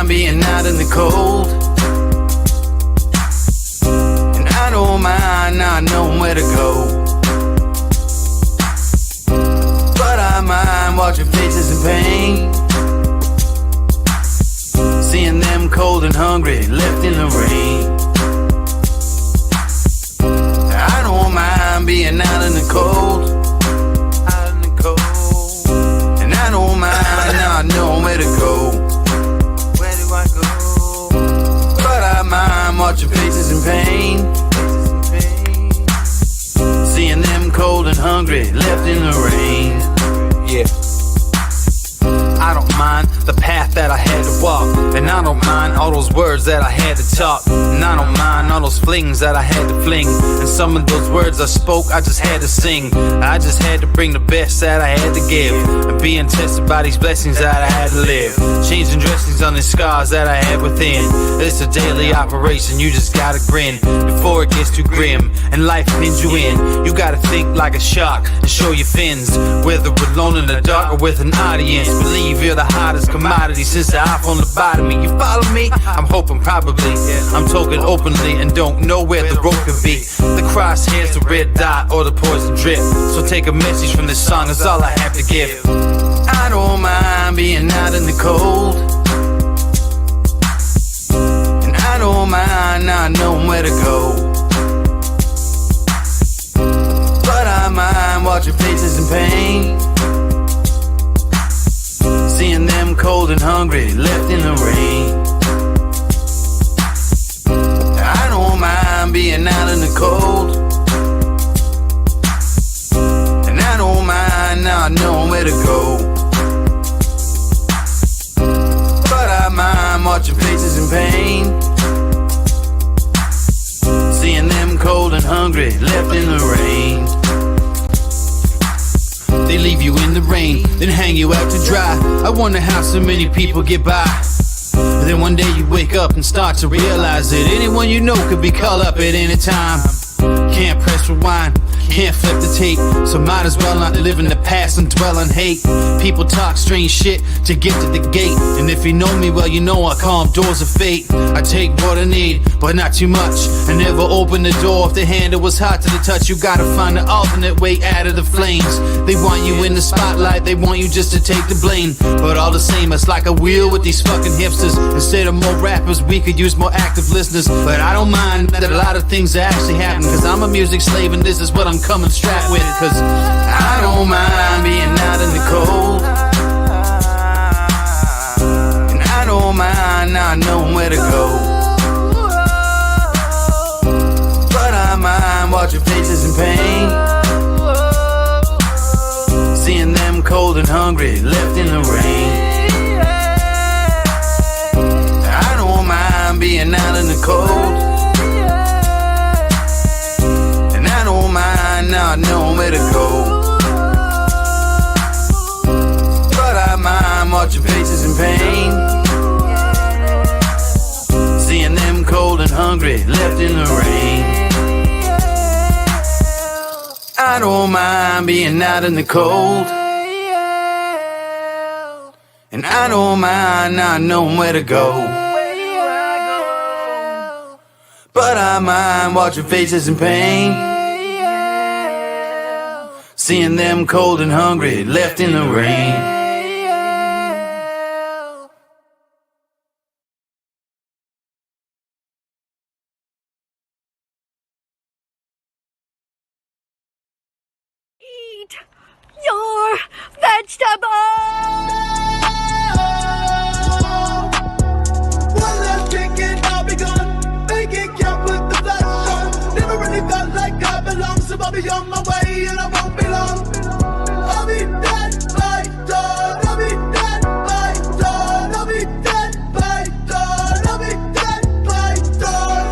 mind being out in the cold. And I don't mind not knowing where to go. But I mind watching faces in pain, seeing them cold and hungry, left in the rain. I don't mind being out in the cold, out in the cold. And I don't mind not knowing where to go. Where do I go? But I mind watching faces in pain, seeing them cold and hungry, left in the rain. Yeah. I don't mind the path that I had to walk, and I don't mind all those words that I had to talk, and I don't mind all those flings that I had to fling, and some of those words I spoke I just had to sing. I just had to bring the best that I had to give, and being tested by these blessings that I had to live, changing dressings on the scars that I had within. It's a daily operation, you just gotta grin before it gets too grim and life pins you in. You gotta think like a shark and show your fins, whether alone in the dark or with an audience. Believe you're the hottest commodity since the iPhone lobotomy. You follow me? I'm hoping probably. I'm talking openly and don't know where the road could be. The crosshairs, the red dot, or the poison drip. So take a message from this song, that's all I have to give. I don't mind being out in the cold, and I don't mind not knowing where to go. But I mind watching faces in pain, seeing them cold and hungry, left in the rain. I don't mind being out in the cold, and I don't mind not knowing where to go. But I mind watching faces in pain, seeing them cold and hungry, left in the rain. They leave you in the rain, then hang you out to dry. I wonder how so many people get by. And then one day you wake up and start to realize that anyone you know could be called up at any time. Can't press rewind, can't flip the tape, so might as well not live in the past and dwell on hate. People talk strange shit to get to the gate, and if you know me well, you know I call them doors of fate. I take what I need, but not too much. I never open the door if the handle was hot to the touch. You gotta find an alternate way out of the flames. They want you in the spotlight, they want you just to take the blame. But all the same, it's like a wheel with these fucking hipsters. Instead of more rappers, we could use more active listeners. But I don't mind that a lot of things are actually happening, cause I'm a music slave and this is what I'm coming strapped with. Cause I don't mind being out in the cold, and I don't mind not knowing where to go. But I mind watching faces in pain, seeing them cold and hungry, left in the rain. I don't mind being out in the cold, not knowing where to go. But I mind watching faces in pain, seeing them cold and hungry, left in the rain. I don't mind being out in the cold, and I don't mind not knowing where to go. But I mind watching faces in pain, seeing them cold and hungry, left in the rain. Eat your vegetables! One last drink and I'll be gone. Make it count with the flash on. Never really felt like I belong, so I'll be on my way and I won't be long. I'll be dead by dawn. I'll be dead by dawn. I'll be dead by dawn. I'll be dead by dawn.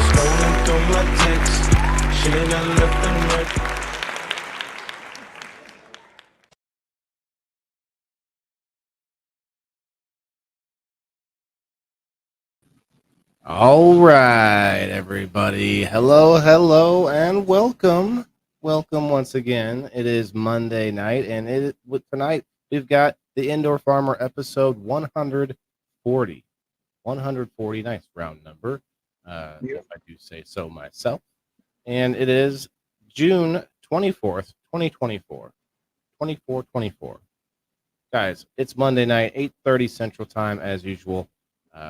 Scrolling through my texts, shit I left unread. All right, everybody. Hello, and welcome. Welcome once again. It is Monday night, and tonight we've got the Indoor Farmer episode 140. 140, nice round number, if I do say so myself. And it is June 24th, 2024. 24. Guys, it's Monday night, 8:30 Central Time as usual.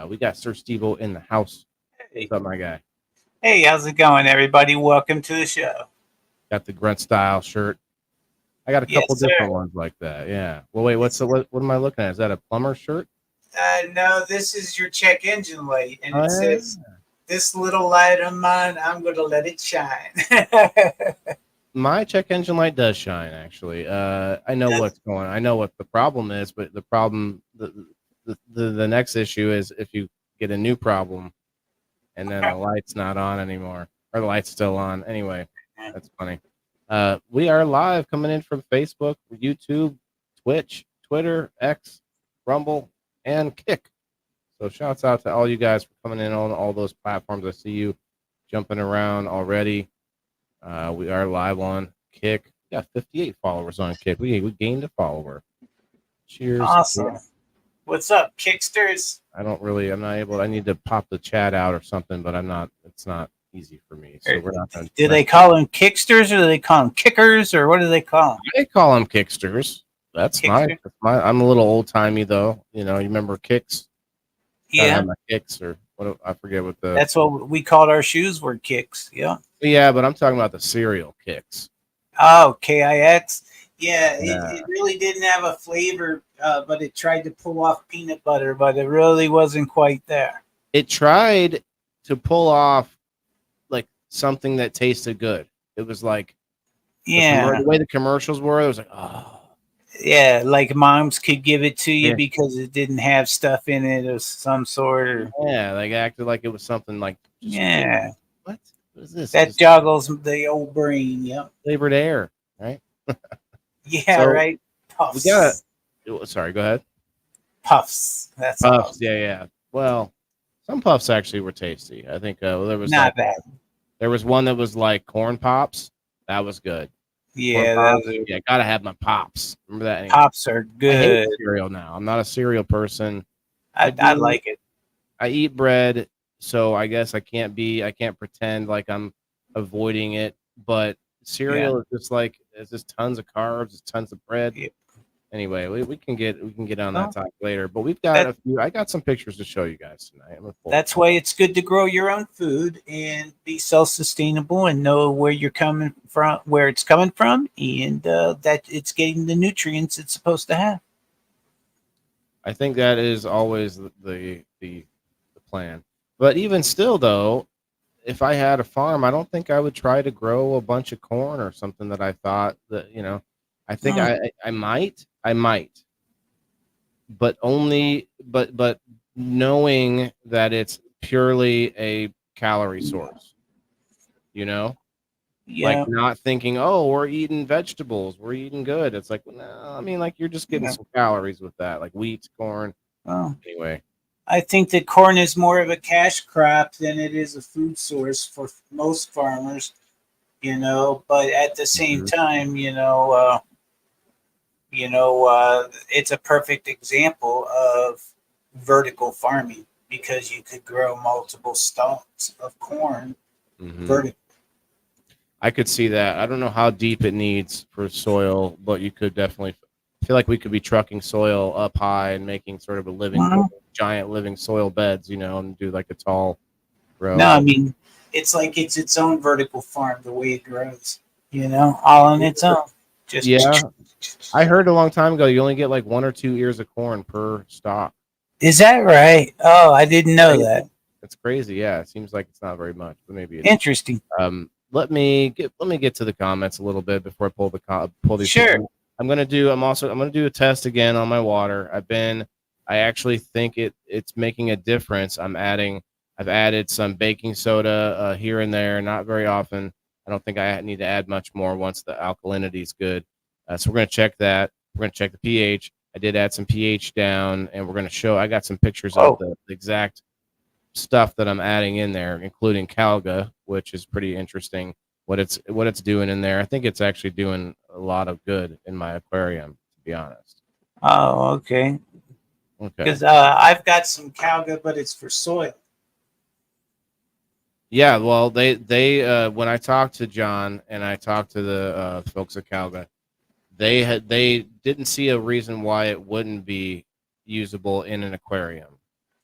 We got Siir SteveO in the house. Hey. What's up, my guy? Hey, how's it going, everybody? Welcome to the show. Got the grunt style shirt. I got a couple Yes, sir. different ones like that. Yeah. Well, wait. What am I looking at? Is that a plumber shirt? No, this is your check engine light, and Oh, it says, "This little light of mine, I'm going to let it shine." My check engine light does shine. Actually, I know what's going on. I know what the problem is, but the problem, the next issue is if you get a new problem, and then the light's not on anymore, or the light's still on. Anyway, that's funny. We are live coming in from Facebook, YouTube, Twitch, Twitter, X, Rumble, and Kick. So shouts out to all you guys for coming in on all those platforms. I see you jumping around already. We are live on Kick. We got 58 followers on Kick. We gained a follower. Cheers. Awesome. What's up, Kicksters? I'm not able. I need to pop the chat out or something, but it's not easy for me. So we're not going to. Do they call them Kicksters, or do they call them Kickers, or what do they call them? They call them Kicksters. That's my. I'm a little old timey though. You remember Kicks? Yeah, my Kicks, or what? I forget what the. that's what we called our shoes. Were Kicks. Yeah. Yeah, but I'm talking about the cereal Kicks. Oh, KIX. Yeah, it really didn't have a flavor, but it tried to pull off peanut butter, but it really wasn't quite there. It tried to pull off like something that tasted good. It was like, the way the commercials were, it was like, oh. Yeah, like moms could give it to you because it didn't have stuff in it of some sort. Or, like acted like it was something like. What is this? That joggles the old brain. Yep. Flavored air, right? Yeah, so, right. Puffs. We got it. Sorry, go ahead. Puffs. That's puffs. All. Yeah. Well, some puffs actually were tasty. I think there was not bad. There was one that was like corn pops. That was good. Yeah, gotta have my pops. Remember that? Anyway. Pops are good. I hate cereal now. I'm not a cereal person. I like it. I eat bread, so I guess I can't pretend like I'm avoiding it. But cereal is just tons of carbs, it's tons of bread. Yeah. Anyway, we can get on that topic later. But we've got I got some pictures to show you guys tonight. That's why it's good to grow your own food and be self-sustainable and know where you're coming from, where it's coming from, and that it's getting the nutrients it's supposed to have. I think that is always the plan. But even still, though, if I had a farm, I don't think I would try to grow a bunch of corn or something that I thought that, I think I might, but knowing that it's purely a calorie source, like not thinking, oh, we're eating vegetables, we're eating good. It's like, no, I mean, like you're just getting some calories with that, like wheat, corn. Anyway. I think that corn is more of a cash crop than it is a food source for most farmers, but at the same time, it's a perfect example of vertical farming because you could grow multiple stalks of corn vertically. I could see that. I don't know how deep it needs for soil, but you could definitely feel like we could be trucking soil up high and making sort of a giant living soil beds, and do like a tall row. No, I mean, it's like it's its own vertical farm, the way it grows, all on its own. I heard a long time ago you only get like 1 or 2 ears of corn per stalk. Is that right? Oh, I didn't know that. It's crazy. Yeah, it seems like it's not very much, but maybe it's interesting. Let me get to the comments a little bit before I pull these. Sure. I'm gonna do a test again on my water. I actually think it's making a difference. I've added some baking soda here and there, not very often. I don't think I need to add much more once the alkalinity is good. So we're going to check that. We're going to check the pH. I did add some pH down, and we're going to show. I got some pictures of the exact stuff that I'm adding in there, including Calga, which is pretty interesting. What it's doing in there. I think it's actually doing a lot of good in my aquarium, to be honest. Oh, okay. Okay. Because I've got some Calga, but it's for soil. Yeah, well, they when I talked to John and I talked to the folks at Calga, they didn't see a reason why it wouldn't be usable in an aquarium.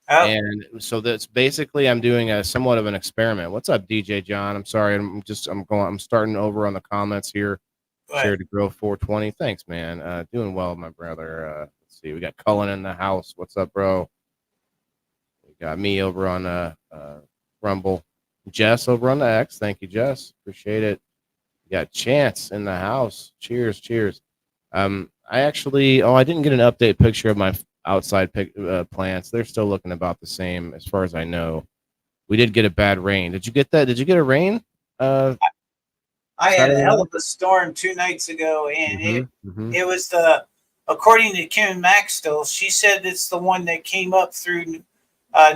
Oh, And so that's basically I'm doing a somewhat of an experiment. What's up, DJ John? I'm sorry, I'm starting over on the comments here. Shared to grow 420. Thanks, man. Doing well, my brother. Let's see, we got Cullen in the house. What's up, bro? We got me over on Rumble. Jess over on the X. Thank you, Jess. Appreciate it. We got Chance in the house. Cheers, cheers. I actually, I didn't get an update picture of my outside plants. They're still looking about the same as far as I know. We did get a bad rain. Did you get that? Did you get a rain? I had a Saturday hell night? of a storm 2 nights ago, and Mhm. it was according to Kim Maxwell, she said it's the one that came up through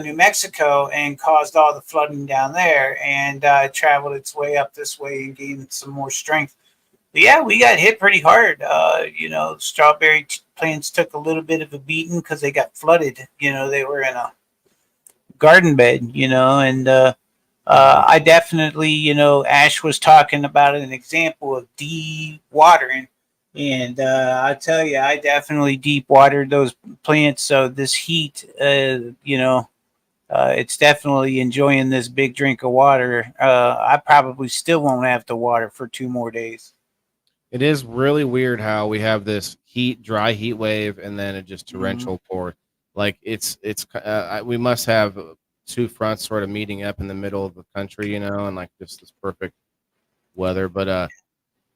New Mexico and caused all the flooding down there, and traveled its way up this way and gained some more strength. But yeah, we got hit pretty hard. Strawberry plants took a little bit of a beating because they got flooded. They were in a garden bed, and I definitely, Ash was talking about an example of de-watering. And I tell you, I definitely deep watered those plants. So this heat, it's definitely enjoying this big drink of water. I probably still won't have to water for 2 more days. It is really weird how we have this dry heat wave, and then it just torrential pour. Like we must have 2 fronts sort of meeting up in the middle of the country, and like just this perfect weather. But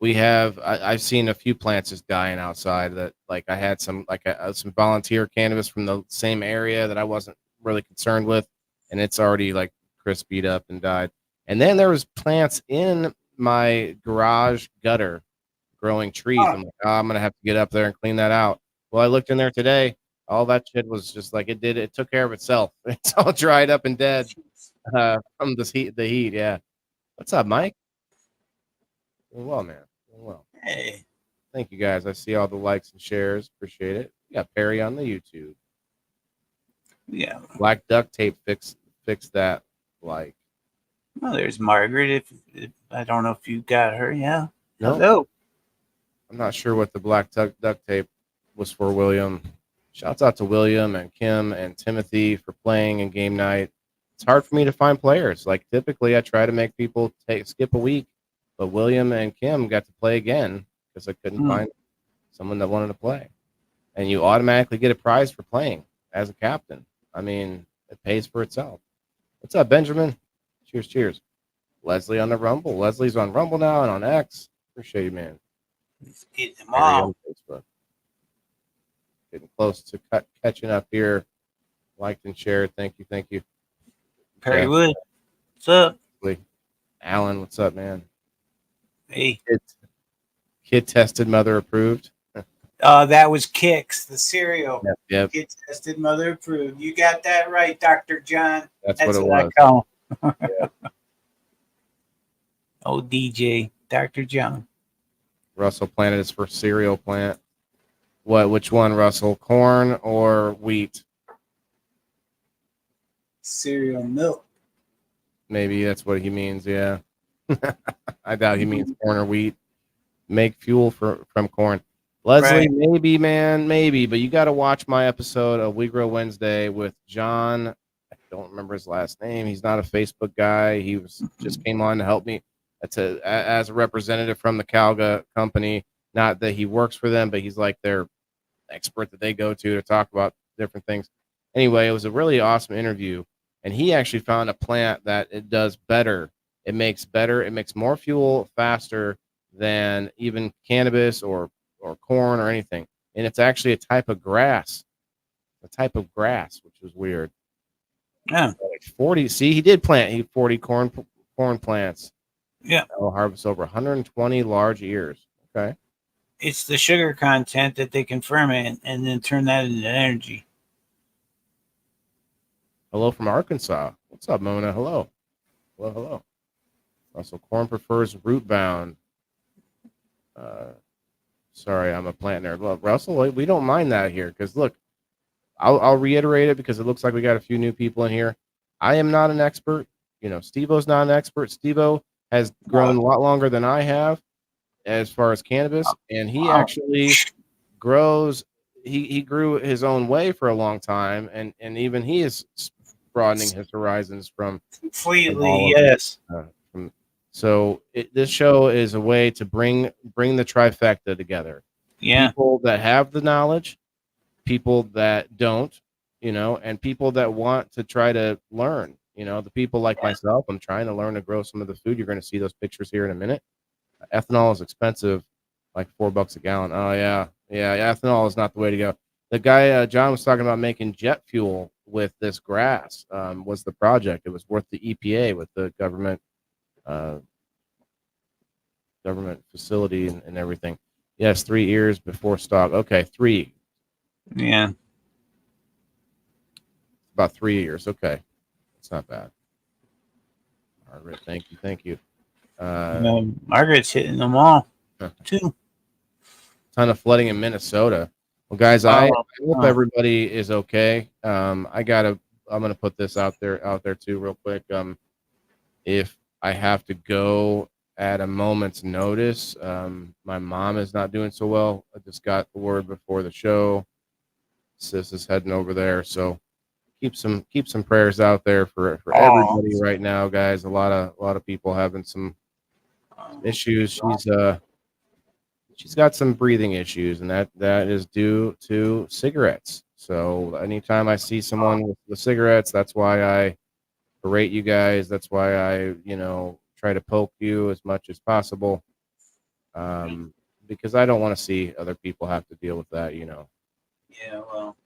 I've seen a few plants just dying outside. That like I had some some volunteer cannabis from the same area that I wasn't really concerned with, and it's already like crispied up and died. And then there was plants in my garage gutter growing trees. I'm like, I'm gonna have to get up there and clean that out. Well, I looked in there today. All that shit was just like it took care of itself. It's all dried up and dead from the heat. Yeah. What's up, Mike? Doing well, man. Doing well. Hey. Thank you guys. I see all the likes and shares. Appreciate it. We got Perry on the YouTube. Yeah. Black duct tape fix that. Like, well, there's Margaret. If I don't know if you got her. Yeah. no. Hello. I'm not sure what the black duct tape was for, William. Shouts out to William and Kim and Timothy for playing in game night. It's hard for me to find players. Like typically I try to make people skip a week, but William and Kim got to play again because I couldn't find someone that wanted to play. And you automatically get a prize for playing as a captain. I mean, it pays for itself. What's up, Benjamin? Cheers, cheers. Leslie on the Rumble. Leslie's on Rumble now and on X. Appreciate you, man. He's getting them all. Facebook. Getting close to catching up here. Liked and shared. Thank you. Perry Wood. What's up? Alan, what's up, man? Hey. Kid tested, mother approved. That was Kix, the cereal. Yep. Kid tested, mother approved. You got that right, Dr. John. That's what it was. I call him. Yeah. Oh, DJ, Dr. John. Russell planted his first cereal plant. Which one, Russell? Corn or wheat? Cereal milk. Maybe that's what he means, yeah. I doubt he means corn or wheat. Make fuel from corn. Leslie, Right. Maybe, man, maybe, but you got to watch my episode of We Grow Wednesday with John. I don't remember his last name. He's not a Facebook guy. He just came on to help me as a representative from the Calga company. Not that he works for them, but he's like their expert that they go to talk about different things. Anyway, it was a really awesome interview, and he actually found a plant that it does better. It makes more fuel faster than even cannabis or corn or anything. And it's actually a type of grass, which was weird. Yeah. Like 40. See, he did plant 40 corn plants. Yeah. I'll harvest over 120 large ears. Okay. It's the sugar content that they can ferment and then turn that into energy. Hello from Arkansas. What's up, Mona? Hello. Hello, hello. Russell, corn prefers root bound. Sorry, I'm a plant nerd. Well, Russell, we don't mind that here because look, I'll reiterate it because it looks like we got a few new people in here. I am not an expert. SteveO's not an expert. SteveO has grown a lot longer than I have as far as cannabis, and he actually grows. He grew his own way for a long time, and even he is broadening his horizons from Completely, yes. This show is a way to bring the trifecta together. Yeah. People that have the knowledge, people that don't, and people that want to try to learn. The people like myself, I'm trying to learn to grow some of the food. You're going to see those pictures here in a minute. Ethanol is expensive, like $4 a gallon. Oh yeah. Ethanol is not the way to go. The guy John was talking about making jet fuel with this grass was the project. It was worth the EPA with the government facility and everything. Yes, 3 years before stock. Okay, 3. Yeah. About 3 years. Okay, it's not bad. Margaret, thank you. Margaret's hitting them all too. Ton of flooding in Minnesota. Well, guys, I hope everybody is okay. I'm gonna put this out there too, real quick. If I have to go at a moment's notice, my mom is not doing so well. I just got the word before the show. Sis is heading over there, so keep some prayers out there for everybody right now, guys. A lot of people having some issues. She's got some breathing issues, and that is due to cigarettes. So anytime I see someone with cigarettes, that's why I berate you guys. That's why I try to poke you as much as possible, because I don't want to see other people have to deal with that. Yeah, well,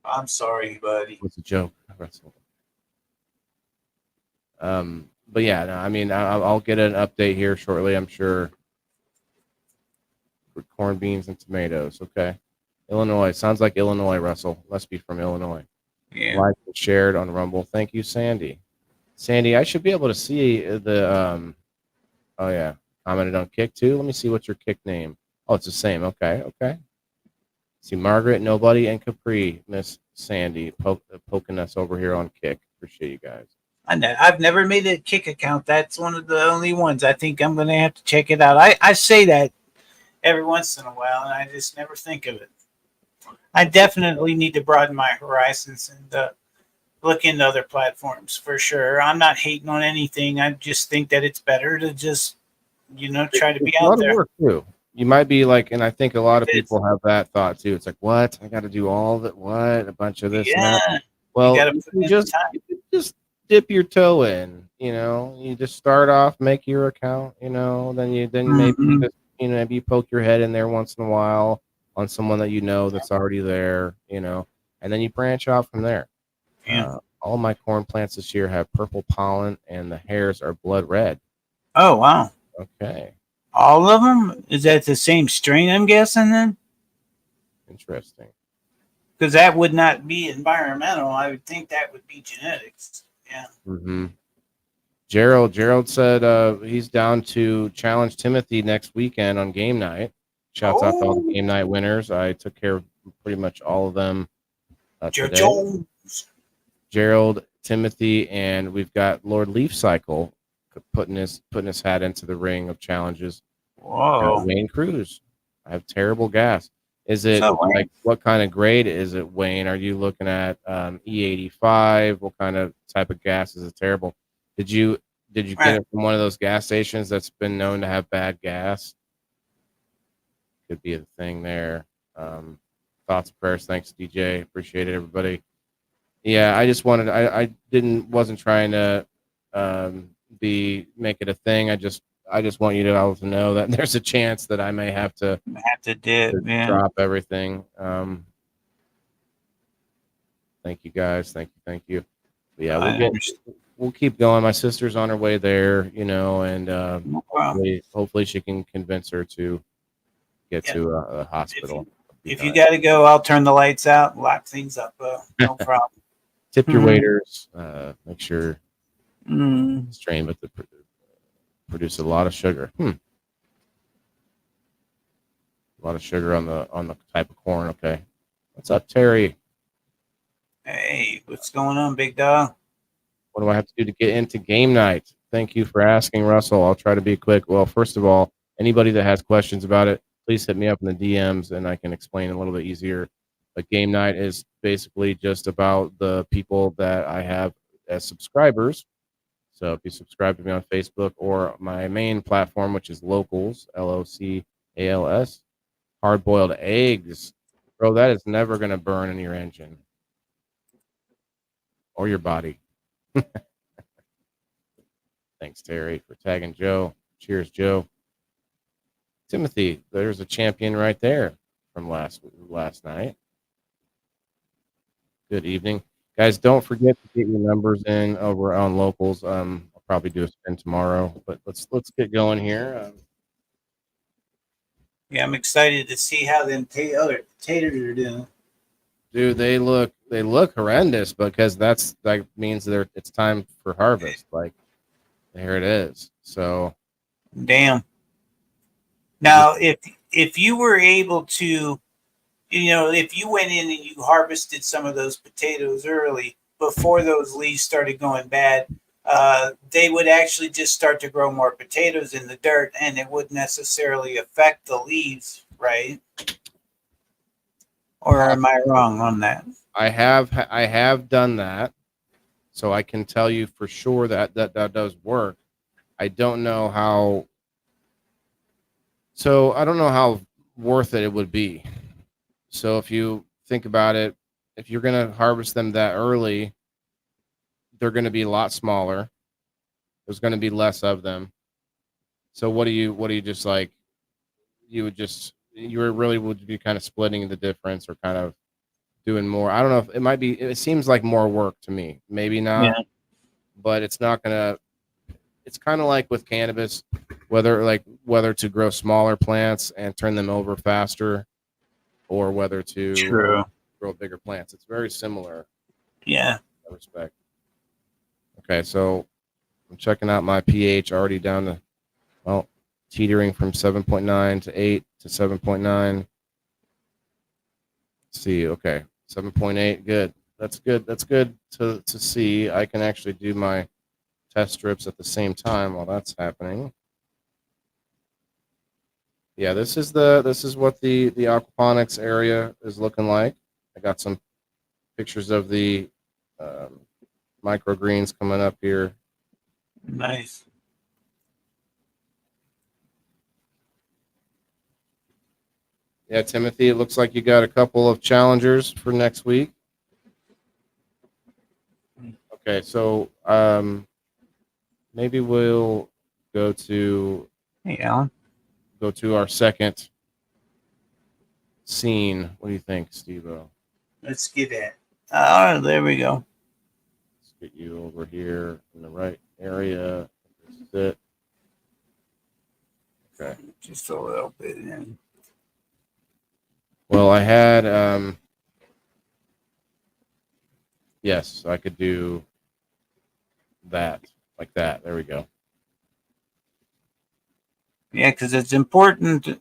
I'm sorry, buddy. It's a joke. But yeah, no, I mean, I'll get an update here shortly, I'm sure. For corn, beans, and tomatoes. Okay. Illinois. Sounds like Illinois, Russell. Must be from Illinois. Yeah. Liked and shared on Rumble. Thank you, Sandy. Sandy, I should be able to see the oh yeah. Commented on Kick too. Let me see what's your Kick name. Oh, it's the same. Okay. See Margaret, Nobody, and Capri. Miss Sandy poking us over here on Kick. Appreciate you guys. I know. I've never made a Kick account. That's one of the only ones. I think I'm gonna have to check it out. I say that every once in a while, and I just never think of it. I definitely need to broaden my horizons and look into other platforms for sure. I'm not hating on anything. I just think that it's better to just, try to be out there. Work too. You might be like, and I think a lot of people have that thought too. It's like, what? I got to do all that? What? A bunch of this and that. Well, you just dip your toe in. You just start off, make your account. Then maybe just, maybe you poke your head in there once in a while on someone that that's already there, and then you branch out from there. Yeah. All my corn plants this year have purple pollen, and the hairs are blood red. Oh, wow. Okay. All of them? Is that the same strain, I'm guessing, then? Interesting. Because that would not be environmental. I would think that would be genetics. Yeah. Mm-hmm. Gerald said he's down to challenge Timothy next weekend on game night. Shouts out to all the game night winners. I took care of pretty much all of them today. Gerald, Timothy, and we've got Lord Leaf Cycle putting his hat into the ring of challenges. Whoa. Wayne Cruz. I have terrible gas. Is it like what kind of grade is it, Wayne? Are you looking at E85? What kind of type of gas is it terrible? Did you get it from one of those gas stations that's been known to have bad gas? Could be a thing there. Thoughts and prayers. Thanks, DJ. Appreciate it, everybody. Yeah, I just wanted. I wasn't trying to make it a thing. I just want you to all to know that there's a chance that I may have to drop everything. Thank you guys. Thank you. But yeah, we'll keep going. My sister's on her way there, and hopefully she can convince her to get to a hospital. If you got to go, I'll turn the lights out, lock things up. No problem. Tip your Mhm. waiters. Make sure Mm. strain, but they produce a lot of sugar. A lot of sugar on the type of corn. Okay, what's up, Terry? Hey, what's going on, big dog? What do I have to do to get into game night? Thank you for asking, Russell. I'll try to be quick. Well, first of all, anybody that has questions about it, please hit me up in the DMs and I can explain a little bit easier. But game night is basically just about the people that I have as subscribers. So if you subscribe to me on Facebook or my main platform, which is Locals, Locals, hard boiled eggs. Bro, that is never going to burn in your engine or your body. Thanks, Terry, for tagging Joe. Cheers, Joe. Timothy, there's a champion right there from last night. Good evening, guys. Don't forget to get your numbers in over on Locals. I'll probably do a spin tomorrow, but let's get going here. Yeah, I'm excited to see how them other taters are doing. Dude, they look horrendous because that means it's time for harvest. Like here it is. So Damn. Now, if you were able to, if you went in and you harvested some of those potatoes early before those leaves started going bad, they would actually just start to grow more potatoes in the dirt, and it wouldn't necessarily affect the leaves, right? Or am I wrong on that? I have done that, so I can tell you for sure that does work. I don't know how. So I don't know how worth it would be. So if you think about it, if you're going to harvest them that early, they're going to be a lot smaller. There's going to be less of them. So what do you just like? You really would be kind of splitting the difference or kind of doing more. I don't know if it might be. It seems like more work to me. Maybe not, Yeah. but it's not gonna. It's kind of like with cannabis, whether to grow smaller plants and turn them over faster, or whether to True. grow bigger plants. It's very similar Yeah. in that respect. Okay, so I'm checking out my pH already down to, well, teetering from 7.9 to 8 to 7.9. See, okay, 7.8, good. That's good. That's good to see. I can actually do my test strips at the same time while that's happening. Yeah, this is what the aquaponics area is looking like. I got some pictures of the microgreens coming up here. Nice. Yeah, Timothy, it looks like you got a couple of challengers for next week. Okay, so maybe we'll go to Hey, Alan. our second scene. What do you think, Steve-O? Let's get it. All right, there we go. Let's get you over here in the right area. This is it. Okay. Just a little bit in. Well, I had yes, I could do that like that. There we go. Yeah, because it's important,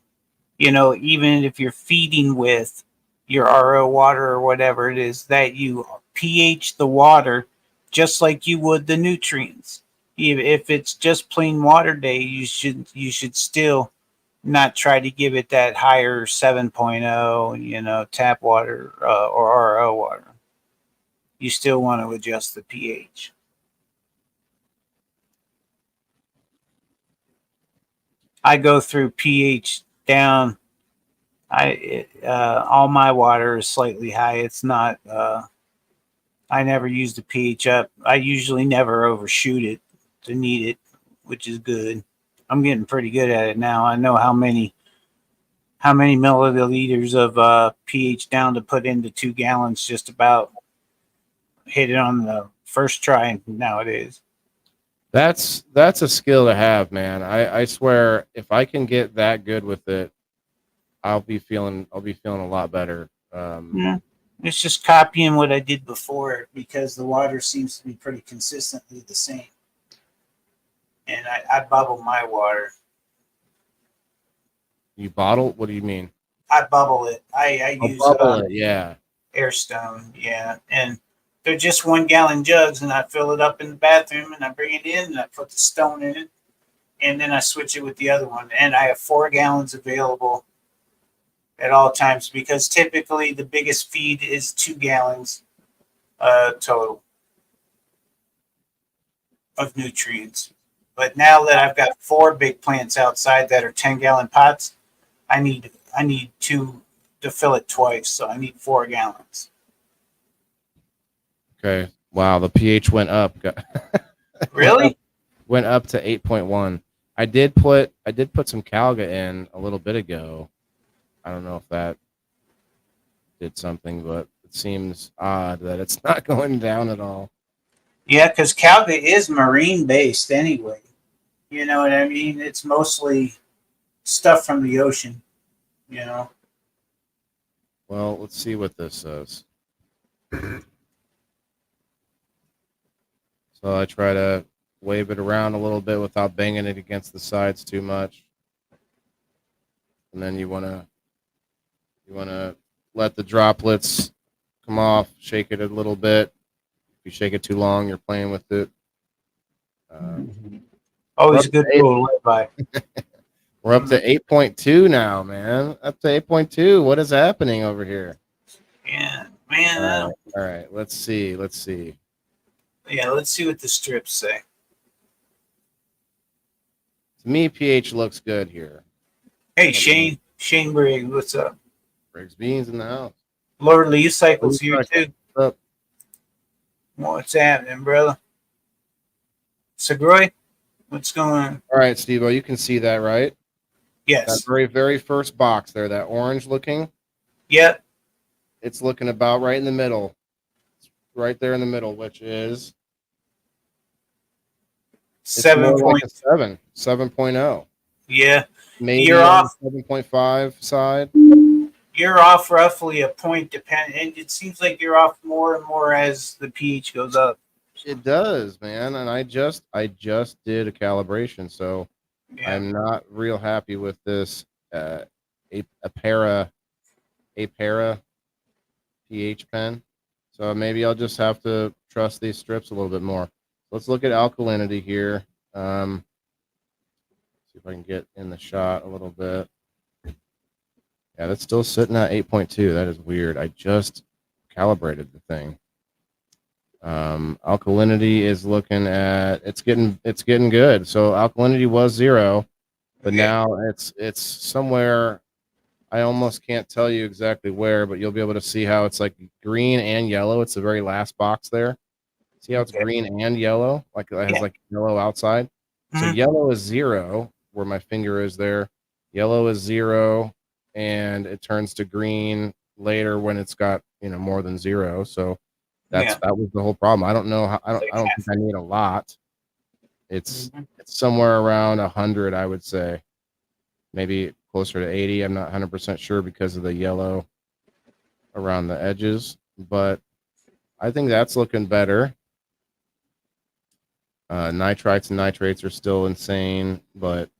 even if you're feeding with your RO water or whatever it is, that you pH the water just like you would the nutrients. If it's just plain water day, you should still not try to give it that higher 7.0, tap water or RO water. You still want to adjust the pH. I go through pH down. All my water is slightly high. It's not. I never use the pH up. I usually never overshoot it to need it, which is good. I'm getting pretty good at it now. I know how many milliliters of pH down to put into 2 gallons. Just about hit it on the first try nowadays. That's a skill to have, man. I swear, if I can get that good with it, I'll be feeling a lot better. Yeah. It's just copying what I did before because the water seems to be pretty consistently the same. And I bubble my water. You bottle? What do you mean? I bubble it. I Oh, use bubble it. Yeah. Airstone, yeah. And they're just 1 gallon jugs, and I fill it up in the bathroom, and I bring it in, and I put the stone in it, and then I switch it with the other one. And I have 4 gallons available at all times because typically the biggest feed is 2 gallons total of nutrients. But now that I've got 4 big plants outside that are 10-gallon pots, I need two to fill it twice, so I need 4 gallons. Okay. Wow. The pH went up. Really? Went up to 8.1. I did put some Calga in a little bit ago. I don't know if that did something, but it seems odd that it's not going down at all. Yeah, because Calga is marine based anyway. You know what I mean? It's mostly stuff from the ocean, you know. Well, let's see what this says. So I try to wave it around a little bit without banging it against the sides too much. And then you want to let the droplets come off, shake it a little bit. If you shake it too long, you're playing with it. Always a good rule to live by. We're up to 8.2 now, man. Up to 8.2. What is happening over here? Yeah, man. All right. Let's see. Yeah, let's see what the strips say. To me, pH looks good here. Hey, Shane Briggs, what's up? Briggs Beans in the house. Lord Leaf Cycle's here too. What's up? What's happening, brother? Sagroy, what's going on? All right, SteveO, you can see that, right? Yes. That very first box there, that orange looking. Yep. It's looking about right in the middle. It's right there in the middle, which is 7.0. Yeah. Maybe You're off 7.5 side. You're off roughly a point and it seems like you're off more and more as the pH goes up. It does, man. And I just did a calibration, so Yeah. I'm not real happy with this ep140 pH pen. So maybe I'll just have to trust these strips a little bit more. Let's look at alkalinity here. See if I can get in the shot a little bit. Yeah, that's still sitting at 8.2. That is weird. I just calibrated the thing. Alkalinity is looking at it's getting good. So alkalinity was 0, but now it's somewhere. I almost can't tell you exactly where, but you'll be able to see how it's like green and yellow. It's the very last box there. See how it's green and yellow? Like it has like yellow outside. So yellow is 0, where my finger is there. Yellow is 0, and it turns to green later when it's got more than 0. So that was the whole problem. I don't know how. I don't think I need a lot. It's somewhere around 100, I would say. Maybe closer to 80. I'm not 100% sure because of the yellow around the edges, but I think that's looking better. Nitrites and nitrates are still insane, but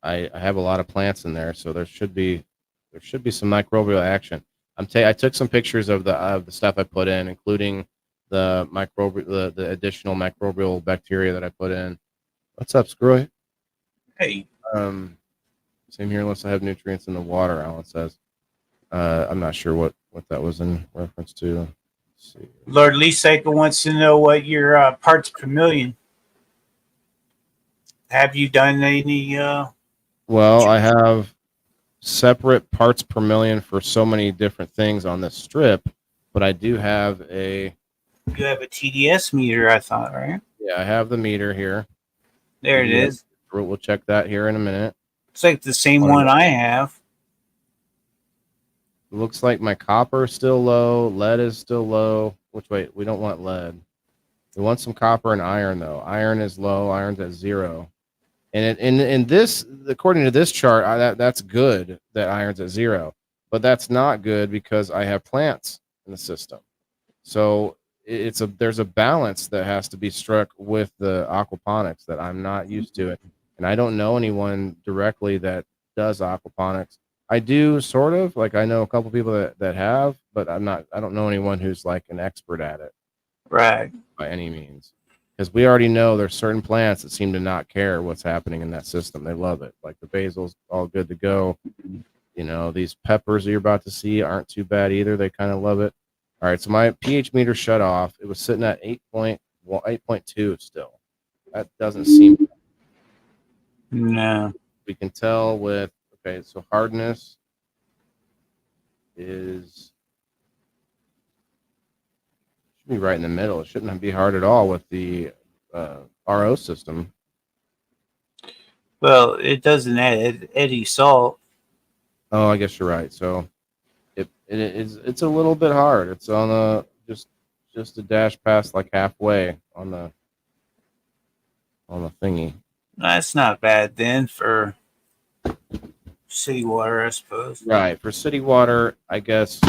I have a lot of plants in there, so there should be some microbial action. I took some pictures of the stuff I put in, including the the additional microbial bacteria that I put in. What's up, Screwy? Hey. Same here, unless I have nutrients in the water, Alan says. I'm not sure what that was in reference to. Let's see. Lord Lee Cycle wants to know what your parts per million. Have you done any? Well, I have separate parts per million for so many different things on this strip, but I do have a. You have a TDS meter, I thought, right? Yeah, I have the meter here. There it is. We'll check that here in a minute. It's like the same one I have. It looks like my copper is still low. Lead is still low. Wait, we don't want lead. We want some copper and iron, though. Iron is low. Iron's at 0. And in this, according to this chart, that's good that iron's at 0. but that's not good because I have plants in the system. So there's a balance that has to be struck with the aquaponics that I'm not used to it, and I don't know anyone directly that does aquaponics. I do sort of, like I know a couple people that have, but I don't know anyone who's like an expert at it Right. by any means. Because we already know there's certain plants that seem to not care what's happening in that system. They love it. Like the basil's all good to go. You know, these peppers that you're about to see aren't too bad either. They kind of love it. All right, so my pH meter shut off. It was sitting at 8.2 still. That doesn't seem. No. We can tell with, okay, so hardness is, should be right in the middle. It shouldn't be hard at all with the RO system. Well, it doesn't add any salt. Oh, I guess you're right. So it's a little bit hard. It's on a just a dash past like halfway on the thingy. That's not bad then for city water, I suppose. Right. For city water, I guess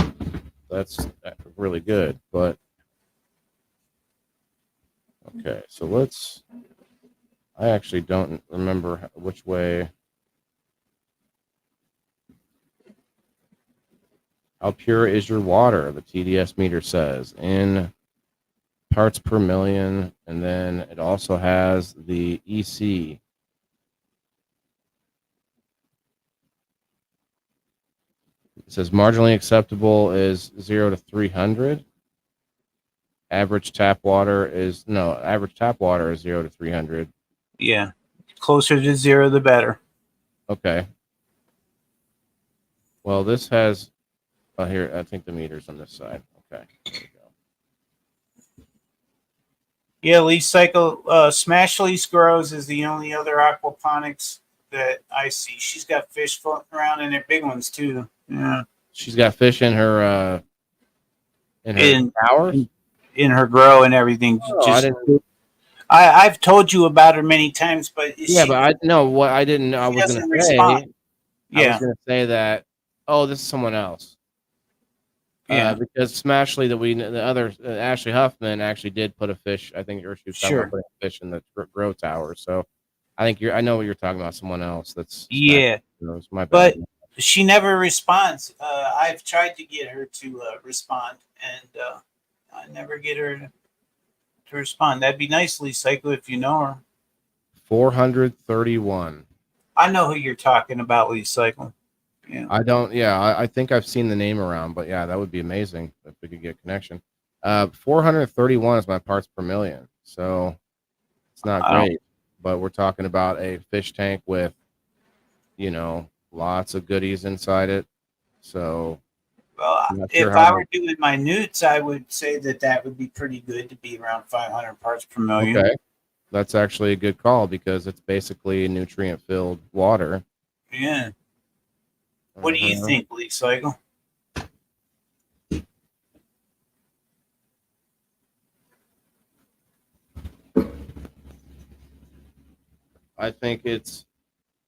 that's really good. But okay, so I actually don't remember which way. How pure is your water? The TDS meter says in parts per million, and then it also has the EC. It says marginally acceptable is 0 to 300. Average tap water is 0 to 300. Yeah. Closer to 0, the better. Okay. Well, this has, here, I think the meter's on this side. Okay. There we go. Yeah, leaf cycle. Smash Lease Grows is the only other aquaponics that I see. She's got fish floating around in there, big ones too. Yeah. She's got fish in her tower. In her grow and everything. Oh, I didn't. I've told you about her many times, but Yeah, but I know what I didn't. I was going to say. Respond. I was going to say that. Oh, this is someone else. Yeah, because Smashley, the other Ashley Huffman actually did put a fish. I think she was talking about putting a fish in the grow tower. So I think I know what you're talking about. Someone else. That's my bad. But she never responds. I've tried to get her to respond, and I never get her to respond. That'd be nice, Lee Cycle, if you know her. 431. I know who you're talking about, Lee Cycle. Yeah. I don't. Yeah, I think I've seen the name around, but yeah, that would be amazing if we could get a connection. 431 is my parts per million, so it's not great. But we're talking about a fish tank with, lots of goodies inside it. So, well, if I were doing my newts, I would say that would be pretty good to be around 500 parts per million. Okay, that's actually a good call because it's basically nutrient-filled water. Yeah. What do you think, Lee Cycle? I think it's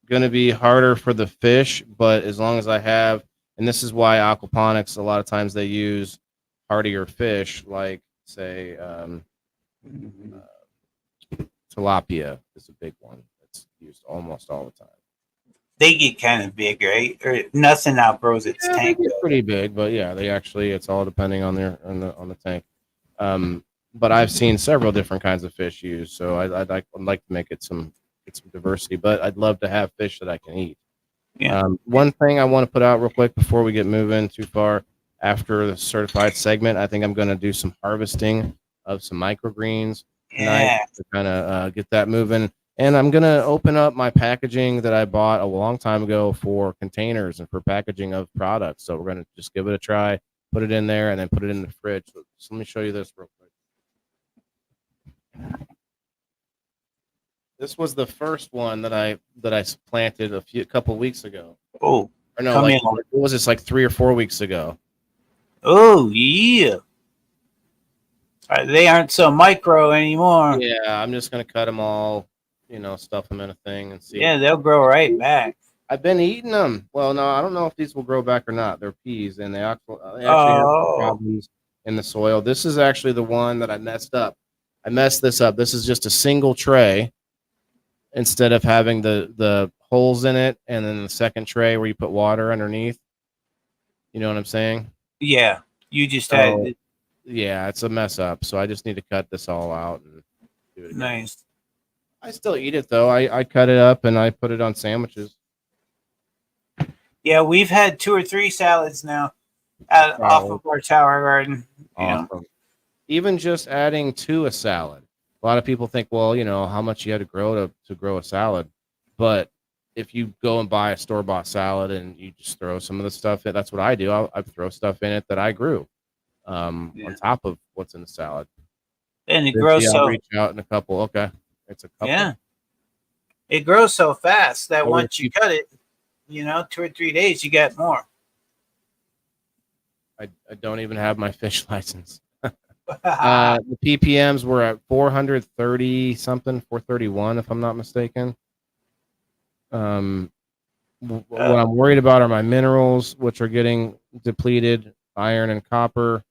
going to be harder for the fish, but as long as I have, and this is why aquaponics, a lot of times they use hardier fish, like say tilapia is a big one. It's used almost all the time. They get kind of big, right? Or nothing outgrows its tank. They get pretty big, but yeah, it's all depending on the tank. But I've seen several different kinds of fish used, so I'd like to make it some diversity. But I'd love to have fish that I can eat. Yeah. One thing I want to put out real quick before we get moving too far, after the certified segment, I think I'm going to do some harvesting of some microgreens tonight to kind of get that moving. And I'm going to open up my packaging that I bought a long time ago for containers and for packaging of products. So we're going to just give it a try, put it in there, and then put it in the fridge. So let me show you this real quick. This was the first one that I planted a couple weeks ago. Oh, or no, what was this, like 3 or 4 weeks ago? Oh, yeah. They aren't so micro anymore. Yeah, I'm just going to cut them all, stuff them in a thing and see. Yeah, they'll grow right back. I've been eating them. Well, no, I don't know if these will grow back or not. They're peas, and they actually have some Oh, problems in the soil. This is actually the one that I messed up. I messed this up. This is just a single tray instead of having the holes in it, and then the second tray where you put water underneath. You know what I'm saying? yeah. You just So had yeah, it's a mess up. So I just need to cut this all out and do it again. nice. I still eat it though. I cut it up and I put it on sandwiches. Yeah, we've had 2 or 3 salads now off of our tower garden. You know, Awesome. Even just adding to a salad. A lot of people think, well, how much you had to grow to grow a salad. But if you go and buy a store-bought salad and you just throw some of the stuff in, that's what I do. I throw stuff in it that I grew on top of what's in the salad. and it Then grows I'll so reach out in a couple. Okay. It's a couple. yeah, it grows so fast that Or once you cut it, 2 or 3 days, you get more. I don't even have my fish license. The ppms were at 430 something, 431 if I'm not mistaken. What I'm worried about are my minerals, which are getting depleted. Iron and copper.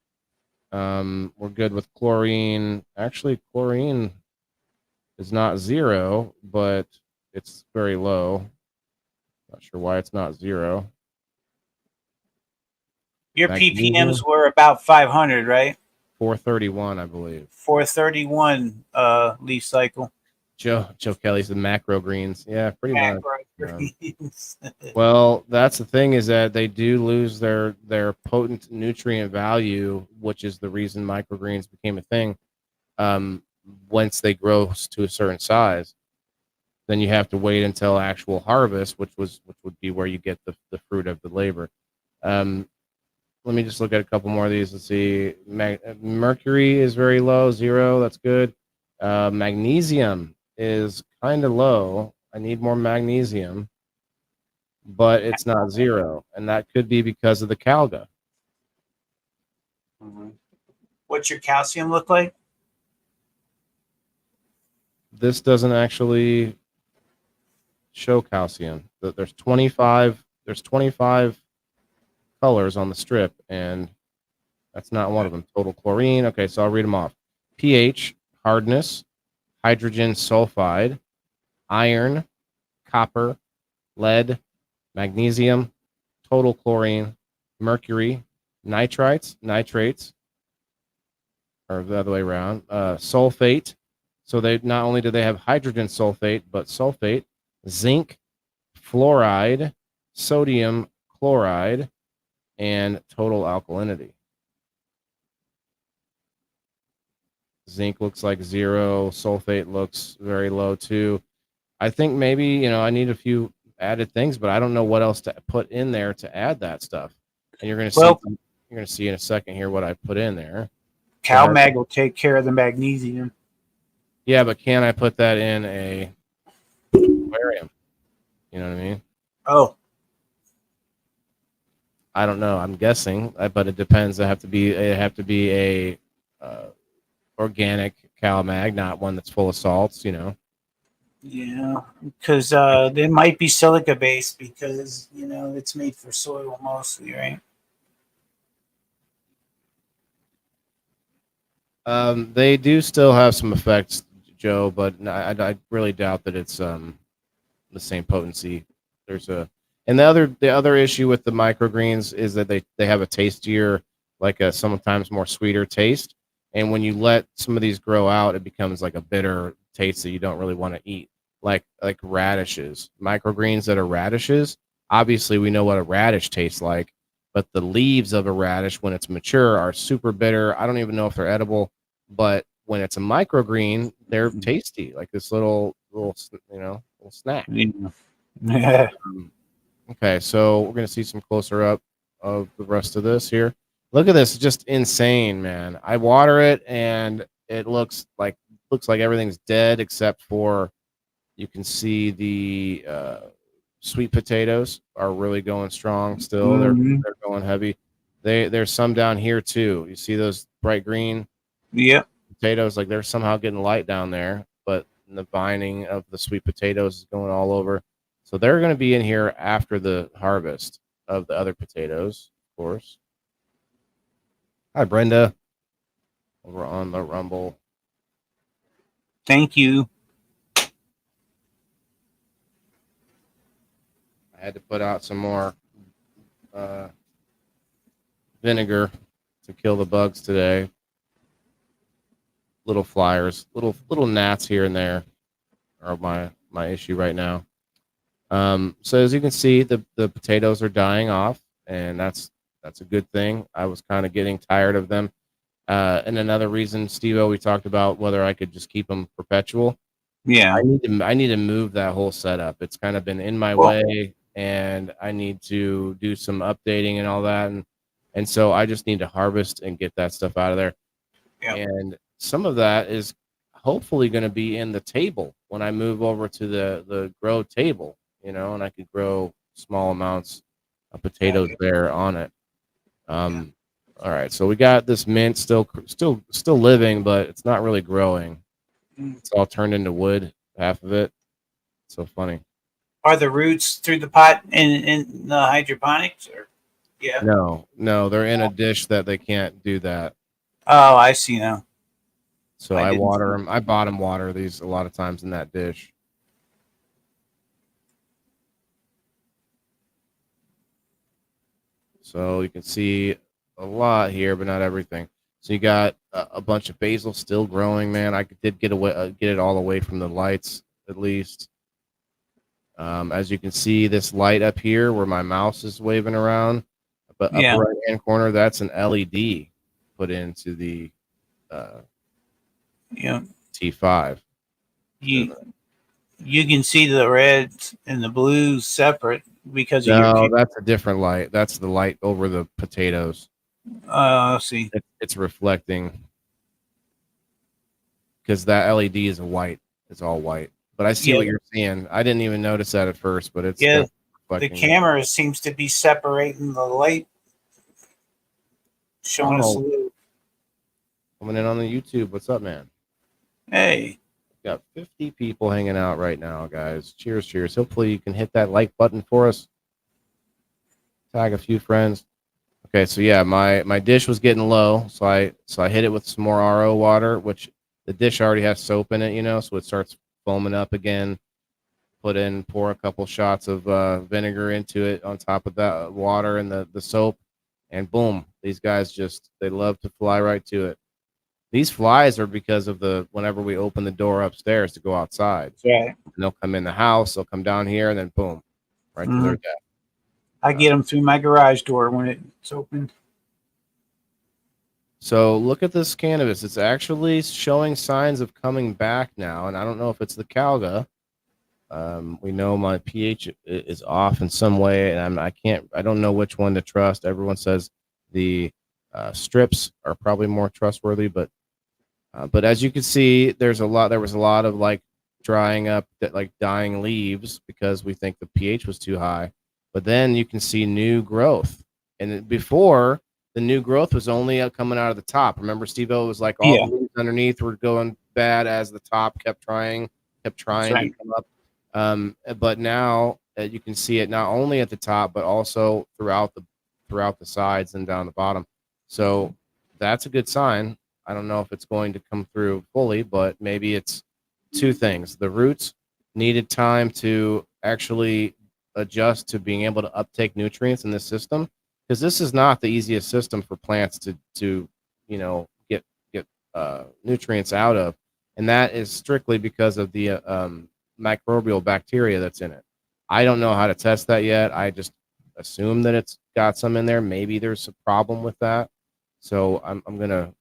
We're good with chlorine. Actually, chlorine is not 0, but it's very low. Not sure why it's not 0. Your Magnesium? ppms were about 500, right? 431, I believe. 431 leaf cycle. Joe Kelly said macro greens. Yeah, pretty much. Macro. Well, that's the thing, is that they do lose their potent nutrient value, which is the reason microgreens became a thing. Once they grow to a certain size, then you have to wait until actual harvest, which would be where you get the fruit of the labor. Let me just look at a couple more of these. Let's see. Mercury is very low, 0. That's good. Magnesium is kind of low. I need more magnesium, but it's not 0, and that could be because of the calga. What's your calcium look like? This doesn't actually show calcium. There's 25 colors on the strip, and that's not one of them. Total chlorine. Okay, so I'll read them off. pH, hardness, hydrogen sulfide, iron, copper, lead, magnesium, total chlorine, mercury, nitrates, or the other way around, sulfate. So they not only do they have hydrogen sulfate, but sulfate, zinc, fluoride, sodium chloride, and total alkalinity. Zinc looks like 0. Sulfate looks very low too. I think maybe, I need a few added things, but I don't know what else to put in there to add that stuff. And you're going to see in a second here what I put in there. CalMag will take care of the magnesium. Yeah, but can I put that in a aquarium? You know what I mean? Oh, I don't know. I'm guessing, but it depends. It have to be a organic CalMag, not one that's full of salts. yeah, because they might be silica based because it's made for soil mostly, right? They do still have some effects, Joe, but I really doubt that it's the same potency. And the other issue with the microgreens is that they have a tastier, like a sometimes more sweeter taste. And when you let some of these grow out, it becomes like a bitter taste that you don't really want to eat. Like radishes, microgreens that are radishes. Obviously, we know what a radish tastes like, but the leaves of a radish, when it's mature, are super bitter. I don't even know if they're edible, but when it's a microgreen, they're tasty, like this little snack. Yeah. Okay, so we're gonna see some closer up of the rest of this here. Look at this, just insane, man. I water it and it looks like everything's dead except for, you can see the sweet potatoes are really going strong still. Mhm. They're going heavy. There's some down here too. You see those bright green Yep. potatoes? Like they're somehow getting light down there, but the vining of the sweet potatoes is going all over. So they're going to be in here after the harvest of the other potatoes, of course. Hi, Brenda. Over on the Rumble. Thank you. I had to put out some more vinegar to kill the bugs today. Little flyers, little gnats here and there are my issue right now. So as you can see, the potatoes are dying off, and that's a good thing. I was kind of getting tired of them. And another reason, Steve-O, we talked about whether I could just keep them perpetual. Yeah. I need to move that whole setup. It's kind of been in my way, and I need to do some updating and all that. And so I just need to harvest and get that stuff out of there. Yeah. And some of that is hopefully going to be in the table when I move over to the grow table, you know, and I could grow small amounts of potatoes there on it. All right, so we got this mint still living, but it's not really growing. It's all turned into wood, half of it. So funny. Are the roots through the pot in the hydroponics? Or yeah. No, they're in a dish that they can't do that. Oh, I see now. So I water them. I bottom water these a lot of times in that dish. So you can see a lot here, but not everything. So you got a bunch of basil still growing, man. I did get it all away from the lights, at least. As you can see, this light up here where my mouse is waving around, but upper right hand corner, that's an LED put into the T5. You can see the reds and the blues separate because of no, that's a different light. That's the light over the potatoes. See. It's reflecting because that LED is white. It's all white. But I see what you're seeing. I didn't even notice that at first, but it's the camera seems to be separating the light, showing us a little. Coming in on the YouTube. What's up, man? Hey. Got 50 people hanging out right now, guys. Cheers. Hopefully you can hit that like button for us. Tag a few friends. Okay, so yeah, my dish was getting low, so I hit it with some more RO water, which the dish already has soap in it, you know, so it starts foaming up again. Pour a couple shots of vinegar into it on top of that water and the soap, and boom, these guys they love to fly right to it. These flies are because of whenever we open the door upstairs to go outside. Yeah. And they'll come in the house, they'll come down here, and then boom, right to their death. I get them through my garage door when it's open. So look at this cannabis. It's actually showing signs of coming back now, and I don't know if it's the Calga. We know my pH is off in some way, and I don't know which one to trust. Everyone says the strips are probably more trustworthy, but as you can see, there was a lot of like drying up, like dying leaves because we think the pH was too high. But then you can see new growth, and before the new growth was only coming out of the top. Remember, Steve-O was like all the leaves underneath were going bad as the top kept trying to come up. But now you can see it not only at the top but also throughout the sides and down the bottom. So that's a good sign. I don't know if it's going to come through fully, but maybe it's two things. The roots needed time to actually adjust to being able to uptake nutrients in this system, because this is not the easiest system for plants to get nutrients out of, and that is strictly because of the microbial bacteria that's in it. I don't know how to test that yet. I just assume that it's got some in there. Maybe there's a problem with that, so I'm gonna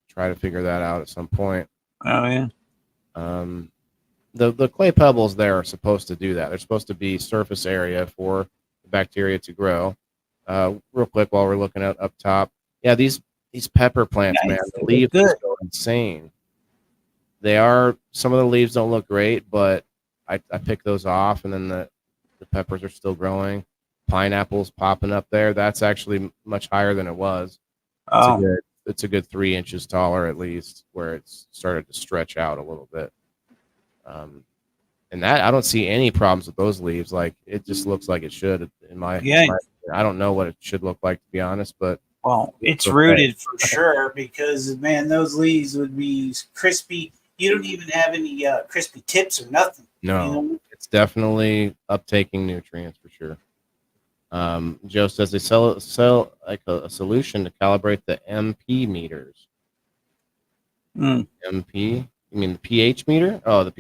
try to figure that out at some point. Oh yeah. The clay pebbles there are supposed to do that. They're supposed to be surface area for the bacteria to grow. Real quick while we're looking at up top, yeah, these pepper plants, man, the leaves are so insane. Some of the leaves don't look great, but I pick those off, and then the peppers are still growing. Pineapples popping up there. That's actually much higher than it was. It's a good 3 inches taller at least, where it's started to stretch out a little bit. And And that I don't see any problems with those leaves. Like it just looks like it should in Yeah. I don't know what it should look like, to be honest, but Well, it's okay. rooted for sure because man, those leaves would be crispy. You don't even have any crispy tips or nothing. No, You know? it's definitely uptaking nutrients for sure. Joe says they sell like a solution to calibrate the MP meters. Mm. MP? You mean the pH meter? Oh,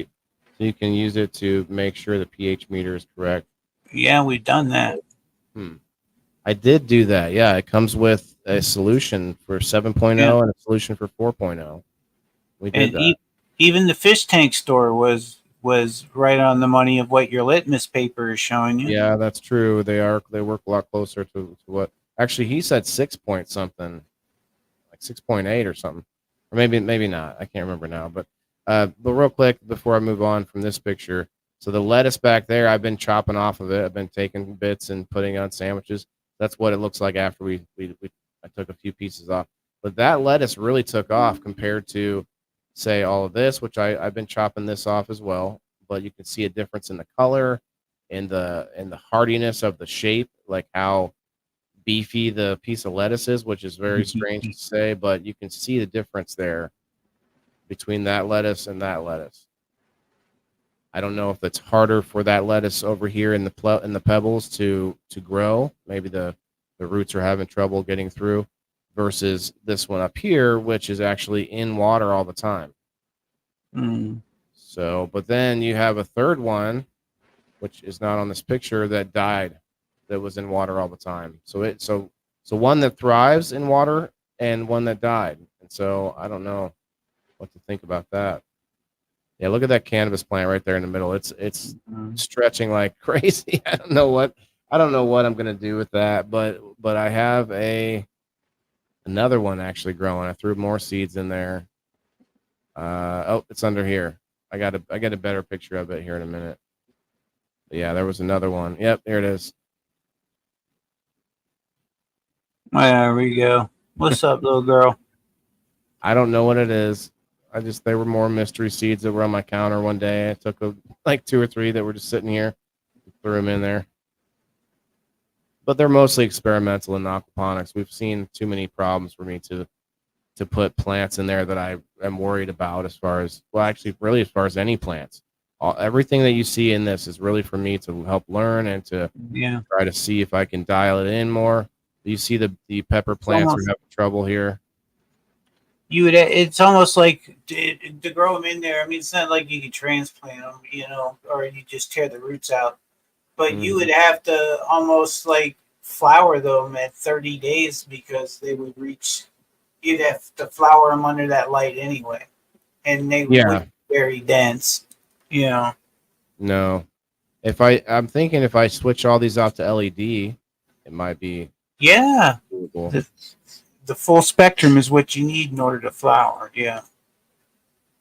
so you can use it to make sure the pH meter is correct. Yeah, we've done that. I did do that. Yeah, it comes with a solution for 7.0 Yeah. and a solution for 4.0. We did And that. even the fish tank store was right on the money of what your litmus paper is showing you. Yeah, that's true. They work a lot closer to what actually he said 6 point something, like 6.8 or something. Or maybe not. I can't remember now. But real quick before I move on from this picture. So the lettuce back there, I've been chopping off of it. I've been taking bits and putting on sandwiches. That's what it looks like after I took a few pieces off. But that lettuce really took off compared to say all of this, which I've been chopping this off as well. But you can see a difference in the color and the hardiness of the shape, like how beefy the piece of lettuce is, which is very strange to say, but you can see the difference there between that lettuce and that lettuce. I don't know if it's harder for that lettuce over here in the pebbles to grow. Maybe the roots are having trouble getting through versus this one up here, which is actually in water all the time. Mm. So, but then you have a third one, which is not on this picture, that died, that was in water all the time. So one that thrives in water and one that died. And so I don't know what to think about that. Yeah, look at that cannabis plant right there in the middle. It's stretching like crazy. I don't know what I'm gonna do with that, but I have another one actually growing. I threw more seeds in there. Oh, it's under here. I got a better picture of it here in a minute. But yeah, there was another one. Yep, there it is. There we go. What's up, little girl? I don't know what it is. They were more mystery seeds that were on my counter one day. I took like 2 or 3 that were just sitting here, threw them in there. But they're mostly experimental in aquaponics. We've seen too many problems for me to put plants in there that I am worried about as far as any plants. Everything that you see in this is really for me to help learn and to try to see if I can dial it in more. You see the pepper plants are having trouble here. It's almost like to grow them in there. I mean, it's not like you could transplant them, or you just tear the roots out. But you would have to almost like flower them at 30 days because they would reach. You'd have to flower them under that light anyway, and they would be very dense. No, I'm thinking if I switch all these out to LED, it might be doable. The full spectrum is what you need in order to flower. Yeah.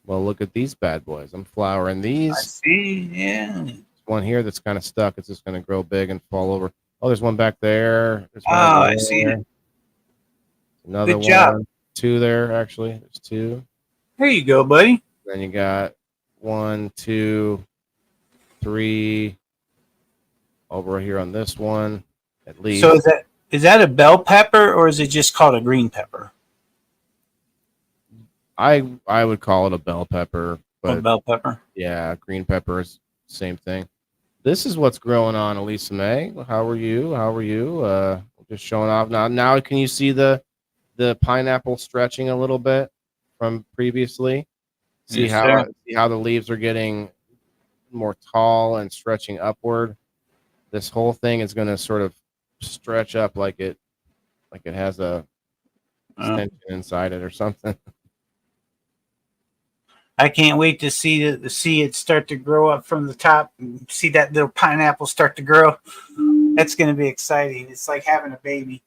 Well, look at these bad boys. I'm flowering these. I see. Yeah. There's one here that's kind of stuck. It's just going to grow big and fall over. Oh, there's one back there. I see it. Another Good job. 2 there, actually. There's 2. There you go, buddy. Then you got 1, 2, 3 over here on this one, at least. So is that a bell pepper or is it just called a green pepper? I would call it a bell pepper, but a bell pepper. Yeah, green pepper is same thing. This is what's growing on Elisa May. How are you? Just showing off now. Can you see the pineapple stretching a little bit from previously? See how the leaves are getting more tall and stretching upward. This whole thing is going to sort of stretch up like it has a extension inside it or something. I can't wait to see it start to grow up from the top and see that little pineapple start to grow. That's going to be exciting. It's like having a baby.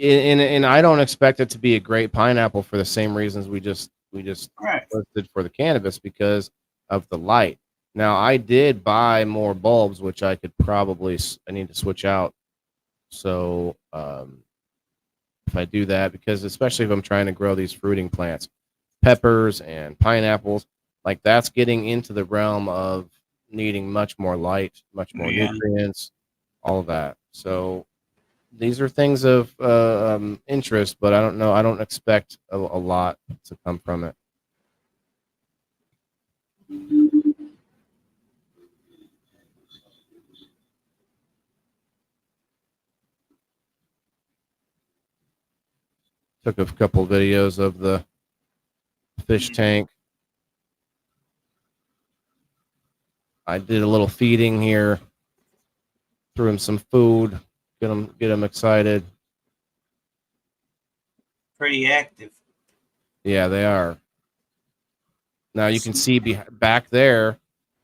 And I don't expect it to be a great pineapple for the same reasons we just listed for the cannabis, because of the light. Now, I did buy more bulbs, which I need to switch out. So if I do that, because especially if I'm trying to grow these fruiting plants, peppers and pineapples, like that's getting into the realm of needing much more light, much more Yeah. nutrients, all of that. So these are things of interest, but I don't know. I don't expect a lot to come from it. Took a couple videos of the fish tank. I did a little feeding here. Threw him some food. Get him excited. Pretty active. Yeah, they are. Now you can see back there.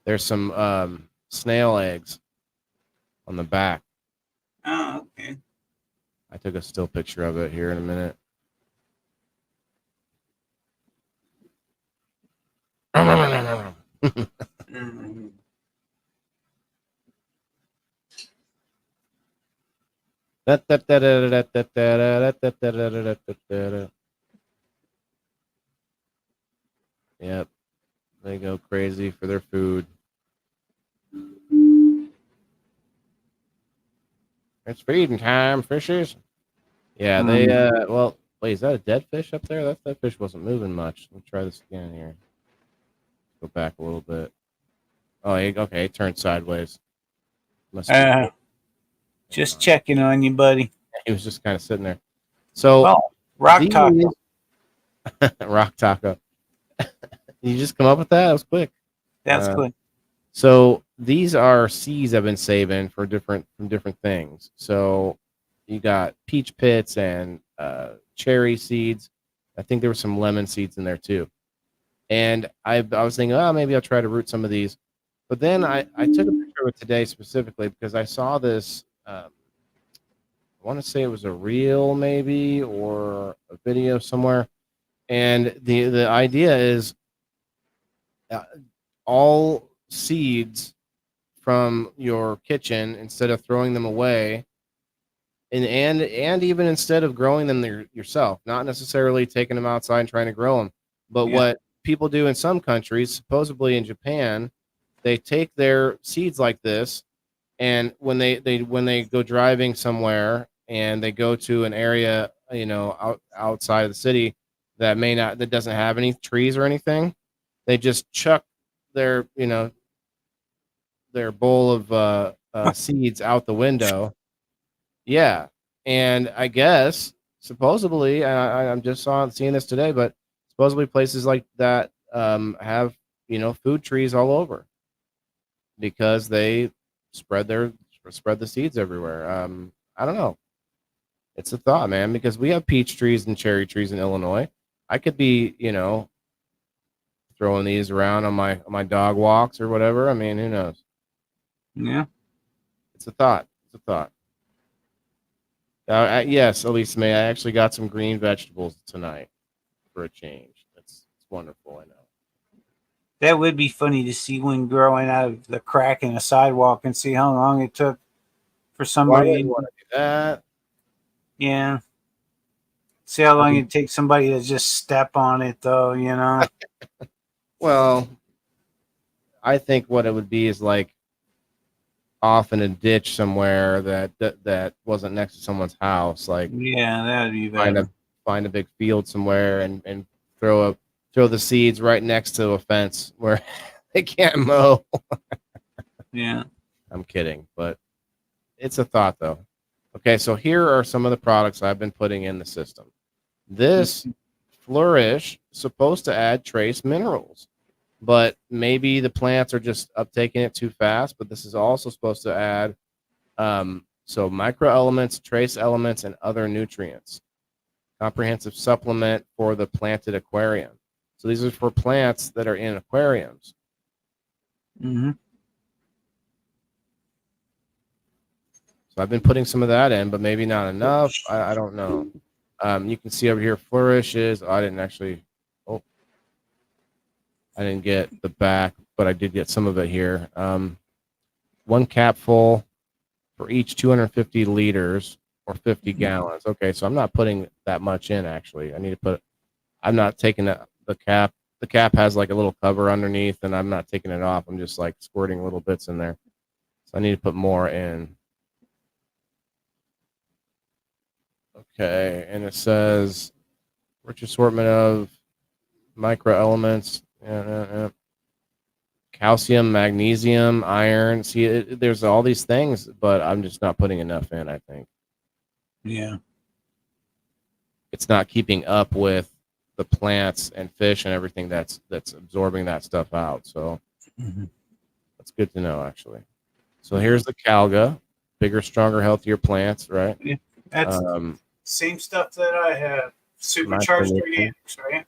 There's some snail eggs on the back. Oh, okay. I took a still picture of it here in a minute. Mhm. Yep, they go crazy for their food. It's feeding time, fishes. Yeah, they well, wait, is that a dead fish up there? That fish wasn't moving much. Let me try this again here. Go back a little bit. Oh, okay, it turned sideways. Must be Just checking on you, buddy. he was just kind of sitting there. So Well, rock these- taco. rock taco. You just come up with that? That was quick. That's good. So these are seeds I've been saving for different things. So you got peach pits and cherry seeds. I think there were some lemon seeds in there too. And I was thinking, oh, maybe I'll try to root some of these. But then I took a picture of it today specifically because I saw this. I want to say it was a reel maybe or a video somewhere. And the idea is all seeds from your kitchen, instead of throwing them away, and even instead of growing them yourself, not necessarily taking them outside and trying to grow them, but what people do in some countries, supposedly in Japan, they take their seeds like this, and when they go driving somewhere and they go to an area, outside of the city that doesn't have any trees or anything, they just chuck their their bowl of seeds out the window. Yeah, and I guess supposedly, I'm just seeing this today, but supposedly places like that have food trees all over because they spread the seeds everywhere. I don't know. It's a thought, man, because we have peach trees and cherry trees in Illinois. I could be, throwing these around on my dog walks or whatever. I mean, who knows? Yeah. It's a thought. It's a thought. Yes, Elise May, I actually got some green vegetables tonight for a change. It's wonderful, I know. That would be funny to see one growing out of the crack in the sidewalk and see how long it took for somebody. Why would you want to do that? Yeah. See how long it takes somebody to just step on it, though. Well, I think what it would be is like off in a ditch somewhere that wasn't next to someone's house. Like, Yeah, that would be better. find a big field somewhere and throw the seeds right next to a fence where they can't mow. Yeah. I'm kidding, but it's a thought though. Okay, so here are some of the products I've been putting in the system. This Flourish is supposed to add trace minerals, but maybe the plants are just uptaking it too fast. But this is also supposed to add so micro elements, trace elements, and other nutrients. Comprehensive supplement for the planted aquarium. So these are for plants that are in aquariums. Mm-hmm. So I've been putting some of that in, but maybe not enough. I don't know. You can see over here, flourishes. I didn't get the back, but I did get some of it here. One capful for each 250 liters or 50 gallons. Okay, so I'm not putting that much in, actually. I'm not taking the the cap has like a little cover underneath, and I'm not taking it off. I'm just like squirting little bits in there. So I need to put more in. Okay, and it says rich assortment of micro elements, calcium, magnesium, iron. See, there's all these things, but I'm just not putting enough in. I think Yeah. it's not keeping up with the plants and fish and everything that's absorbing that stuff out. So that's good to know, actually. So here's the Calga, bigger, stronger, healthier plants, right? Yeah. That's same stuff that I have. Supercharged organics, right?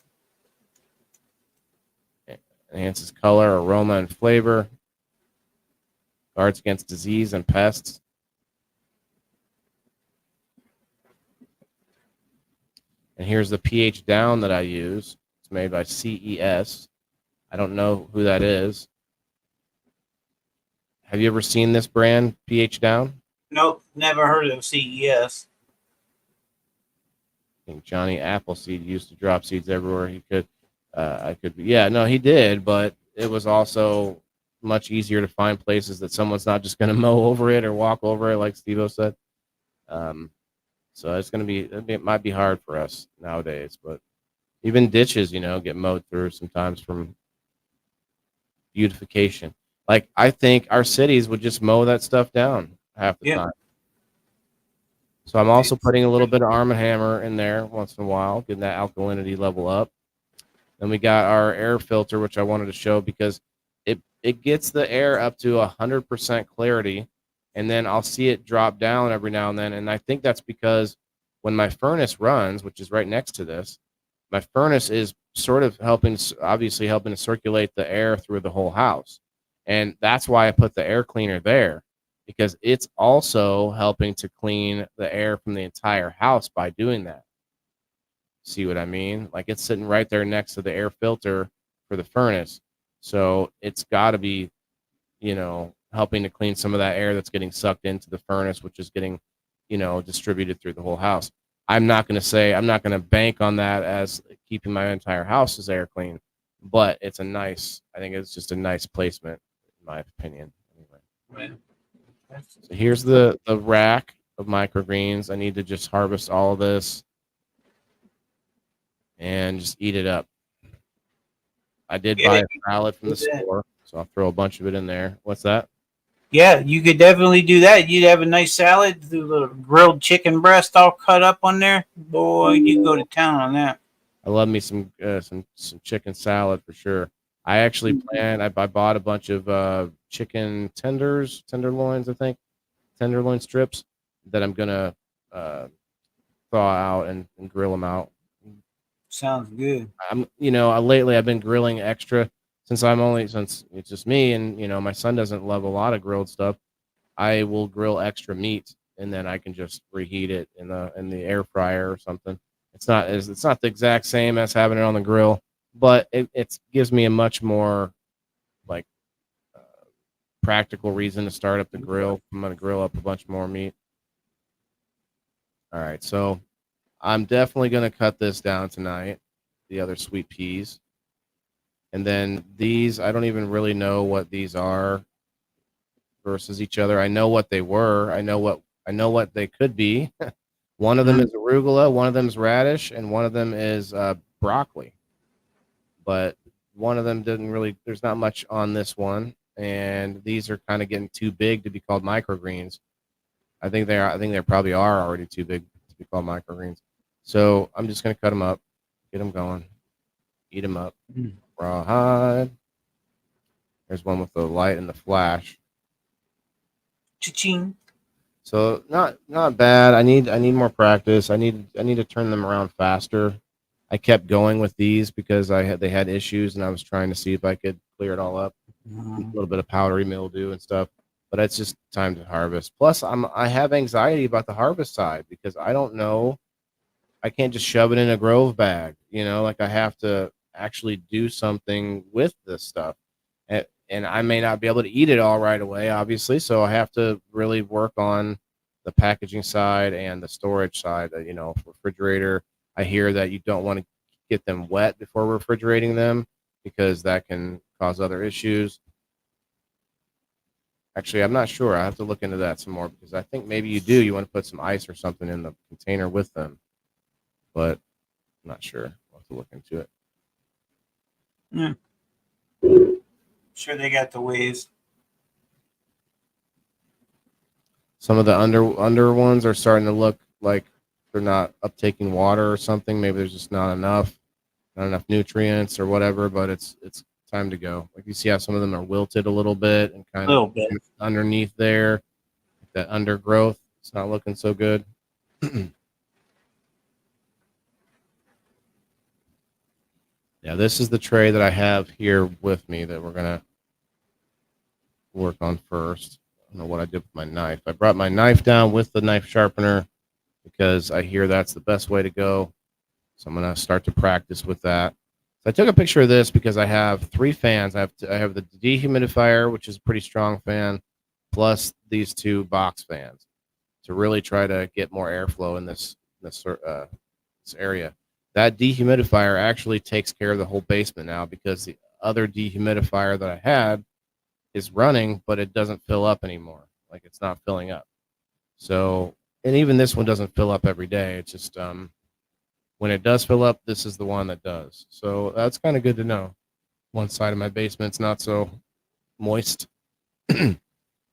Enhances color, aroma, and flavor. Guards against disease and pests. And here's the pH down that I use. It's made by CES. I don't know who that is. Have you ever seen this brand, pH down? Nope, never heard of CES. I think Johnny Appleseed used to drop seeds everywhere he could. Yeah, no, he did, but it was also much easier to find places that someone's not just going to mow over it or walk over it, like SteveO said. So it's going to be, it might be hard for us nowadays, but even ditches, get mowed through sometimes from beautification. Like, I think our cities would just mow that stuff down half the time. So I'm also putting a little bit of Arm & Hammer in there once in a while, getting that alkalinity level up. Then we got our air filter, which I wanted to show because it gets the air up to 100% clarity, and then I'll see it drop down every now and then. And I think that's because when my furnace runs, which is right next to this, my furnace is sort of obviously helping to circulate the air through the whole house. And that's why I put the air cleaner there, because it's also helping to clean the air from the entire house by doing that. See what I mean? Like, it's sitting right there next to the air filter for the furnace. So it's got to be, helping to clean some of that air that's getting sucked into the furnace, which is getting, distributed through the whole house. I'm not going to bank on that as keeping my entire house's air clean, but I think it's just a nice placement, in my opinion. Anyway. So here's the rack of microgreens. I need to just harvest all of this and just eat it up. I did buy a salad from the store, so I'll throw a bunch of it in there. What's that? Yeah, you could definitely do that. You'd have a nice salad, the little grilled chicken breast all cut up on there. Boy, you go to town on that. I love me some chicken salad for sure. I actually I bought a bunch of chicken tenderloins, I think, tenderloin strips that I'm gonna thaw out and grill them out. Sounds good. Lately I've been grilling extra since it's just me and my son doesn't love a lot of grilled stuff. I will grill extra meat and then I can just reheat it in the air fryer or something. It's not the exact same as having it on the grill, but it gives me a much more practical reason to start up the grill. I'm going to grill up a bunch more meat. All right, so I'm definitely going to cut this down tonight, the other sweet peas. And then these, I don't even really know what these are versus each other. I know what they were. I know what they could be. One of them is arugula, one of them is radish, and one of them is broccoli. But one of them there's not much on this one. And these are kind of getting too big to be called microgreens. I think they probably are already too big to be called microgreens. So I'm just going to cut them up, get them going, eat them up. Rawhide. There's one with the light and the flash. Cha-ching. So not bad. I need more practice. I need to turn them around faster. I kept going with these because they had issues, and I was trying to see if I could clear it all up. A little bit of powdery mildew and stuff, but it's just time to harvest. Plus, I have anxiety about the harvest side because I don't know. I can't just shove it in a Grove bag, like I have to actually do something with this stuff. And I may not be able to eat it all right away, obviously. So I have to really work on the packaging side and the storage side. Refrigerator, I hear that you don't want to get them wet before refrigerating them. because that can cause other issues. Actually, I'm not sure. I have to look into that some more because I think maybe you do. You want to put some ice or something in the container with them, but I'm not sure. I'll have to look into it. Yeah. Sure, they got the ways. Some of the under ones are starting to look like they're not uptaking water or something. Maybe there's just not enough nutrients or whatever. But it's time to go. Like you see how some of them are wilted a little bit and kind Little of bit. underneath there, that undergrowth. It's not looking so good. Yeah, this is the tray that I have here with me that we're gonna work on first. I don't know what I did with my knife. I brought my knife down with the knife sharpener because I hear that's the best way to go. So I'm gonna start to practice with that. So I took a picture of this because I have 3 fans. I have the dehumidifier, which is a pretty strong fan, plus these 2 box fans to really try to get more airflow in this area. That dehumidifier actually takes care of the whole basement now because the other dehumidifier that I had is running, but it doesn't fill up anymore. Like it's not filling up. So, and even this one doesn't fill up every day. It's just when it does fill up, this is the one that does. So that's kind of good to know. One side of my basement's not so moist.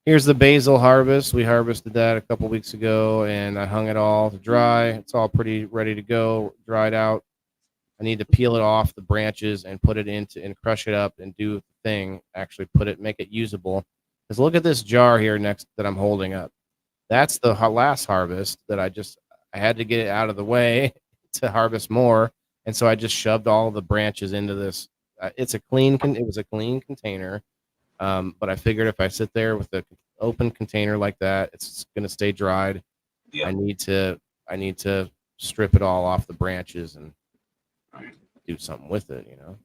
Here's the basil harvest. We harvested that a couple weeks ago, and I hung it all to dry. It's all pretty ready to go, dried out. I need to peel it off the branches and put it into and crush it up and do the thing. Actually, make it usable. Because look at this jar here next that I'm holding up. That's the last harvest that I had to get it out of the way to harvest more, and so I just shoved all the branches into this. It was a clean container. But I figured if I sit there with an open container like that, it's going to stay dried. Yep. I need to strip it all off the branches and do something with it, you know.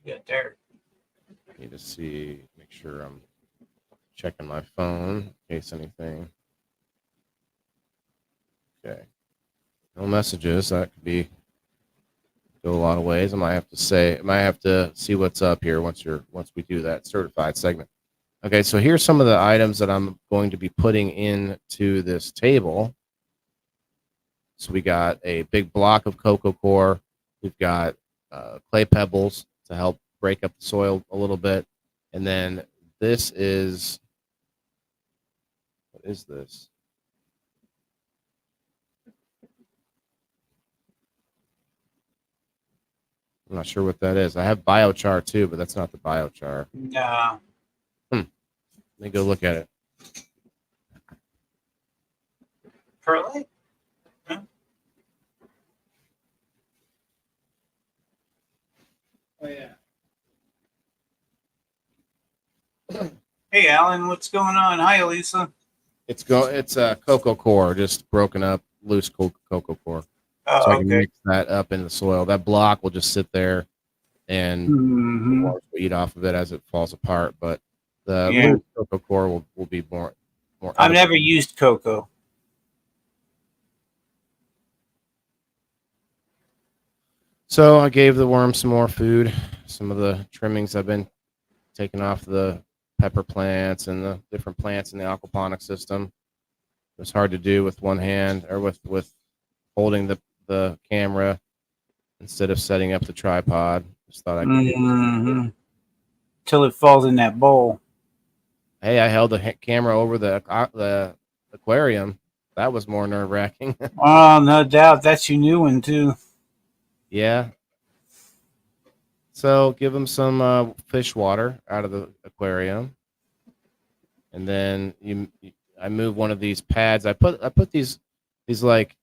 Get there. Need to make sure I'm checking my phone in case anything. Okay. No messages. That could go a lot of ways. I might have to see what's up here once we do that certified segment. Okay, so here's some of the items that I'm going to be putting into this table. So we got a big block of cocoa core. We've got clay pebbles to help break up the soil a little bit. And then what is this? I'm not sure what that is. I have biochar too, but that's not the biochar. No. Let me go look at it. Perlite? Huh? Oh yeah. Hey, Alan, what's going on? Hi, Elisa. It's cocoa core, just broken up, loose cocoa core. Oh, So I can okay. mix that up in the soil. That block will just sit there, and Mhm. we'll eat off of it as it falls apart. But the Yeah. loose cocoa core will be more. I've never used cocoa. So I gave the worm some more food. Some of the trimmings I've been taking off the pepper plants and the different plants in the aquaponic system. It was hard to do with one hand or with holding the camera instead of setting up the tripod. Just thought I could. Mm-hmm. Till it falls in that bowl. Hey, I held the camera over the aquarium. That was more nerve wracking. Oh, no doubt. That's your new one, too. Yeah. So give them some fish water out of the aquarium, and then I move one of these pads. I put these like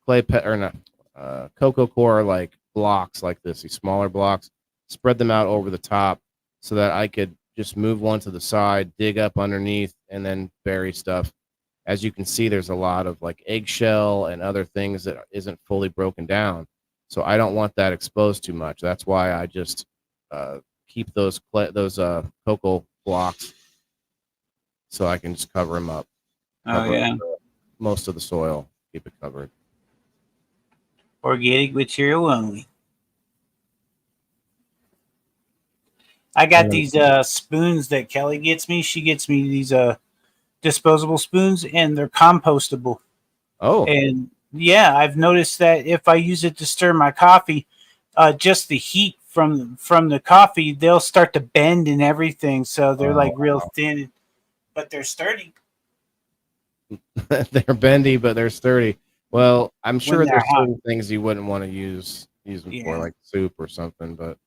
cocoa core like blocks like this, these smaller blocks, spread them out over the top so that I could just move one to the side, dig up underneath, and then bury stuff. As you can see, there's a lot of like eggshell and other things that isn't fully broken down. So I don't want that exposed too much. That's why I just keep those cocoa blocks so I can just cover them up. Oh, yeah. Most of the soil, keep it covered. Organic material only. I got these spoons that Kelly gets me. She gets me these disposable spoons, and they're compostable. Oh, And yeah, I've noticed that if I use it to stir my coffee, just the heat from the coffee, they'll start to bend and everything. So they're like real thin, but they're sturdy. they're bendy, but they're sturdy. Well, I'm sure When they're there's hot. certain things you wouldn't want to use them for, Yeah. like soup or something. But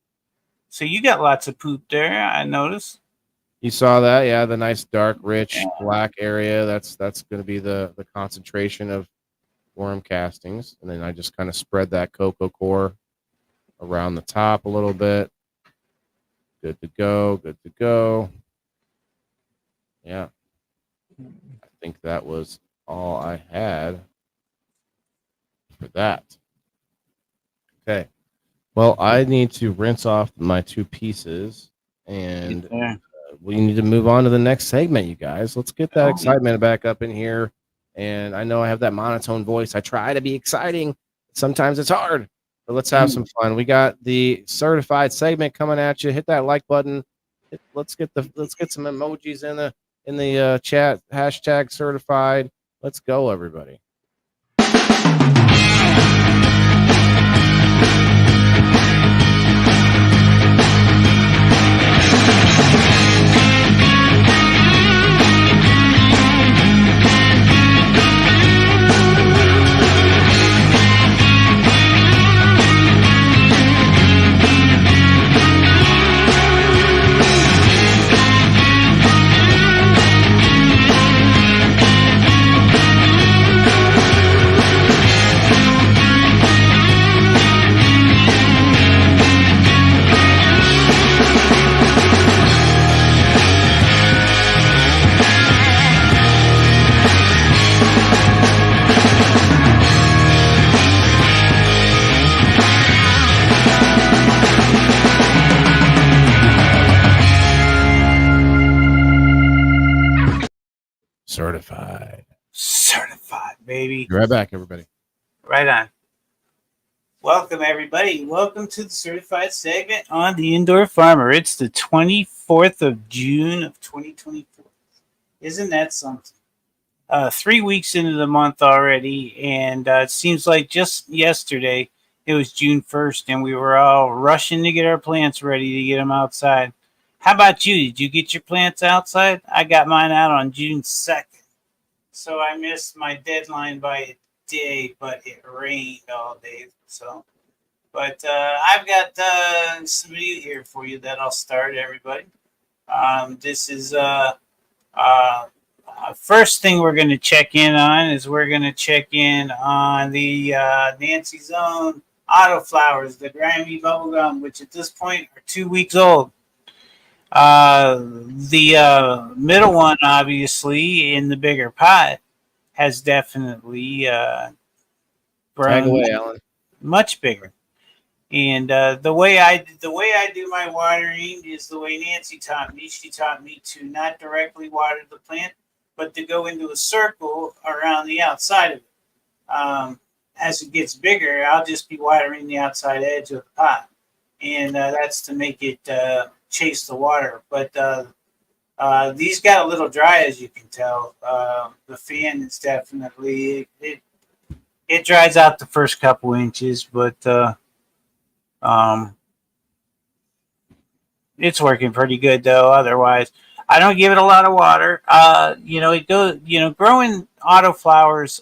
So you got lots of poop there, I noticed. you saw that, yeah, the nice dark, rich Yeah. black area. That's going to be the concentration of worm castings, and then I just kind of spread that cocoa core around the top a little bit. Good to go. Good to go. Yeah, I think that was all I had for that. Okay. Well, I need to rinse off my 2 pieces, and we need to move on to the next segment, you guys. Let's get that excitement back up in here. And I know I have that monotone voice. I try to be exciting. Sometimes it's hard, but let's have some fun. We got the certified segment coming at you. Hit that like button. Let's get some emojis in the chat. Hashtag certified. Let's go, everybody. Certified, baby. Be right back, everybody. Right on. Welcome, everybody. Welcome to the certified segment on the Indoor Farmer. It's the 24th of June of 2024. Isn't that something? 3 weeks into the month already, and it seems like just yesterday it was June 1st, and we were all rushing to get our plants ready to get them outside. How about you? Did you get your plants outside? I got mine out on June 2nd. So I missed my deadline by a day, but it rained all day. So, but I've got some video here for you that I'll start, everybody. This is first thing we're going to check in on is we're going to check in on the Nancy Zone autoflowers, the grimy bubblegum, which at this point are 2 weeks old. The middle one, obviously, in the bigger pot, has definitely grown Tag away, Alan. much bigger. And the way I do my watering is the way Nancy taught me. She taught me to not directly water the plant, but to go into a circle around the outside of it. As it gets bigger, I'll just be watering the outside edge of the pot, and that's to make it chase the water. But these got a little dry, as you can tell. The fan is definitely it dries out the first couple inches, but it's working pretty good though. Otherwise, I don't give it a lot of water. It goes. Growing autoflowers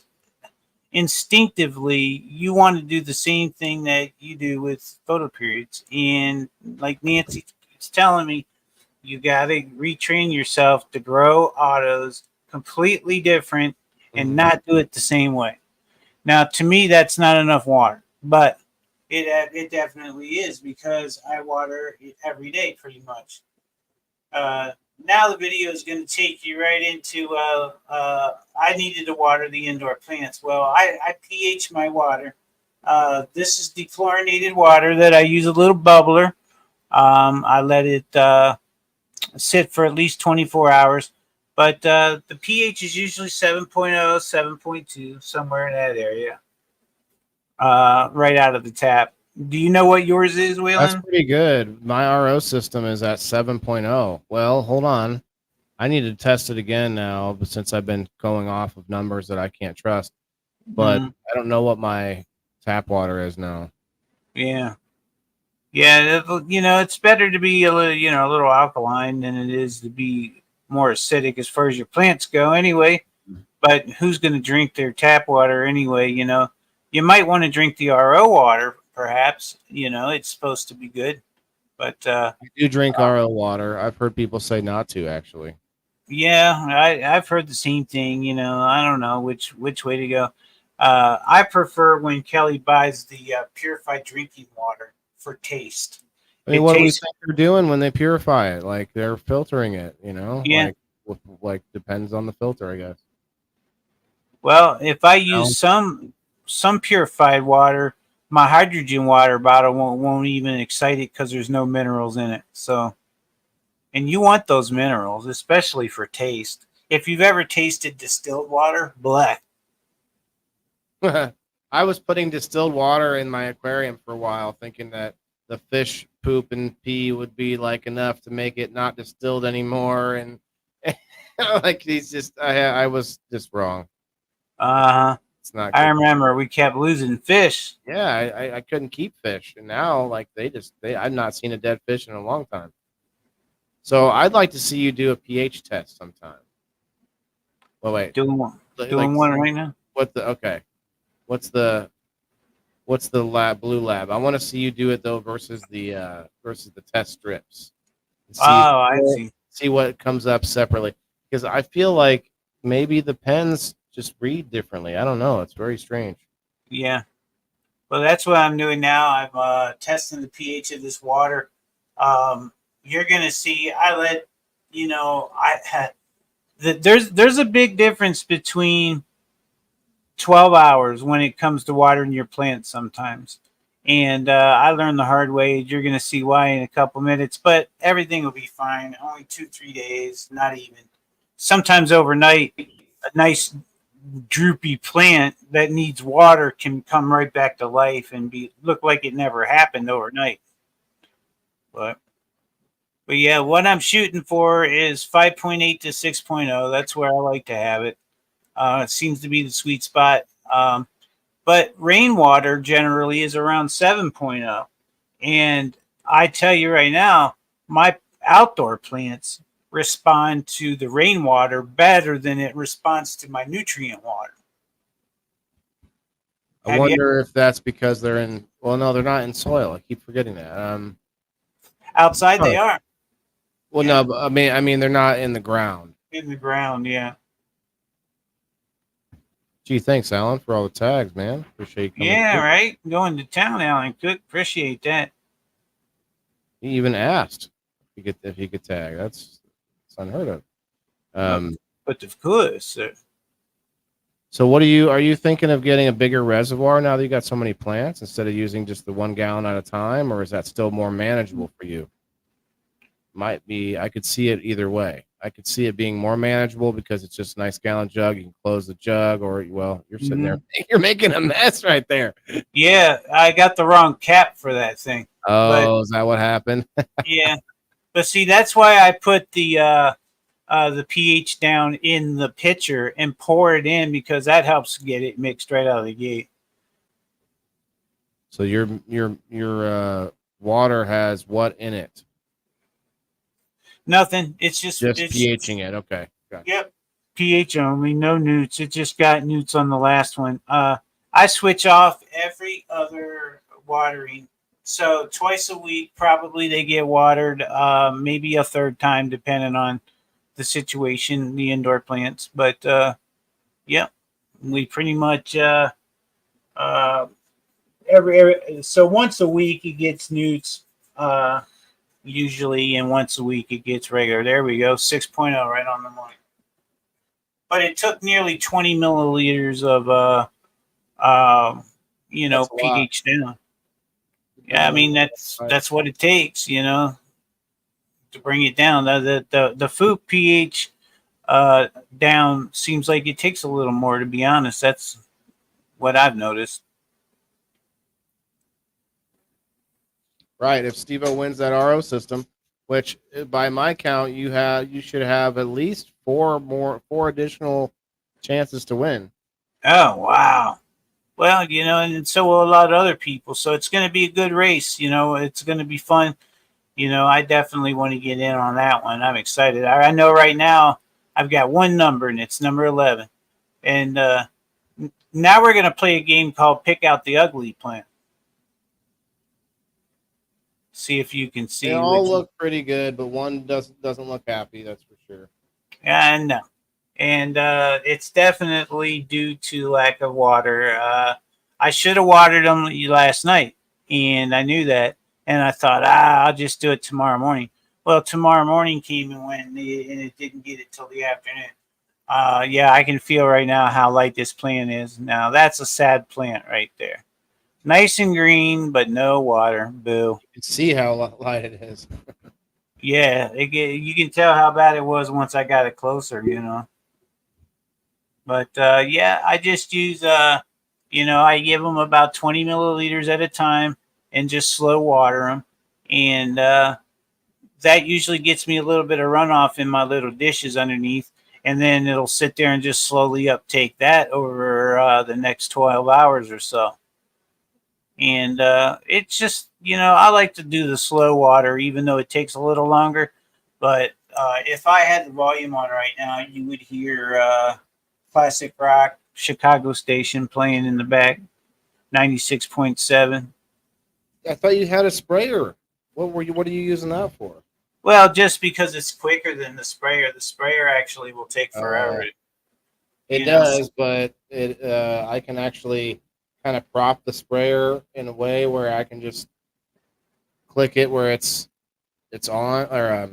instinctively, you want to do the same thing that you do with photoperiods. And like Nancy is telling me, you got to retrain yourself to grow autos completely different and not do it the same way. Now, to me, that's not enough water, but it definitely is because I water it every day pretty much. Now the video is going to take you right into I needed to water the indoor plants. Well, I pH my water. This is dechlorinated water that I use a little bubbler. I let it sit for at least 24 hours. But the pH is usually 7.0, 7.2, somewhere in that area. right out of the tap. Do you know what yours is, That's Waylon? pretty good. My RO system is at 7.0. Well, hold on. I need to test it again now, but since I've been going off of numbers that I can't trust. But Mhm. I don't know what my tap water is now. Yeah. Yeah, it's better to be a little, a little alkaline than it is to be more acidic as far as your plants go anyway. But who's going to drink their tap water anyway? You might want to drink the RO water, perhaps. It's supposed to be good. But I do drink RO water. I've heard people say not to, actually. yeah, I've heard the same thing. I don't know which way to go. I prefer when Kelly buys the purified drinking water for taste. I mean, It what do we tastes, think they're doing when they purify it? Like they're filtering it, yeah. like depends on the filter, I guess. Well, if I No? use some purified water, my hydrogen water bottle won't even excite it because there's no minerals in it. So, and you want those minerals, especially for taste. If you've ever tasted distilled water, bleh. I was putting distilled water in my aquarium for a while, thinking that the fish poop and pee would be like enough to make it not distilled anymore, and like I was just wrong. Uh huh. It's not I good. remember we kept losing fish. Yeah, I couldn't keep fish, and now like I've not seen a dead fish in a long time. So I'd like to see you do a pH test sometime. Well, wait, Doing one, like doing one right now. what the okay? What's the blue lab? I want to see you do it though versus the test strips. And Oh, I see. see what comes up separately because I feel like maybe the pens just read differently. I don't know. It's very strange. Yeah. Well, that's what I'm doing now. I'm testing the pH of this water. You're gonna see. I let I had there's a big difference between 12 hours when it comes to watering your plants sometimes. And I learned the hard way. You're going to see why in a couple minutes, but everything will be fine. Only 2-3 days, not even. Sometimes overnight, a nice droopy plant that needs water can come right back to life and look like it never happened overnight. But yeah, what I'm shooting for is 5.8 to 6.0. That's where I like to have it. It seems to be the sweet spot. But rainwater generally is around 7.0. And I tell you right now, my outdoor plants respond to the rainwater better than it responds to my nutrient water. I wonder if that's because they're in. Well, no, they're not in soil. I keep forgetting that. Outside they Oh, are. well, Yeah. no, but I mean, they're not in the ground. In the ground, yeah. Gee, thanks, Alan, for all the tags, man. Appreciate you coming. Yeah, through. right. Going to town, Alan Cook. Appreciate that. He even asked if he could tag. That's unheard of. But of course, So what are you thinking of getting a bigger reservoir now that you got so many plants instead of using just the 1 gallon at a time, or is that still more manageable for you? Might be. I could see it either way. I could see it being more manageable because it's just a nice gallon jug. You can close the jug, or well, you're sitting there, you're making a mess right there. yeah, I got the wrong cap for that thing. But Oh, is that what happened? yeah, but see, that's why I put the pH down in the pitcher and pour it in because that helps get it mixed right out of the gate. So your water has what in it? Nothing. It's just pHing it. Okay. Gotcha. Yep. pH only, no newts. It just got newts on the last one. I switch off every other watering. So twice a week, probably they get watered, maybe a third time, depending on the situation, the indoor plants. But yeah, we pretty much so once a week it gets newts usually, and once a week it gets regular. There we go, 6.0 right on the money. But it took nearly 20 milliliters of pH down. Yeah, I mean that's what it takes, to bring it down. The food pH down seems like it takes a little more, to be honest. That's what I've noticed. Right. If SteveO wins that RO system, which by my count, you should have at least four additional chances to win. Oh, wow. Well, and so will a lot of other people. So it's going to be a good race. It's going to be fun. I definitely want to get in on that one. I'm excited. I know right now I've got one number, and it's number 11. And now we're going to play a game called Pick Out the Ugly Plant. See if you can They see all which. look pretty good, but one doesn't look happy. That's for sure. I know. And it's definitely due to lack of water. I should have watered them last night, and I knew that. And I thought, I'll just do it tomorrow morning. Well, tomorrow morning came and went, and it didn't get it till the afternoon. Yeah, I can feel right now how light this plant is. Now, that's a sad plant right there. Nice and green, but no water. Boo. You can see how light it is. Yeah, you can tell how bad it was once I got it closer. But yeah, I just use I give them about 20 milliliters at a time and just slow water them, and that usually gets me a little bit of runoff in my little dishes underneath, and then it'll sit there and just slowly uptake that over the next 12 hours or so. And it's just I like to do the slow water, even though it takes a little longer. But if I had the volume on right now, you would hear classic rock Chicago station playing in the back, 96.7. I thought you had a sprayer. What are you using that for? Well, just because it's quicker than the sprayer. The sprayer actually will take forever. It does, but I can actually kind of prop the sprayer in a way where I can just click it where it's on, or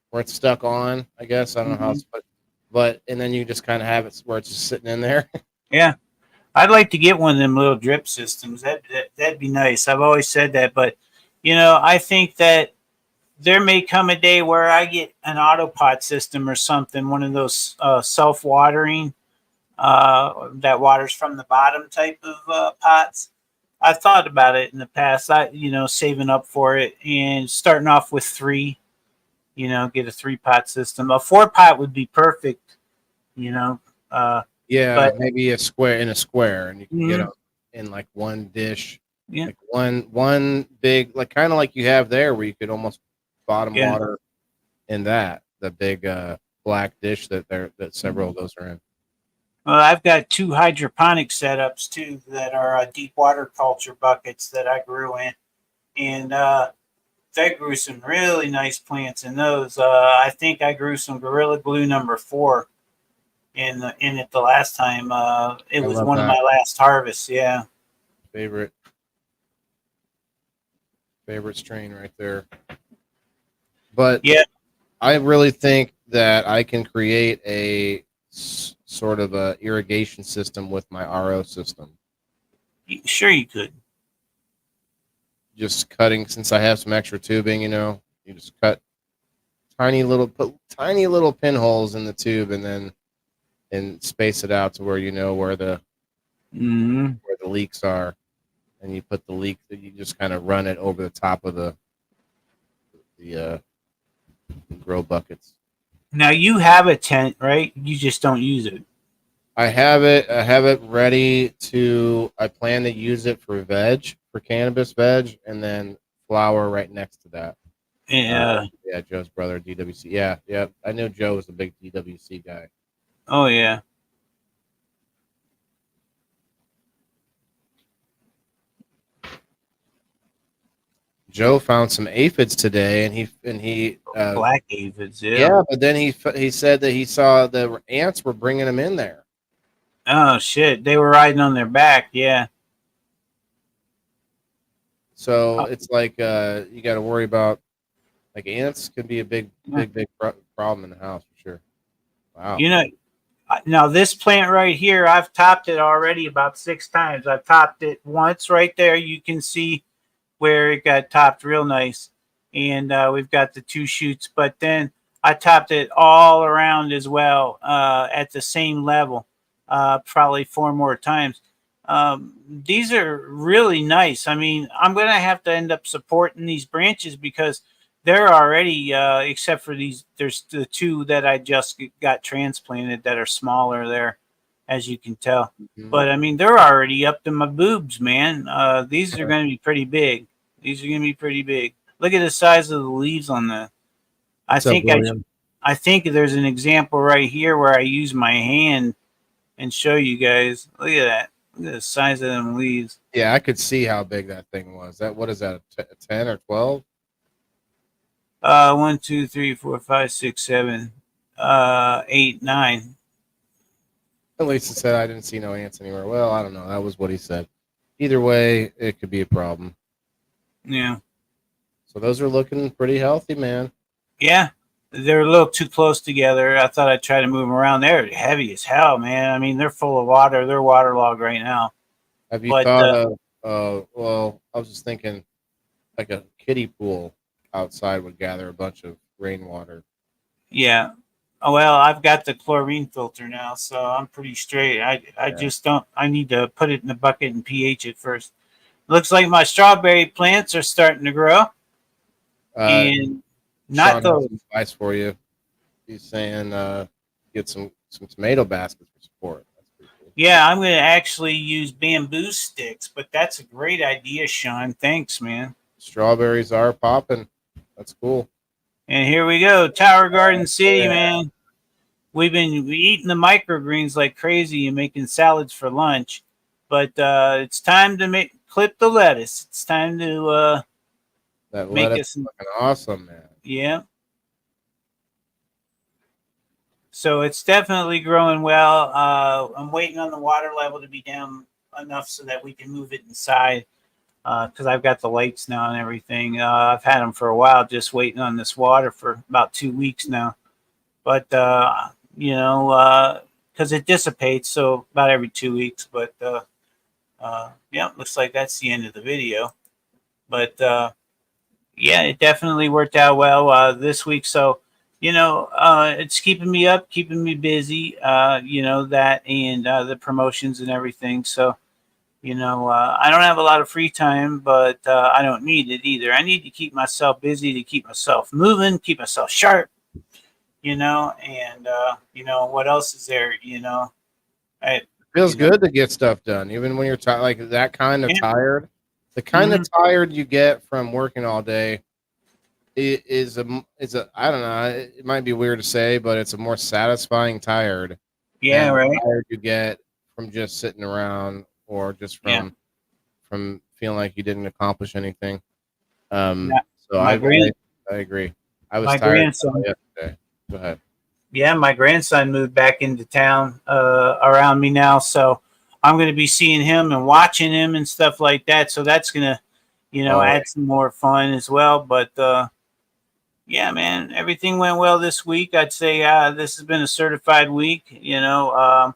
where it's stuck on. I guess I don't know how it's put, but and then you just kind of have it where it's just sitting in there. Yeah, I'd like to get one of them little drip systems. That'd be nice. I've always said that, but I think that there may come a day where I get an autopot system or something, one of those self-watering that waters from the bottom type of pots. I've thought about it in the past. Saving up for it and starting off with 3. Get a 3-pot system. A 4-pot would be perfect. Yeah, but maybe a square, and you can get them in like one dish, like one big, like kind of like you have there, where you could almost bottom water in the big black dish that several of those are in. Well, I've got 2 hydroponic setups too that are deep water culture buckets that I grew in, and they grew some really nice plants in those. I think I grew some Gorilla Glue number 4 in it the last time. It was one of my last harvests. Yeah, favorite strain right there. But yeah, I really think that I can create a sort of a irrigation system with my RO system. Sure you could. Just cutting, since I have some extra tubing, you just cut put tiny little pinholes in the tube, and space it out to where where the leaks are, and you put the leak, you just kind of run it over the top of the grow buckets. Now you have a tent, right? You just don't use it. I have it ready to. I plan to use it for cannabis veg, and then flower right next to that. Yeah. Yeah, Joe's brother, DWC. Yeah. I know Joe was a big DWC guy. Oh yeah. Joe found some aphids today, and he black aphids. Yeah, but then he said that he saw the ants were bringing them in there. Oh shit! They were riding on their back. Yeah. So it's like you got to worry about, like, ants could be a big problem in the house for sure. Wow. Now this plant right here, I've topped it already about 6 times. I've topped it once right there. You can see where it got topped real nice, and we've got the 2 shoots. But then I topped it all around as well at the same level, probably 4 more times. These are really nice. I mean, I'm going to have to end up supporting these branches because they're already, except for these, there's the two that I just got transplanted that are smaller there, as you can tell. Mhm. But I mean, they're already up to my boobs, man. These are going to be pretty big. These are going to be pretty big. Look at the size of the leaves on the. I What's up, think I, William? I think there's an example right here where I use my hand and show you guys. Look at that. Look at the size of them leaves. Yeah, I could see how big that thing was. That what is that? A 10 or 12? 1, 2, 3, 4, 5, 6, 7, 8, 9. At least it said I didn't see no ants anywhere. Well, I don't know. That was what he said. Either way, it could be a problem. Yeah. So those are looking pretty healthy, man. Yeah. They're a little too close together. I thought I'd try to move them around. They're heavy as hell, man. I mean, they're full of water. They're waterlogged right now. Have you But thought of? Well, I was just thinking like a kiddie pool outside would gather a bunch of rainwater. yeah. Oh, well, I've got the chlorine filter now, so I'm pretty straight. I Yeah. just don't. I need to put it in the bucket and pH it first. Looks like my strawberry plants are starting to grow, Uh, and Sean not has those. some advice for you. He's saying get some tomato baskets for support. That's pretty cool. Yeah, I'm going to actually use bamboo sticks, but that's a great idea, Sean. Thanks, man. Strawberries are popping. That's cool. And here we go, Tower Garden City, Yeah. man. We've been eating the microgreens like crazy and making salads for lunch, but it's time to clip the lettuce. It's time to That make lettuce us, is looking awesome, man. yeah. So it's definitely growing well. I'm waiting on the water level to be down enough so that we can move it inside. Because I've got the lights now and everything. I've had them for a while, just waiting on this water for about 2 weeks now. But because it dissipates, so about every 2 weeks. But yeah, looks like that's the end of the video. But yeah, it definitely worked out well this week. So it's keeping me up, keeping me busy. That and the promotions and everything. So. I don't have a lot of free time, but I don't need it either. I need to keep myself busy, to keep myself moving, keep myself sharp, and what else is there, I, Feels you know, good to get stuff done, even when you're tired. Like that kind of yeah. tired. The kind Mhm. of tired you get from working all day is a I don't know. It might be weird to say, but it's a more satisfying tired Yeah, than the right. tired you get from just sitting around or just Yeah. from feeling like you didn't accomplish anything. Yeah. So My grand I agree. I was my tired grandson. yesterday. Go ahead. Yeah, my grandson moved back into town around me now, so I'm going to be seeing him and watching him and stuff like that. So that's going to, Oh, add some more fun as well. But yeah, man, everything went well this week. I'd say this has been a certified week. I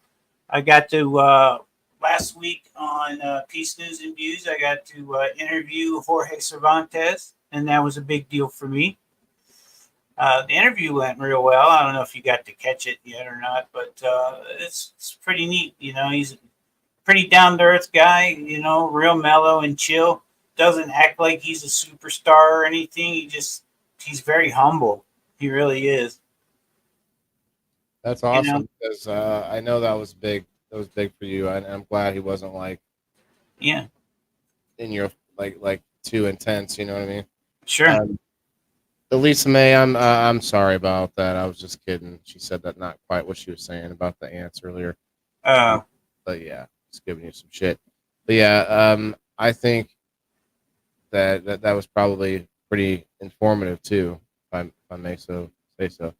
got to last week on Peace News and Views. I got to interview Jorge Cervantes, and that was a big deal for me. The interview went real well. I don't know if you got to catch it yet or not, but it's pretty neat. He's a pretty down to earth guy. Real mellow and chill. Doesn't act like he's a superstar or anything. He's very humble. He really is. that's You know. awesome because I know that was big. That was big for you, and I'm glad he wasn't like Yeah. in your like too intense. You know what I mean? Sure. Lisa May, I'm sorry about that. I was just kidding. She said that not quite what she was saying about the ants earlier. Uh. But yeah, just giving you some shit. But yeah, I think that was probably pretty informative too, if I may so say so.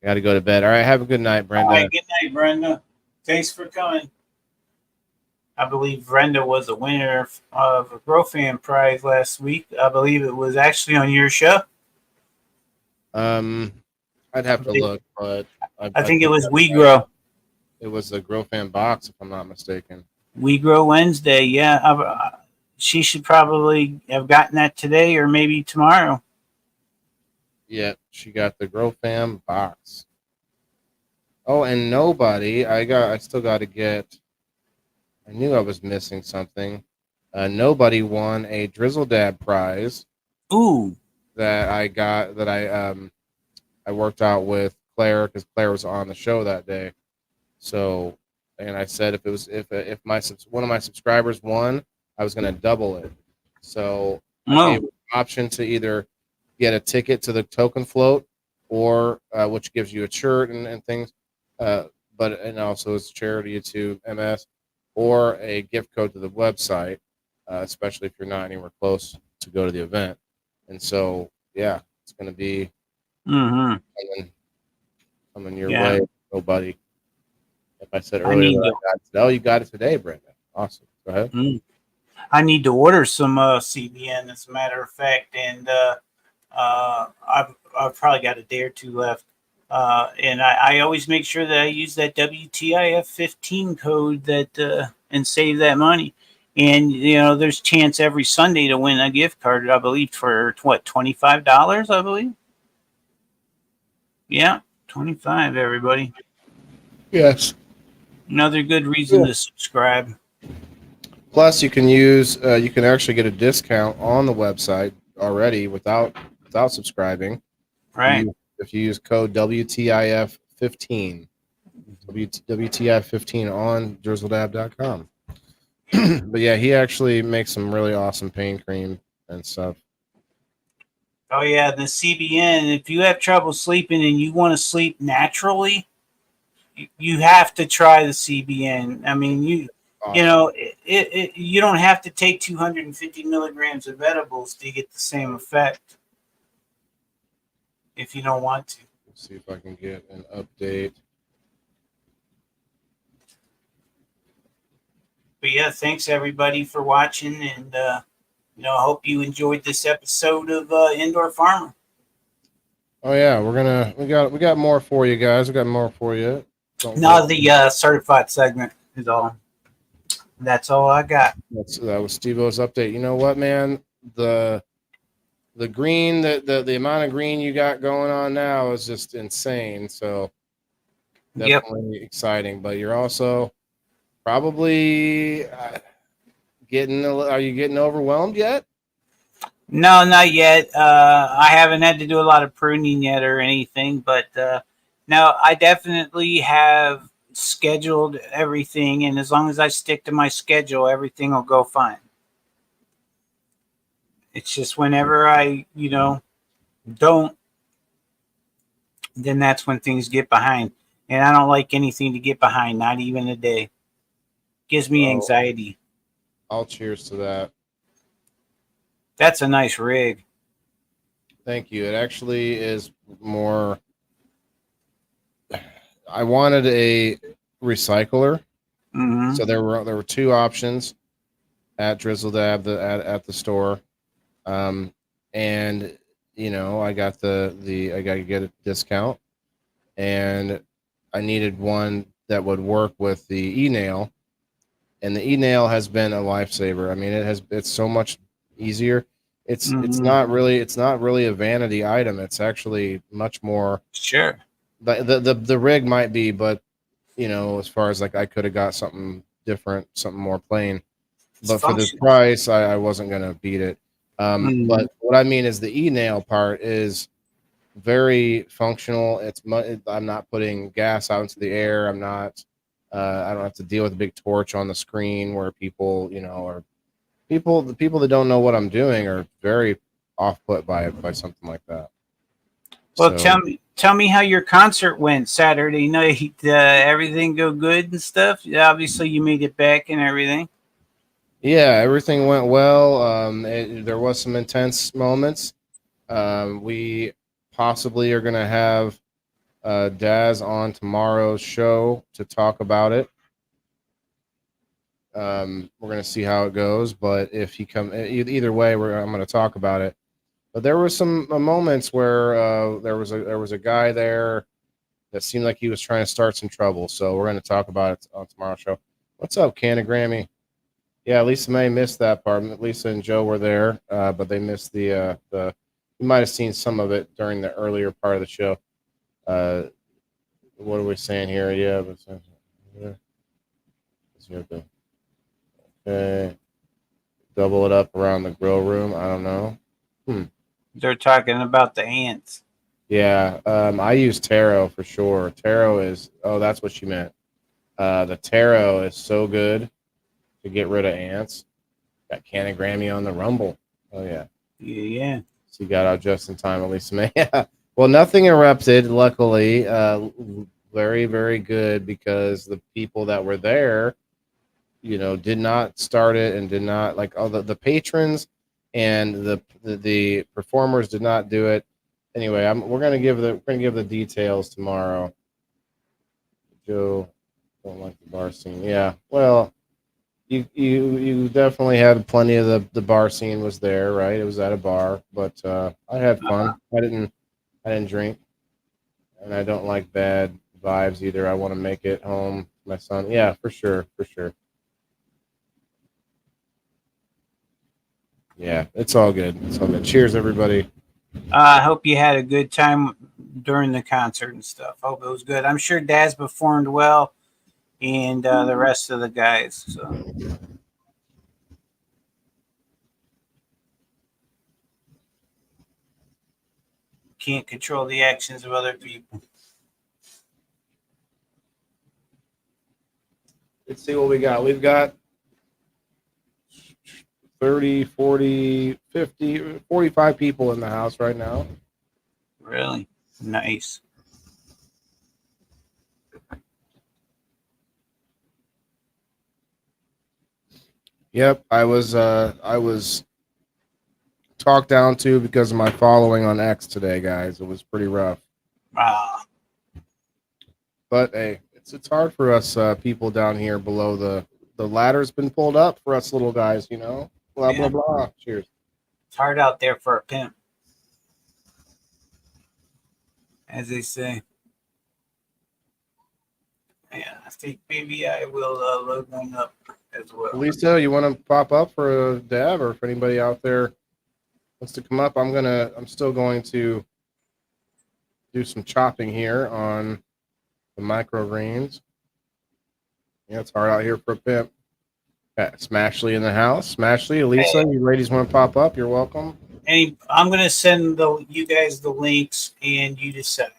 I got to go to bed. All right, have a good night, All Brenda. right. Good night, Brenda. Thanks for coming. I believe Brenda was a winner of a GrowFan prize last week. I believe it was actually on your show. I'd have to look, but I think it think was that's We right. Grow. It was the Grow Fan box, if I'm not mistaken. We Grow Wednesday. Yeah. She should probably have gotten that today or maybe tomorrow. Yeah, she got the Grow Fam box. Oh, and nobody. I still got to get I knew I was missing something. Nobody won a Drizzle Dab prize Ooh. that I got that I worked out with Claire because Claire was on the show that day. So, and I said if one of my subscribers won, I was going to double it. So I Oh. gave an option to either get a ticket to the token float, or which gives you a shirt and things, and also it's charity to MS, or a gift code to the website, especially if you're not anywhere close to go to the event. And so, yeah, it's going to be Mm-hmm. coming your Yeah. way, nobody. If I said I earlier need that to. I got it, oh, you got it today, Brenda. Awesome. Go ahead. I need to order some CBN, as a matter of fact, and I've probably got a day or two left. And I always make sure that I use that WTIF 15 code and save that money. And there's chance every Sunday to win a gift card. I believe for what, $25? I believe. Yeah, 25. Everybody. Yes. Another good reason Cool. to subscribe. Plus, you can actually get a discount on the website already without subscribing. Right. If you use code WTIF15, WTIF15 on drizzledab.com. But yeah, he actually makes some really awesome pain cream and stuff. Oh yeah, the CBN. If you have trouble sleeping and you want to sleep naturally, you have to try the CBN. I mean, Awesome. you don't have to take 250 milligrams of edibles to get the same effect if you don't want to. Let's see if I can get an update. But yeah, thanks everybody for watching, and I hope you enjoyed this episode of Indoor Farmer. Oh yeah, we got more for you guys. We got more for you. Now the certified segment is all. That's all I got. That was SteveO's update. You know what, man? The green, the amount of green you got going on now is just insane. So definitely exciting. But you're also probably are you getting overwhelmed yet? No, not yet. I haven't had to do a lot of pruning yet or anything, but no, I definitely have scheduled everything, and as long as I stick to my schedule, everything will go fine. It's just whenever I, don't, then that's when things get behind. And I don't like anything to get behind, not even a day. Gives me anxiety. I'll cheers to that. That's a nice rig. Thank you. It actually is more. I wanted a recycler, so there were two options at Drizzle Dab at the store, and I got I got to get a discount, and I needed one that would work with the e-nail, and the e-nail has been a lifesaver. I mean, it's so much easier. It's not really a vanity item. It's actually much more. Sure. But the rig might be, but as far as like I could have got something different, something more plain. But for the price, I wasn't gonna beat it. But what I mean is the e-nail part is very functional. I'm not putting gas out into the air. I'm not. I don't have to deal with a big torch on the screen where people, the people that don't know what I'm doing are very off put by something like that. Well, tell me how your concert went Saturday night. Everything go good and stuff? Obviously, you made it back and everything. Yeah, everything went well. There was some intense moments. We possibly are going to have Daz on tomorrow's show to talk about it. We're going to see how it goes, but if he either way, I'm going to talk about it. But there were some moments where there was a guy there that seemed like he was trying to start some trouble. So we're going to talk about it on tomorrow's show. What's up, Canagrammy? Yeah, Lisa May missed that part. Lisa and Joe were there, but they missed the. You might have seen some of it during the earlier part of the show. What are we saying here? Yeah, but Okay. Double it up around the grow room. I don't know. They're talking about the ants. Yeah, I use taro for sure. Taro is, oh, that's what she meant. The taro is so good to get rid of ants. Got Canagrammy on the rumble. Oh yeah. Yeah. So you got out just in time, Elisa. Yeah. Well, nothing erupted, luckily. Very, very good because the people that were there, did not start it and did not like all the patrons and the performers did not do it. Anyway, we're gonna give the details tomorrow. Joe don't like the bar scene. Yeah. Well, you definitely had plenty of the bar scene was there, right? It was at a bar, but I had fun. I didn't drink, and I don't like bad vibes either. I want to make it home. My son, yeah, for sure, for sure. Yeah, it's all good. It's all good. Cheers, everybody. I hope you had a good time during the concert and stuff. Hope it was good. I'm sure Daz performed well, and the rest of the guys. So can't control the actions of other people. Let's see what we got. We've got 30, 40, 50, 45 people in the house right now. Really nice. Yep, I was talked down to because of my following on X today, guys. It was pretty rough. Ah, But hey, it's hard for us people down here below the ladder's been pulled up for us little guys, Blah yeah. blah blah. Cheers. It's hard out there for a pimp, as they say. Yeah, I think maybe I will load one up as well. Lisa, you want to pop up for a dab, or if anybody out there wants to come up, I'm still going to do some chopping here on the microgreens. Yeah, it's hard out here for a pimp. Got Smashley in the house. Smashley, Lisa, you ladies want to pop up? You're welcome. I'm gonna send you guys the links, and you decide.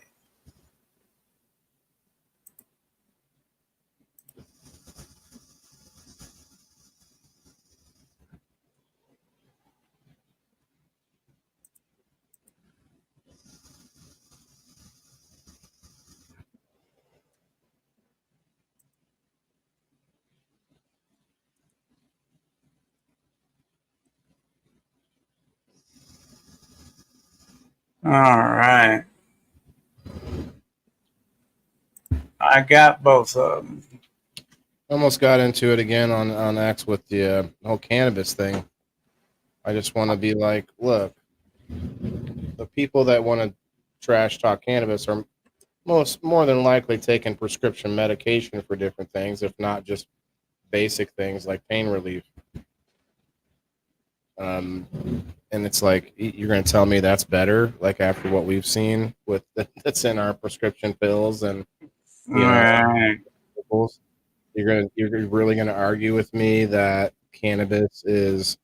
All right. I got both of them. Almost got into it again on X with the whole cannabis thing. I just want to be like, look, the people that want to trash talk cannabis are more than likely taking prescription medication for different things, if not just basic things like pain relief. And it's like you're going to tell me that's better, like after what we've seen with that's in our prescription pills and Right. you're really going to argue with me that cannabis is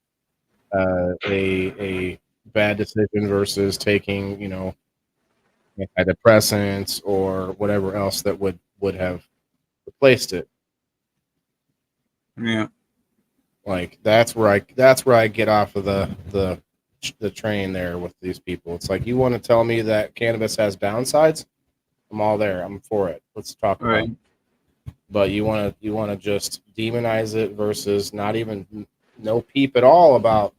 a bad decision versus taking antidepressants or whatever else that would have replaced it. Yeah. Like that's where I get off of the train there with these people. It's like, you want to tell me that cannabis has downsides? I'm all there. I'm for it. Let's talk about it. But you want to just demonize it versus not even no peep at all about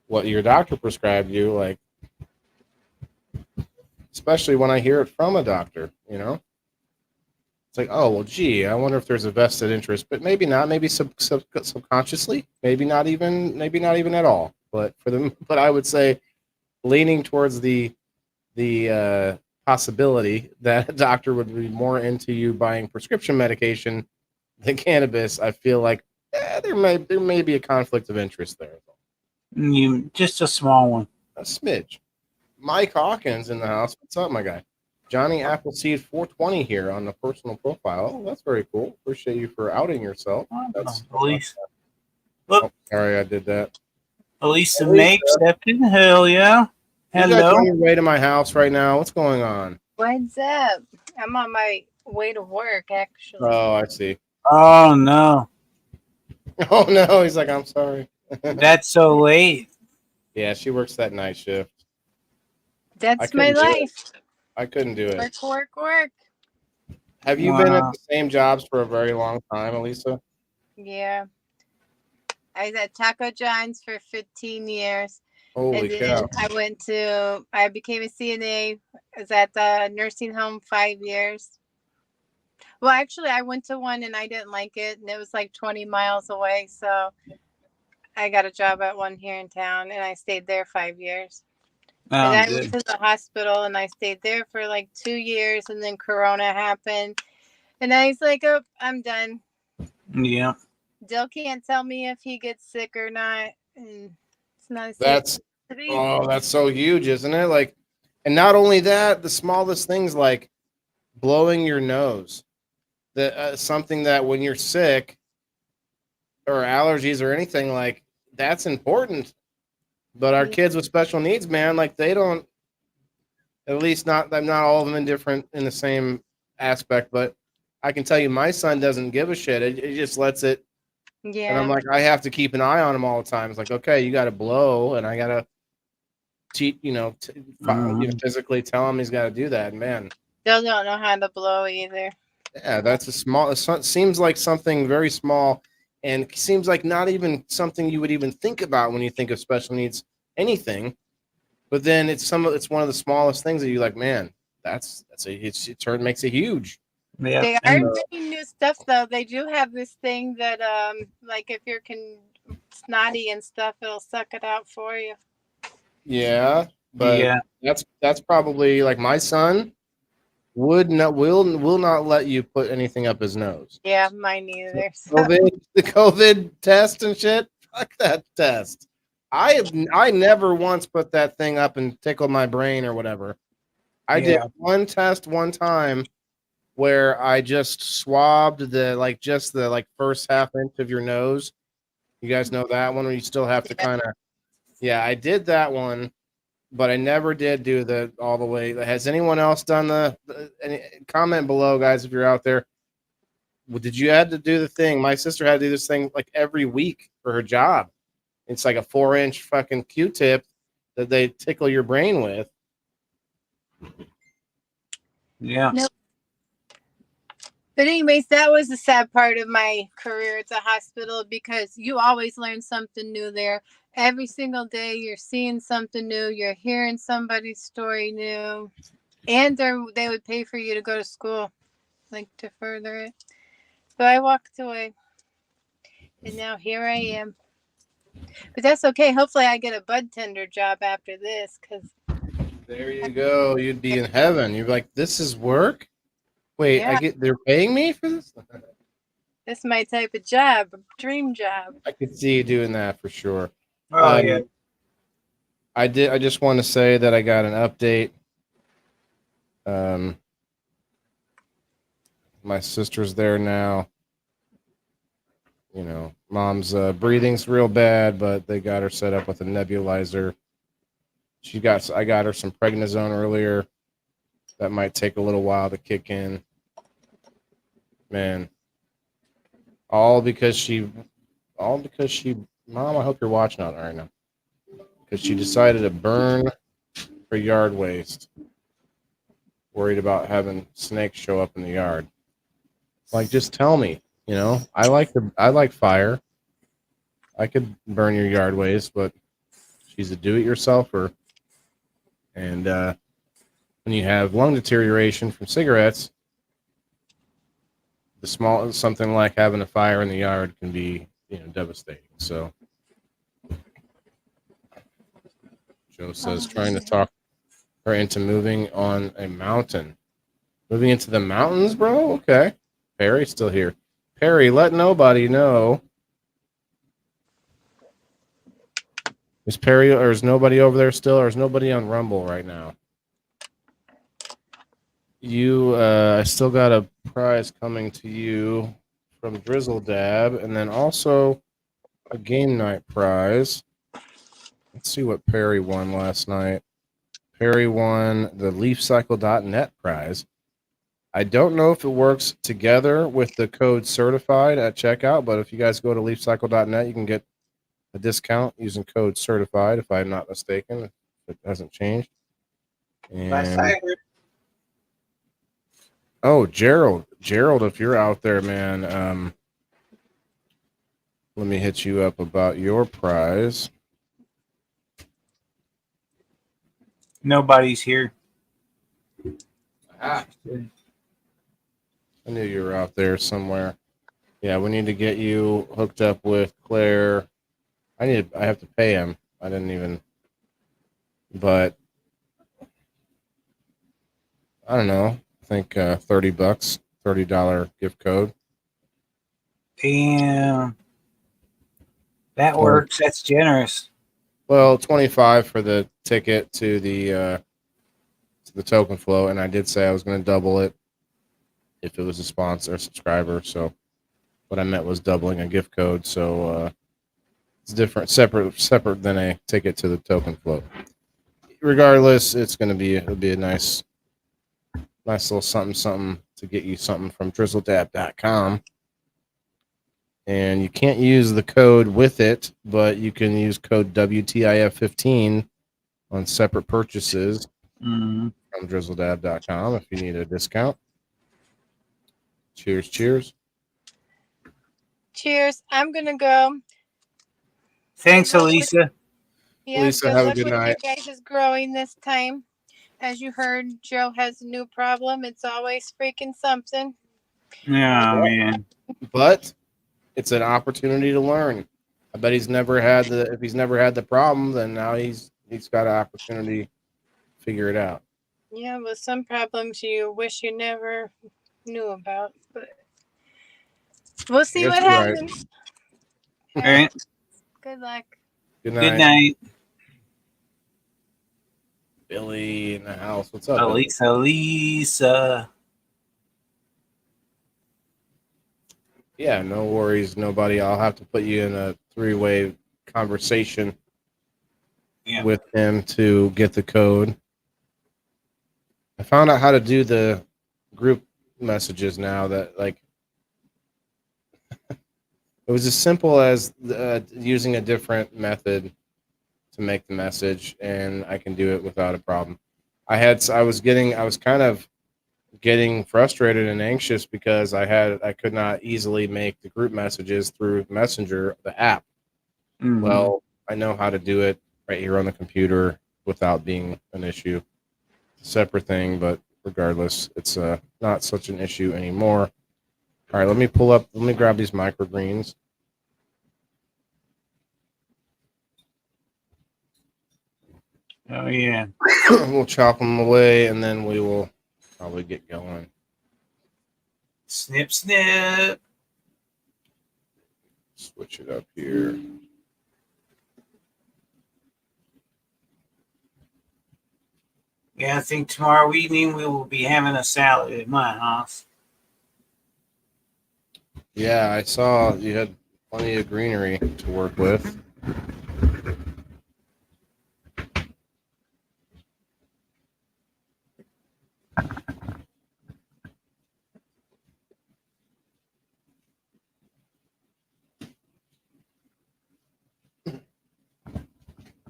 what your doctor prescribed you, like, especially when I hear it from a doctor, It's like, oh, well, gee, I wonder if there's a vested interest, but maybe not, maybe subconsciously, maybe not even at all. But but I would say leaning towards the possibility that a doctor would be more into you buying prescription medication than cannabis. I feel like there may be a conflict of interest there. You just a small one. A smidge. Mike Hawkins in the house. What's up, my guy? Johnny Appleseed 420 here on the personal profile. Oh, that's very cool. Appreciate you for outing yourself. That's Police. Look, Oh, sorry, I did that. Elisa Make Lisa, stepped in. Hell yeah. you guys Hello. on your way to my house right now? What's going on? What's up? I'm on my way to work, actually. Oh, I see. Oh no, Oh no, he's like, I'm sorry. that's so late. Yeah, she works that night shift. I That's my couldn't do it. life. I couldn't do it. Work, work, work. Have you been at Wow. the same jobs for a very long time, Elisa? Yeah. I was at Taco John's for 15 years. Holy And cow. then I became a CNA. I was at the nursing home 5 years. Well, actually, I went to one and I didn't like it. And it was like 20 miles away. So I got a job at one here in town and I stayed there 5 years. And Oh, then I went good. to the hospital and I stayed there for like 2 years. And then Corona happened. And I was like, oh, I'm done. Yeah. Dill can't tell me if he gets sick or not. And it's not a That's secret. oh, that's so huge, isn't it? Like, and not only that, the smallest things like blowing your nose. That something that when you're sick or allergies or anything like that's important. But our kids with special needs, man, like they don't. At least not. I'm not all of them in different in the same aspect, but I can tell you, my son doesn't give a shit. It just lets it. And I'm Yeah. like, I have to keep an eye on him all the time. It's like, okay, you got to blow, and I got to teach, physically tell him he's got to do that. And man, Dill don't know how to blow either. yeah, that's a small. It seems like something very small, and seems like not even something you would even think about when you think of special needs anything. But then it's one of the smallest things that you like, man. It makes it huge. Yeah. They are And doing new stuff though. They do have this thing that like if you're snotty and stuff, it'll suck it out for you. Yeah, but yeah. that's probably like my son will not let you put anything up his nose. Yeah, mine either. So, The COVID test and shit. Fuck that test. I never once put that thing up and tickled my brain or whatever. I did Yeah. one test one time where I just swabbed the first half inch of your nose. You guys know that one where you still have to kind of yeah, I did that one, but I never did do the all the way. Has anyone else done any comment below, guys, if you're out there? Did you had to do the thing? My sister had to do this thing like every week for her job. It's like a 4-inch fucking Q-tip that they tickle your brain with. Yeah. nope. But anyways, that was the sad part of my career at the hospital because you always learn something new there. Every single day you're seeing something new, you're hearing somebody's story new. And they would pay for you to go to school, like to further it. So I walked away. And now here I am. But that's okay. Hopefully I get a bud tender job after this because There you go. You'd be in heaven. You're like, this is work? Wait, yeah, they're paying me for this? this is my type of job, dream job. I could see you doing that for sure. Oh yeah. I just want to say that I got an update. My sister's there now. You know, mom's breathing's real bad, but they got her set up with a nebulizer. I got her some prednisone earlier. That might take a little while to kick in. Man, all because she, Mom, I hope you're watching out right now. Because she decided to burn her yard waste. Worried about having snakes show up in the yard. Like, just tell me, I like fire. I could burn your yard waste, but she's a do-it-yourselfer. And when you have lung deterioration from cigarettes, something like having a fire in the yard can be, devastating. So Joe says trying to talk her into moving on a mountain. Moving into the mountains, bro? Okay. Perry's still here. Perry, let nobody know. Is Perry or is nobody over there still, or is nobody on Rumble right now? I still got a prize coming to you from Drizzle Dab, and then also a game night prize. Let's see what Perry won last night. Perry won the LeafCycle.net prize. I don't know if it works together with the code certified at checkout, but if you guys go to LeafCycle.net, you can get a discount using code certified, if I'm not mistaken, if it hasn't changed. Last And I heard. oh, Gerald, if you're out there, man, let me hit you up about your prize. Nobody's here. I knew you were out there somewhere. Yeah, we need to get you hooked up with Claire. I have to pay him. I didn't even, but I don't know. I think $30, $30 gift code. Damn. That works. That's generous. Well, 25 for the ticket to the token flow, and I did say I was going to double it if it was a sponsor, subscriber. So what I meant was doubling a gift code. So it's different, separate than a ticket to the token flow. Regardless, it'll be a nice little something to get you something from drizzledab.com. And you can't use the code with it, but you can use code WTIF15 on separate purchases from drizzledab.com if you need a discount. Cheers. Cheers. I'm gonna go. Thanks, Good luck Elisa. Yeah, Lisa, good have a luck good with night. you guys' growing this time. As you heard, Joe has a new problem. It's always freaking something. Oh, man. But it's an opportunity to learn. I bet if he's never had the problem, then now he's got an opportunity to figure it out. Yeah, with some problems you wish you never knew about, but we'll see what happens. All right. Good luck. Good night. Good night. Billy in the house. What's up, Billy? Lisa. Yeah, no worries, nobody. I'll have to put you in a 3-way conversation with him to get the code. I found out how to do the group messages now that, like, it was as simple as using a different method to make the message, and I can do it without a problem. I was kind of getting frustrated and anxious because I could not easily make the group messages through Messenger, the app. Mm-hmm. Well, I know how to do it right here on the computer without being an issue. Separate thing, but regardless, it's not such an issue anymore. All right, let me grab these microgreens. Oh, yeah. We'll chop them away, and then we will probably get going. Snip, snip. Switch it up here. Yeah, I think tomorrow evening we will be having a salad at my house. Yeah, I saw you had plenty of greenery to work with.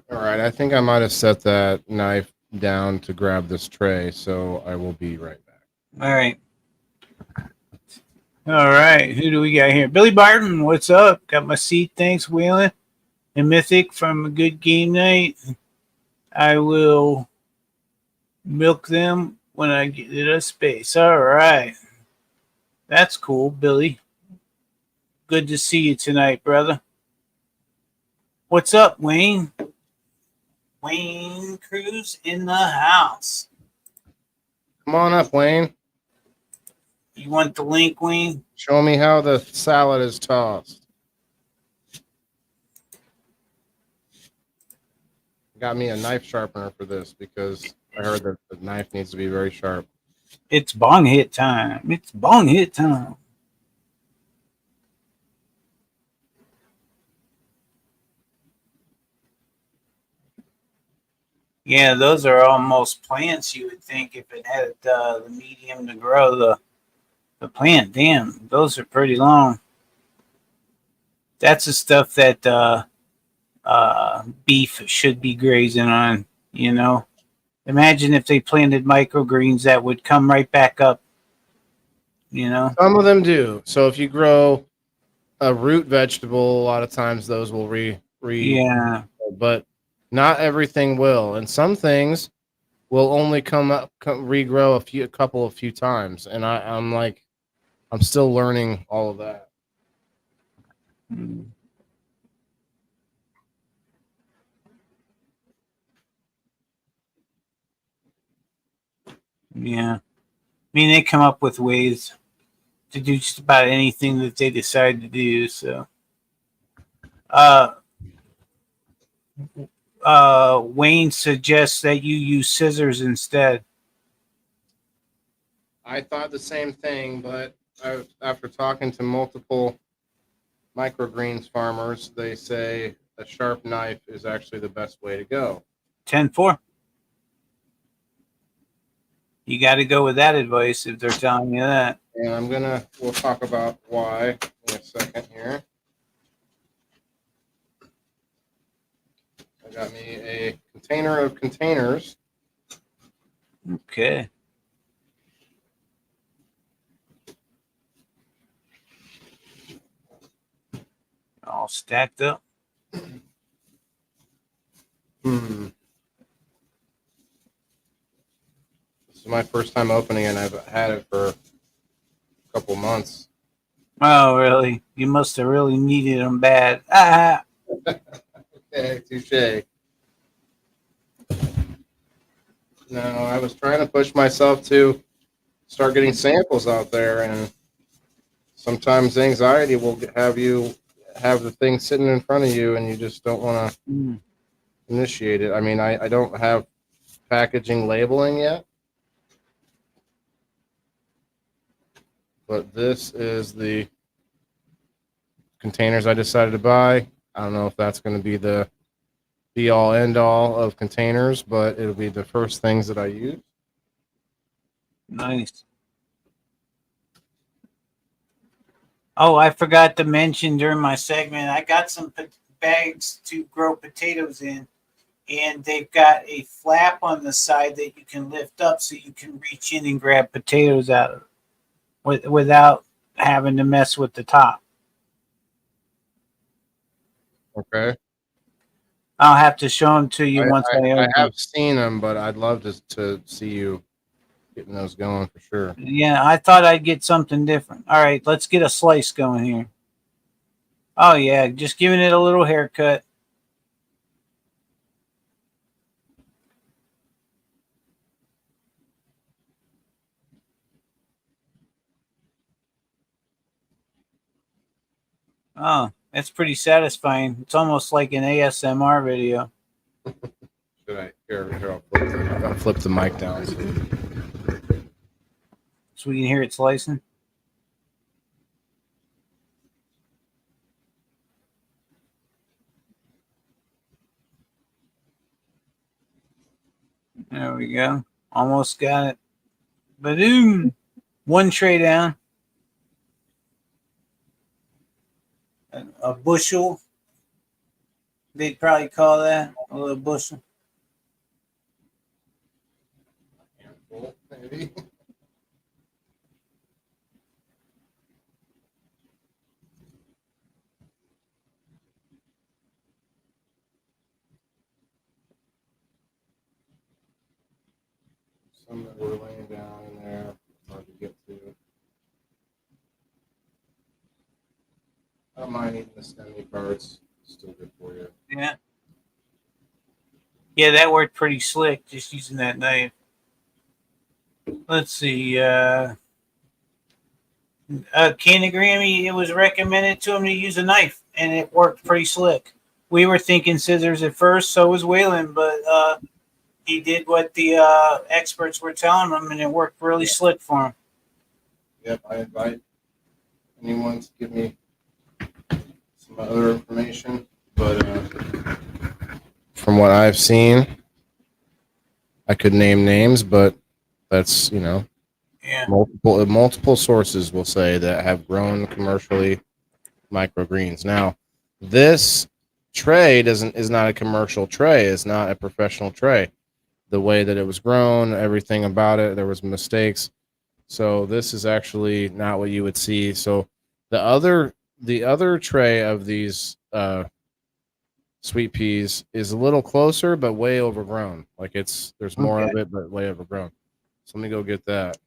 All right, I think I might have set that knife down to grab this tray, so I will be right back. All right. All right. Who do we got here? Billy Barton, what's up? Got my seat. Thanks, Waylon. And Mythic from a good game night. I will milk them when I get it a space. All right. That's cool, Billy. Good to see you tonight, brother. What's up, Wayne? Wayne Cruz in the house. Come on up, Wayne. You want the link, Wayne? Show me how the salad is tossed. Got me a knife sharpener for this because I heard that the knife needs to be very sharp. It's bong hit time. It's bong hit time. Yeah, those are almost plants you would think if it had the medium to grow the plant. Damn, those are pretty long. That's the stuff that beef should be grazing on, you know. Imagine if they planted microgreens that would come right back up, you know. Some of them do. So if you grow a root vegetable, a lot of times those will Yeah. but not everything will. And some things will only regrow a few times. And I'm like, I'm still learning all of that. Mm. Yeah. I mean, they come up with ways to do just about anything that they decide to do. So, uh, Wayne suggests that you use scissors instead. I thought the same thing, but after talking to multiple microgreens farmers, they say a sharp knife is actually the best way to go. 10-4. You got to go with that advice if they're telling you that. And we'll talk about why in a second here. I got me a container of containers. Okay. All stacked up. This is my first time opening it, and I've had it for a couple months. Oh, really? You must have really needed them bad. Ah. Okay, touche. No, I was trying to push myself to start getting samples out there, and sometimes anxiety will have you have the thing sitting in front of you, and you just don't want to initiate it. I mean, I don't have packaging labeling yet, but this is the containers I decided to buy. I don't know if that's going to be the be all end all of containers, but it'll be the first things that I use. Nice. Oh, I forgot to mention during my segment, I got some bags to grow potatoes in, and they've got a flap on the side that you can lift up so you can reach in and grab potatoes out of it without having to mess with the top. Okay. I'll have to show them to you once I open. I have seen them, but I'd love to see you getting those going for sure. Yeah, I thought I'd get something different. All right, let's get a slice going here. Oh, yeah, just giving it a little haircut. Oh, that's pretty satisfying. It's almost like an ASMR video. Should I? Here, I'll flip the mic down. So we can hear it slicing. There we go. Almost got it. Badoom! One tray down. A bushel. They'd probably call that a little bushel. Handful, maybe. Some that were laying down in there, hard to get to. I don't mind eating the stemmy parts. Still good for you. Yeah. Yeah, that worked pretty slick just using that knife. Let's see. Canagrammy, it was recommended to him to use a knife, and it worked pretty slick. We were thinking scissors at first, so was Waylon, but he did what the experts were telling him, and it worked really slick for him. Yep, I invite anyone to give me some other information, but from what I've seen, I could name names, but that's Yeah. multiple sources will say that have grown commercially microgreens. Now, this tray is not a commercial tray. It's not a professional tray. The way that it was grown, everything about it, there was mistakes. So this is actually not what you would see. So the other tray of these sweet peas is a little closer, but way overgrown. Like there's more Okay. of it, but way overgrown. So let me go get that.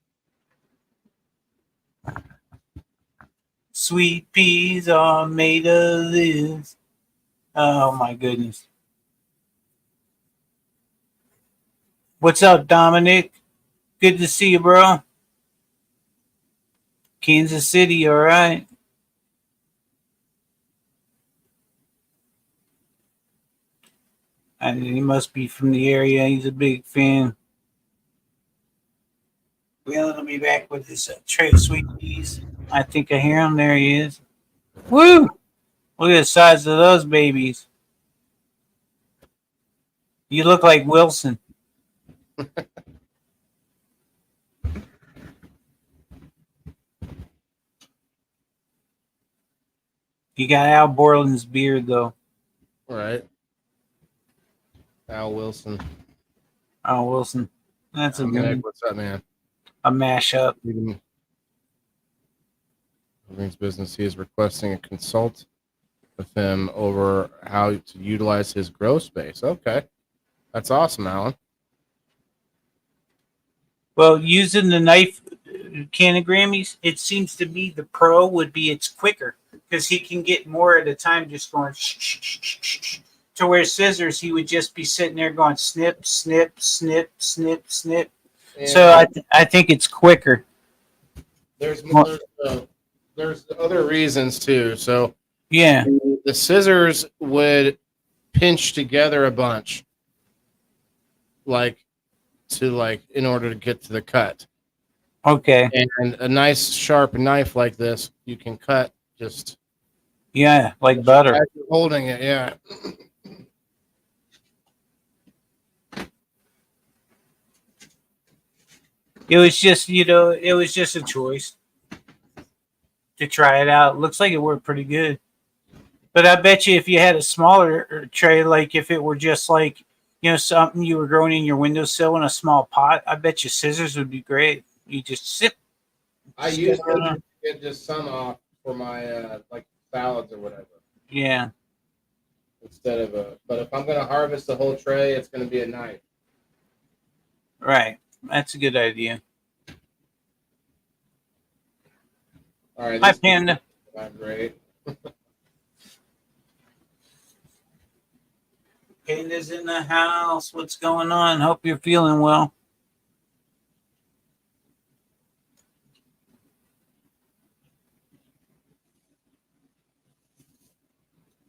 Sweet peas are made of this. Oh my goodness. What's up, Dominic? Good to see you, bro. Kansas City, all right. And he must be from the area. He's a big fan. Well, I'll be back with this tray of sweet peas. I think I hear him. There he is. Woo! Look at the size of those babies. You look like Wilson. You got Al Borland's beard, though. All right. Al Wilson. Al Wilson. That's a Dominic, good what's up, man? a mashup. Green's business. He is requesting a consult with him over how to utilize his grow space. Okay. That's awesome, Alan. Well, using the knife can of Grammys, it seems to me the pro would be it's quicker because he can get more at a time just going to where scissors he would just be sitting there going snip, snip, snip, snip, snip. And So I think it's quicker. there's other reasons too. So Yeah. the scissors would pinch together a bunch, in order to get to the cut. Okay. And a nice sharp knife like this, you can cut just Yeah, like butter. as you're holding it. Yeah. It was just, it was just a choice to try it out. Looks like it worked pretty good. But I bet you if you had a smaller tray, like if it were just like, something you were growing in your windowsill in a small pot, I bet you scissors would be great. You just sip. I used to get just some off for my like salads or whatever. Yeah. Instead of but if I'm gonna harvest the whole tray, it's gonna be a knife. Right. That's a good idea. All right. Hi, Panda. Great. Panda's in the house. What's going on? Hope you're feeling well.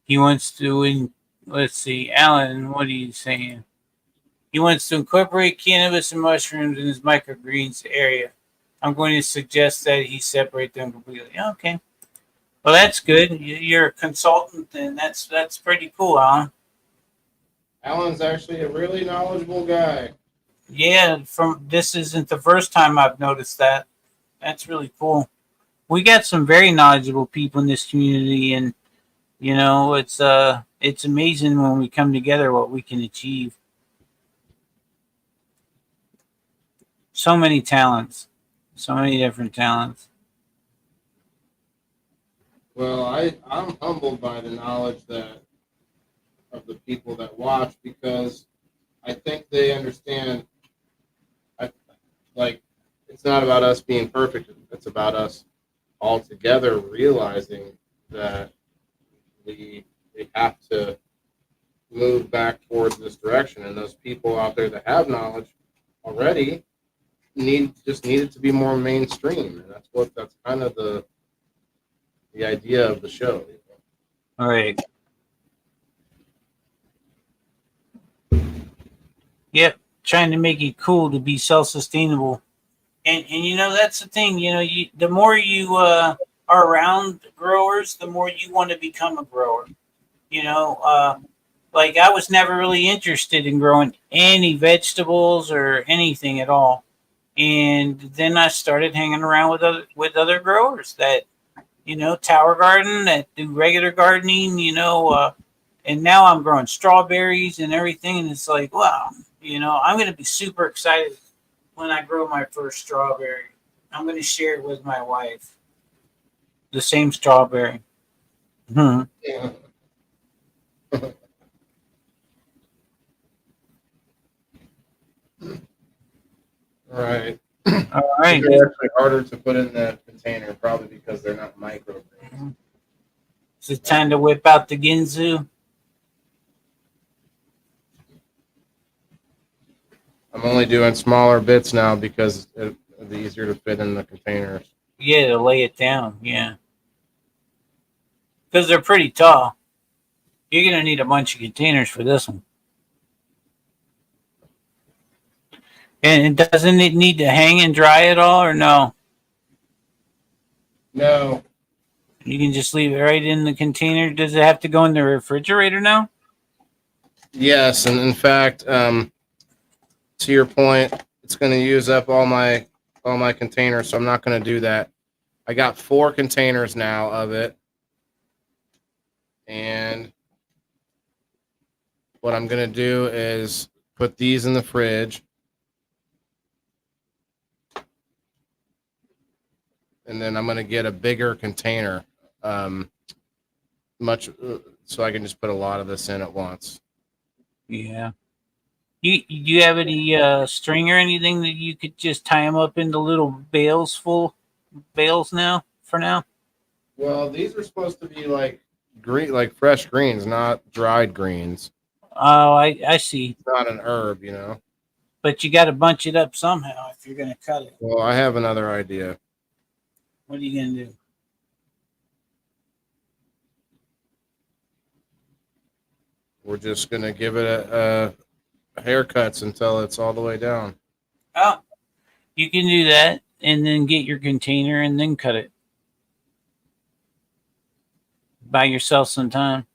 He wants to, let's see, Alan, what are you saying? He wants to incorporate cannabis and mushrooms in his microgreens area. I'm going to suggest that he separate them completely. Okay. Well, that's good. You're a consultant, and that's pretty cool, Alan. Alan's actually a really knowledgeable guy. Yeah, this isn't the first time I've noticed that. That's really cool. We got some very knowledgeable people in this community, and it's amazing when we come together what we can achieve. So many talents, so many different talents. Well, I'm humbled by the knowledge of the people that watch, because I think they understand. It's not about us being perfect. It's about us all together realizing that we have to move back towards this direction. And those people out there that have knowledge already need it to be more mainstream. And that's kind of the idea of the show. All right. Yep, trying to make it cool to be self-sustainable, and that's the thing. The more you are around growers, the more you want to become a grower. like I was never really interested in growing any vegetables or anything at all. And then I started hanging around with other growers that tower garden, that do regular gardening, and now I'm growing strawberries and everything, and it's like, wow, I'm going to be super excited when I grow my first strawberry. I'm going to share it with my wife, the same strawberry. Hmm. Yeah. Right. All right. They're actually harder to put in the container, probably because they're not microgreens. Is it time to whip out the Ginzu? I'm only doing smaller bits now because it's easier to fit in the containers. Yeah, to lay it down. Yeah. Because they're pretty tall. You're going to need a bunch of containers for this one. And doesn't it need to hang and dry at all, or no? No. You can just leave it right in the container. Does it have to go in the refrigerator now? Yes, and in fact, to your point, it's going to use up all my containers, so I'm not going to do that. I got 4 containers now of it, and what I'm going to do is put these in the fridge, and then I'm going to get a bigger container, so I can just put a lot of this in at once. Yeah. You have any string or anything that you could just tie them up into little bales now for now? Well, these are supposed to be like green, like fresh greens, not dried greens. Oh, I see. It's not an herb, But you got to bunch it up somehow if you're going to cut it. Well, I have another idea. What are you going to do? We're just gonna give it a haircuts until it's all the way down. Oh, you can do that and then get your container and then cut it. Buy yourself some time.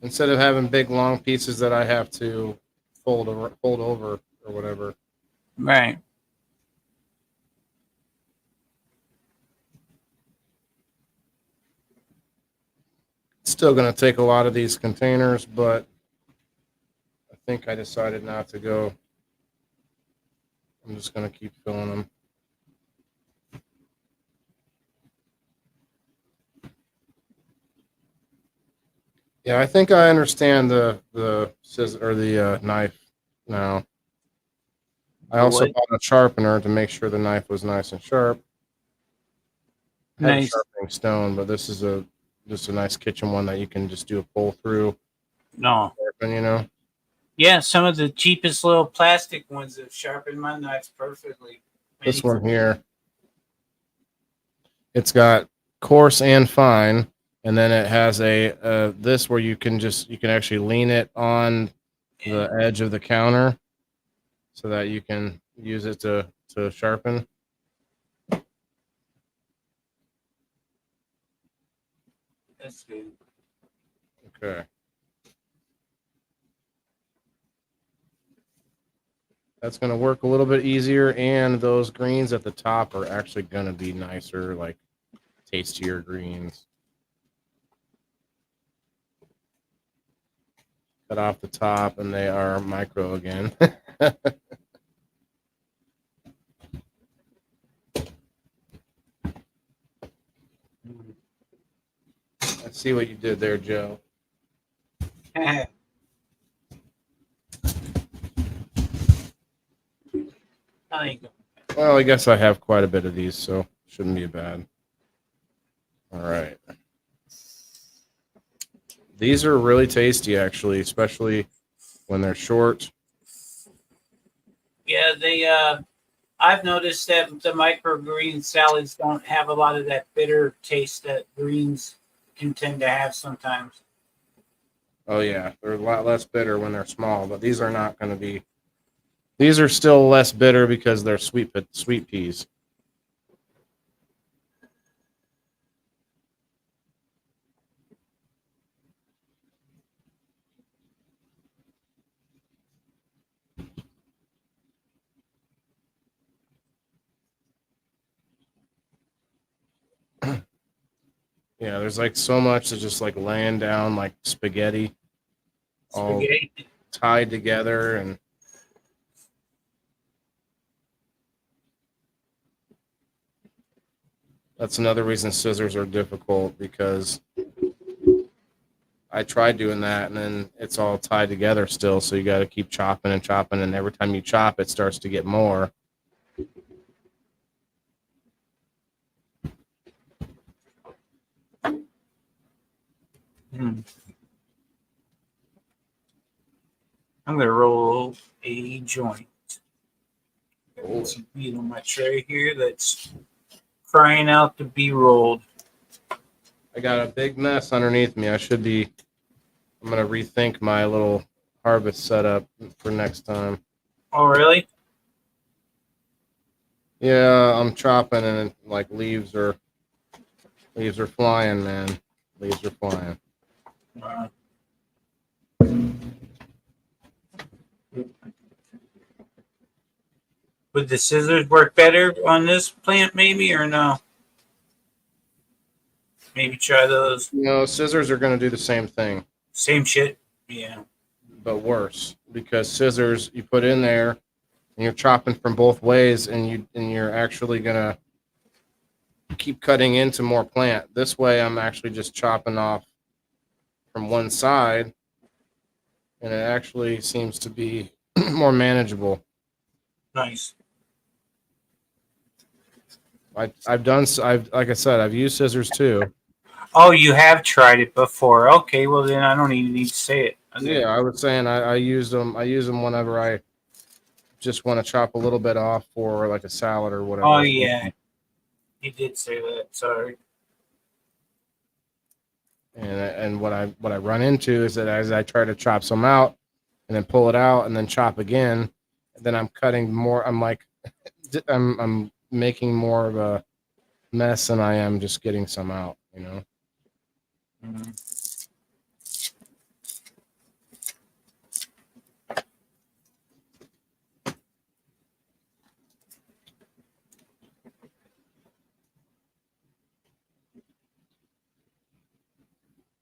Instead of having big long pieces that I have to fold over or whatever. Right. It's still gonna take a lot of these containers, but I think I decided not to go. I'm just gonna keep filling them. Yeah, I think I understand the scissor or the knife now. I also What? bought a sharpener to make sure the knife was nice and sharp. I had a Nice. sharpening stone, but this is just a nice kitchen one that you can just do a pull through. No. Sharpen, Yeah, some of the cheapest little plastic ones have sharpened my knives perfectly. This one here, it's got coarse and fine, and then it has a this where you can actually lean it on the edge of the counter so that you can use it to sharpen. That's good. Okay. That's going to work a little bit easier, and those greens at the top are actually going to be nicer, like tastier greens. Cut off the top, and they are micro again. I see what you did there, Joe. Well, I guess I have quite a bit of these, so shouldn't be bad. All right. These are really tasty, actually, especially when they're short. Yeah, I've noticed that the microgreen salads don't have a lot of that bitter taste that greens can tend to have sometimes. Oh, yeah. They're a lot less bitter when they're small, but these are not going to be. These are still less bitter because they're sweet peas. Yeah, there's like so much that's just like laying down like spaghetti, all Spaghetti. tied together, and that's another reason scissors are difficult because I tried doing that and then it's all tied together still. So you got to keep chopping and chopping, and every time you chop, it starts to get more. Hmm. I'm gonna roll a joint. Got some meat on my tray here that's crying out to be rolled. I got a big mess underneath me. I'm gonna rethink my little harvest setup for next time. Oh, really? Yeah, I'm chopping and like leaves are flying, man. Leaves are flying. Uh, would the scissors work better on this plant, maybe, or no? Maybe try those. You know, scissors are gonna do the same thing, Same shit. Yeah. but worse because scissors you put in there and you're chopping from both ways, and you're actually gonna keep cutting into more plant. This way, I'm actually just chopping off from one side, and it actually seems to be more manageable. Nice. I've like I said, I've used scissors too. Oh, you have tried it before. Okay, well then I don't even need to say it. Okay. Yeah, I was saying I use them. I use them whenever I just want to chop a little bit off for like a salad or Oh whatever. yeah, you did say that. Sorry. And what I run into is that as I try to chop some out and then pull it out and then chop again, then I'm cutting more. I'm like I'm making more of a mess than I am just getting some out. You know. Mhm.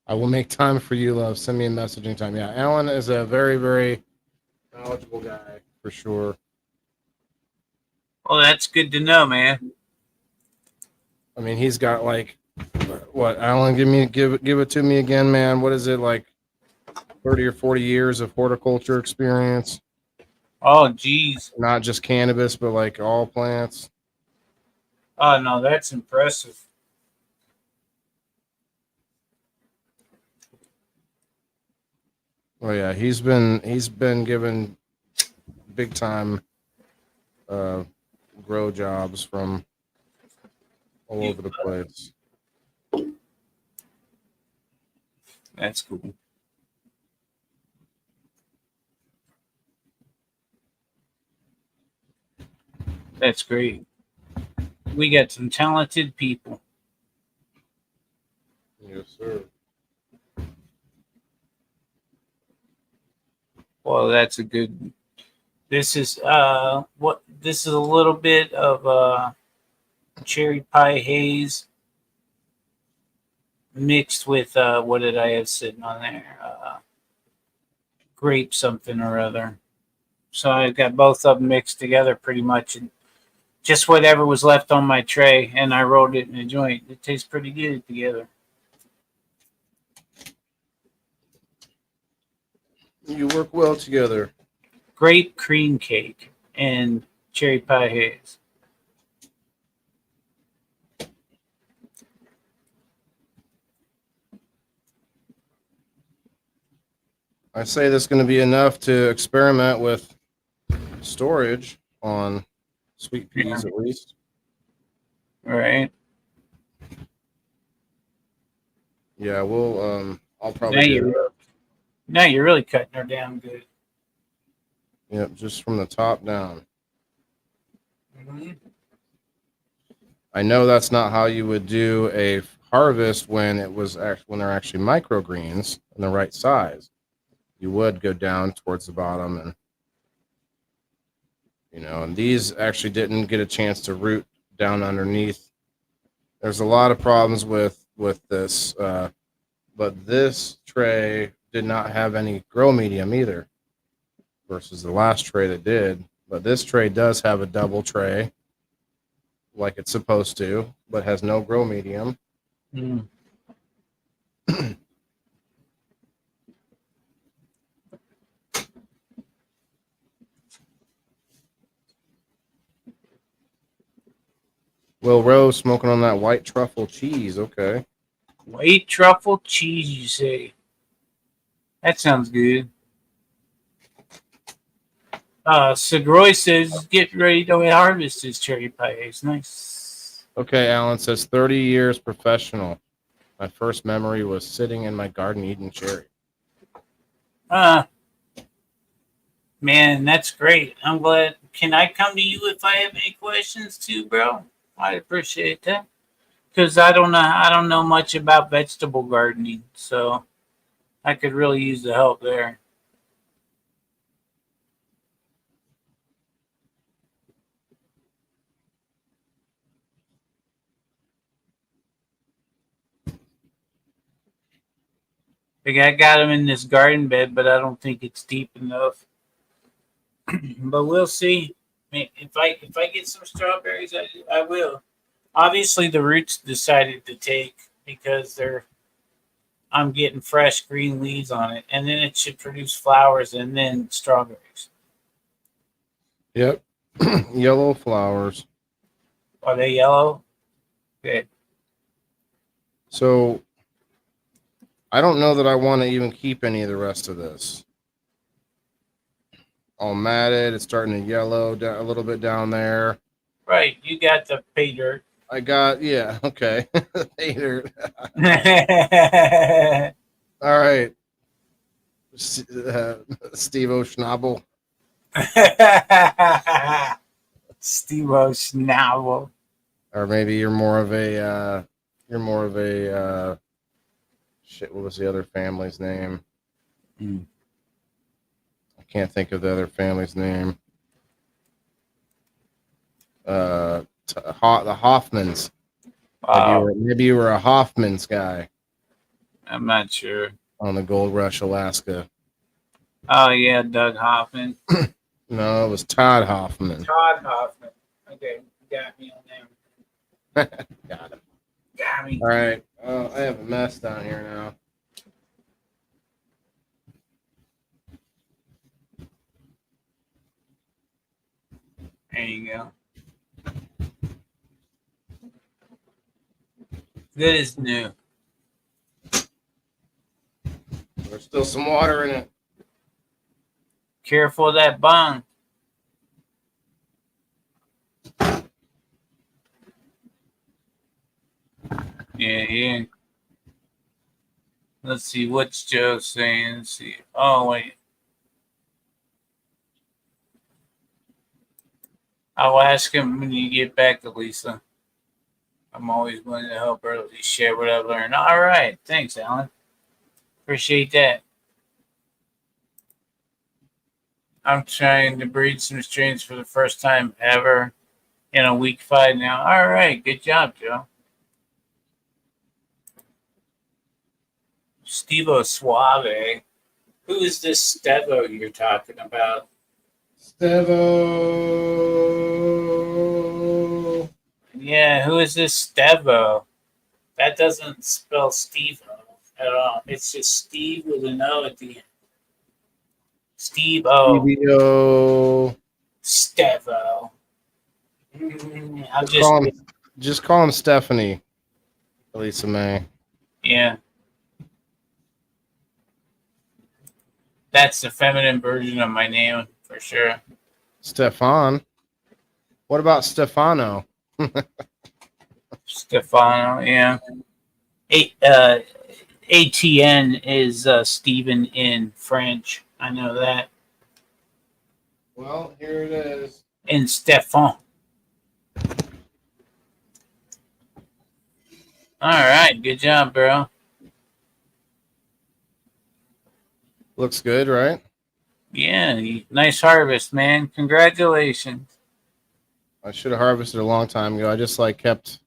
I will make time for you, love. Send me a message anytime. Yeah, Alan is a very, very knowledgeable guy for sure. Well, that's good to know, man. I mean, he's got like what? Alan, give it to me again, man. What is it like? 30 or 40 years of horticulture experience, Oh, geez. not just cannabis, but like all plants. Oh no, that's impressive. Oh yeah, he's been given big time uh, grow jobs from all over the place. That's cool. That's great. We got some talented people. Yes, sir. Well, that's a good. This is what this is a little bit of cherry pie haze mixed with what did I have sitting on there? Grape something or other. So I got both of them mixed together pretty much, and just whatever was left on my tray, and I rolled it in a joint. It tastes pretty good together. You work well together. Grape cream cake and cherry pie haze. I say this is going to be enough to experiment with storage on sweet peas Yeah. at least. All right. Yeah, I'll Now probably do it. you're really cutting her down good. Yep, just from the top down. Mm-hmm. I know that's not how you would do a harvest when when they're actually microgreens in the right size. You would go down towards the bottom, and and these actually didn't get a chance to root down underneath. There's a lot of problems with with this, but this tray did not have any grow medium either, versus the last tray that did. But this tray does have a double tray, like it's supposed to, but has no grow medium. Mm. Will Rose smoking on that white truffle cheese. Okay. White truffle cheese, you say? That sounds good. Segroy says, get ready to harvest his cherry pie eggs. Nice. Okay, Alan says 30 years professional. My first memory was sitting in my garden eating cherry. Man, that's great. I'm glad. Can I come to you if I have any questions too, bro? I appreciate that. Because I don't know much about vegetable gardening, so I could really use the help there. Like I got them in this garden bed, but I don't think it's deep enough. But we'll see. If I get some strawberries, I will. Obviously, the roots decided to take because I'm getting fresh green leaves on it, and then it should produce flowers and then strawberries. Yep. Yellow flowers. Are they yellow? Good. So I don't know that I want to even keep any of the rest of this. All matted. It's starting to yellow down a little bit down there. Right. You got the pay dirt. I got, yeah, okay. Hater. All right. SteveO Schnabel. SteveO Schnabel. Or maybe you're more of a shit, what was the other family's name? I can't think of the other family's name. The Hoffmans. Maybe you were a Hoffmans guy I'm not sure. on the Gold Rush, Alaska. Oh yeah, Doug Hoffman. No, it was Todd Hoffman. Todd Hoffman. Okay, got me on there. Got him. Got me. All right. Oh, I have a mess down here now. There you go. Good as new. There's still some water in it. Careful of that bung. Yeah. Let's see, what's Joe saying? Let's see. Oh, wait. I'll ask him when you get back to Lisa. I'm always willing to help her, at least share what I've learned. All right. Thanks, Alan. Appreciate that. I'm trying to breed some strains for the first time ever in a week 5 now. All right. Good job, Joe. SteveO Suave. Who is this SteveO you're talking about? SteveO. Yeah, who is this SteveO? That doesn't spell SteveO at all. It's just Steve with an O at the end. SteveO. SteveO. Just call him Stephanie. Lisa May. Yeah. That's the feminine version of my name for sure. Stefan. What about Stefano? Stefano, yeah. ATN is Stephen in French. I know that. Well, here it is. And Stefan. All right, good job, bro. Looks good, right? Yeah, nice harvest, man. Congratulations. I should have harvested a long time ago. I just kept,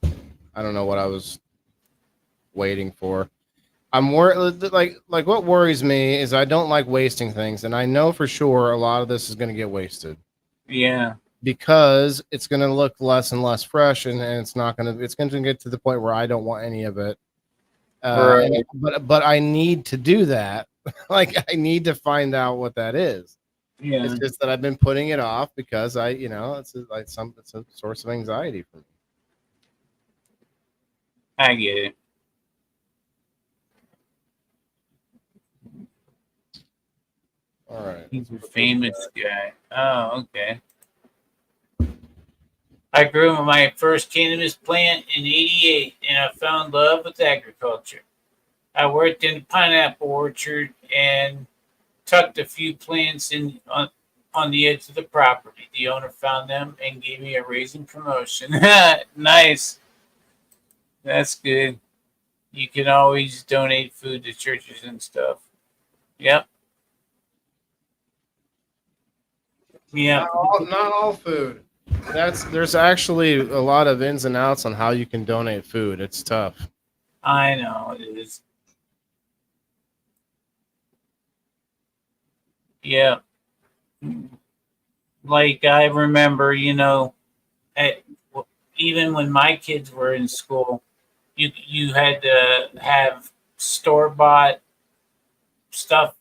I don't know what I was waiting for. I'm worried. Like what worries me is I don't like wasting things, and I know for sure a lot of this is going to get wasted Yeah. because it's going to look less and less fresh, and it's going to get to the point where I don't want any of it. Right. But I need to do that. Like I need to find out what that is. Yeah. It's just that I've been putting it off because it's a source of anxiety for me. I get it. All right. He's a famous guy. Oh, okay. I grew my first cannabis plant in '88, and I fell in love with agriculture. I worked in a pineapple orchard and tucked a few plants in on the edge of the property. The owner found them and gave me a raise and promotion. Nice. That's good. You can always donate food to churches and stuff. Yep. Yeah. Not all food. There's actually a lot of ins and outs on how you can donate food. It's tough. I know it is. Yeah. Like I remember, at, even when my kids were in school, you had to have store bought stuff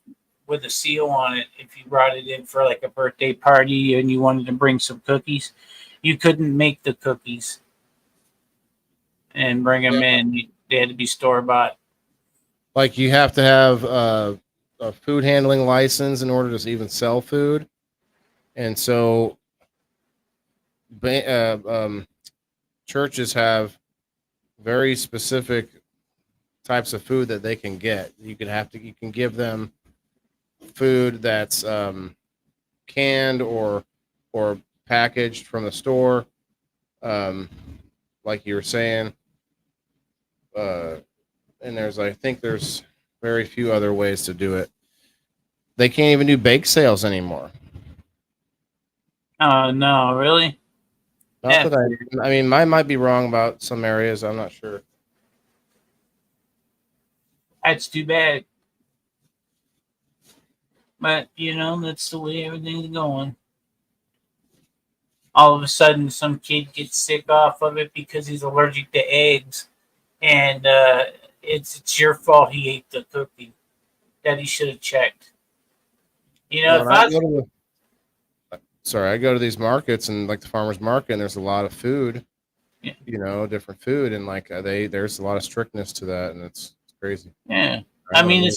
with a seal on it. If you brought it in for like a birthday party and you wanted to bring some cookies, you couldn't make the cookies and bring them in. They had to be store bought. Like you have to have a food handling license in order to even sell food, and so churches have very specific types of food that they can get. You can give them food that's canned or packaged from the store, like you were saying. And I think there's very few other ways to do it. They can't even do bake sales anymore. Oh no, really? Not that I mean, I might be wrong about some areas. I'm not sure. That's too bad. But that's the way everything's going. All of a sudden, some kid gets sick off of it because he's allergic to eggs, and it's your fault he ate the cookie that he should have checked. I go to these markets and like the farmers market, and there's a lot of food, Yeah. Different food, and like there's a lot of strictness to that, and it's crazy. Yeah. I mean,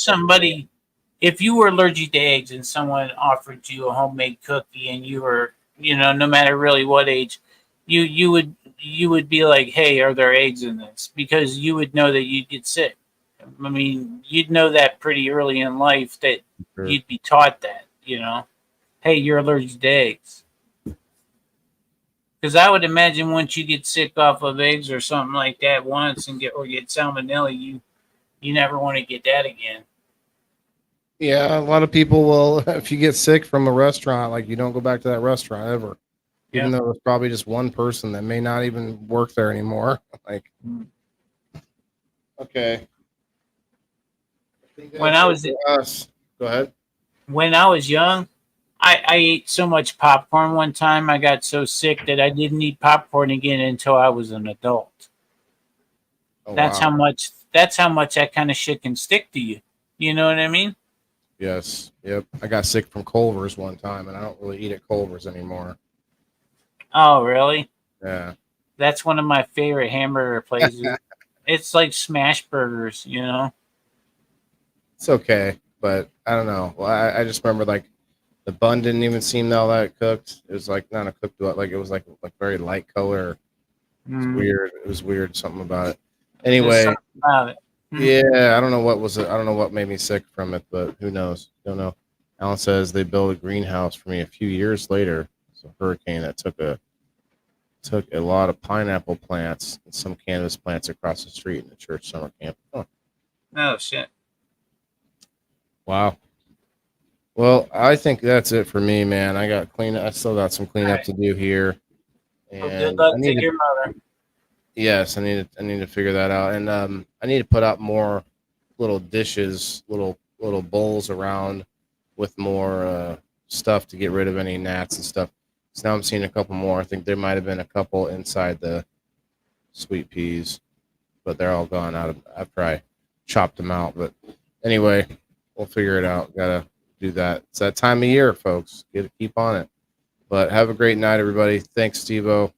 if you were allergic to eggs and someone offered you a homemade cookie and you were, no matter really what age, you would be like, hey, are there eggs in this? Because you would know that you'd get sick. I mean, you'd know that pretty early in life that Sure. you'd be taught that, hey, you're allergic to eggs. Because I would imagine once you get sick off of eggs or something like that once and get salmonella, you never want to get that again. Yeah, a lot of people will. If you get sick from a restaurant, like you don't go back to that restaurant ever, even though it's probably just one person that may not even work there anymore. Like, okay. When I was go ahead. When I was young, I ate so much popcorn one time. I got so sick that I didn't eat popcorn again until I was an adult. Oh, That's wow. how much. That's how much that kind of shit can stick to you. You know what I mean? Yes. Yep. I got sick from Culver's one time, and I don't really eat at Culver's anymore. Oh, really? Yeah. That's one of my favorite hamburger places. It's like smash burgers, It's okay, but I don't know. Well, I just remember like the bun didn't even seem all that cooked. It was like not a cooked, like it was like very light color. It's weird. It was weird. Something about it. Anyway, about it. Yeah, I don't know what was it. I don't know what made me sick from it, but who knows? Don't know. Alan says they built a greenhouse for me a few years later. It's a hurricane that took a lot of pineapple plants and some cannabis plants across the street in the church summer camp. Oh, Oh shit! wow. Well, I think that's it for me, man. I still got some cleanup to do here, Well, good and luck to your mother. Yes, I need to figure that out, and I need to put out more little dishes, little bowls around with more stuff to get rid of any gnats and stuff. So now I'm seeing a couple more. I think there might have been a couple inside the sweet peas, but they're all gone out of after I chopped them out. But anyway, we'll figure it out. Gotta do that. It's that time of year, folks. Get to keep on it. But have a great night, everybody. Thanks, Stevo.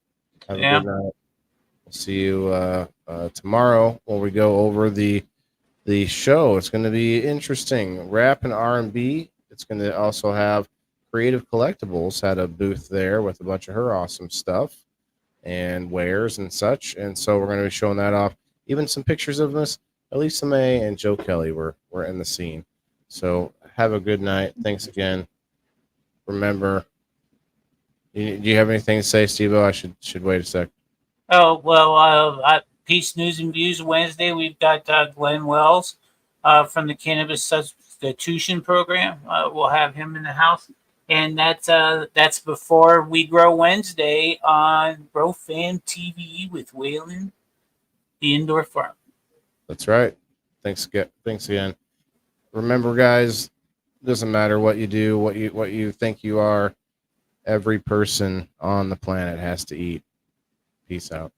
Have a Yeah. good night. We'll see you tomorrow when we go over the show. It's going to be interesting. Rap and R&B. It's going to also have Creative Collectibles had a booth there with a bunch of her awesome stuff and wares and such. And so we're going to be showing that off. Even some pictures of Miss Elisa May and Joe Kelly were in the scene. So have a good night. Thanks again. Remember, do you have anything to say, Steve? I should wait a sec. Oh, well, Peace News and Views Wednesday, we've got Glenn Wells from the Cannabis Substitution Program. We'll have him in the house. And that's before We Grow Wednesday on GrowFam TV with Waylon, the indoor farm. That's right. Thanks again. Remember, guys, doesn't matter what you do, what you think you are. Every person on the planet has to eat. Peace out.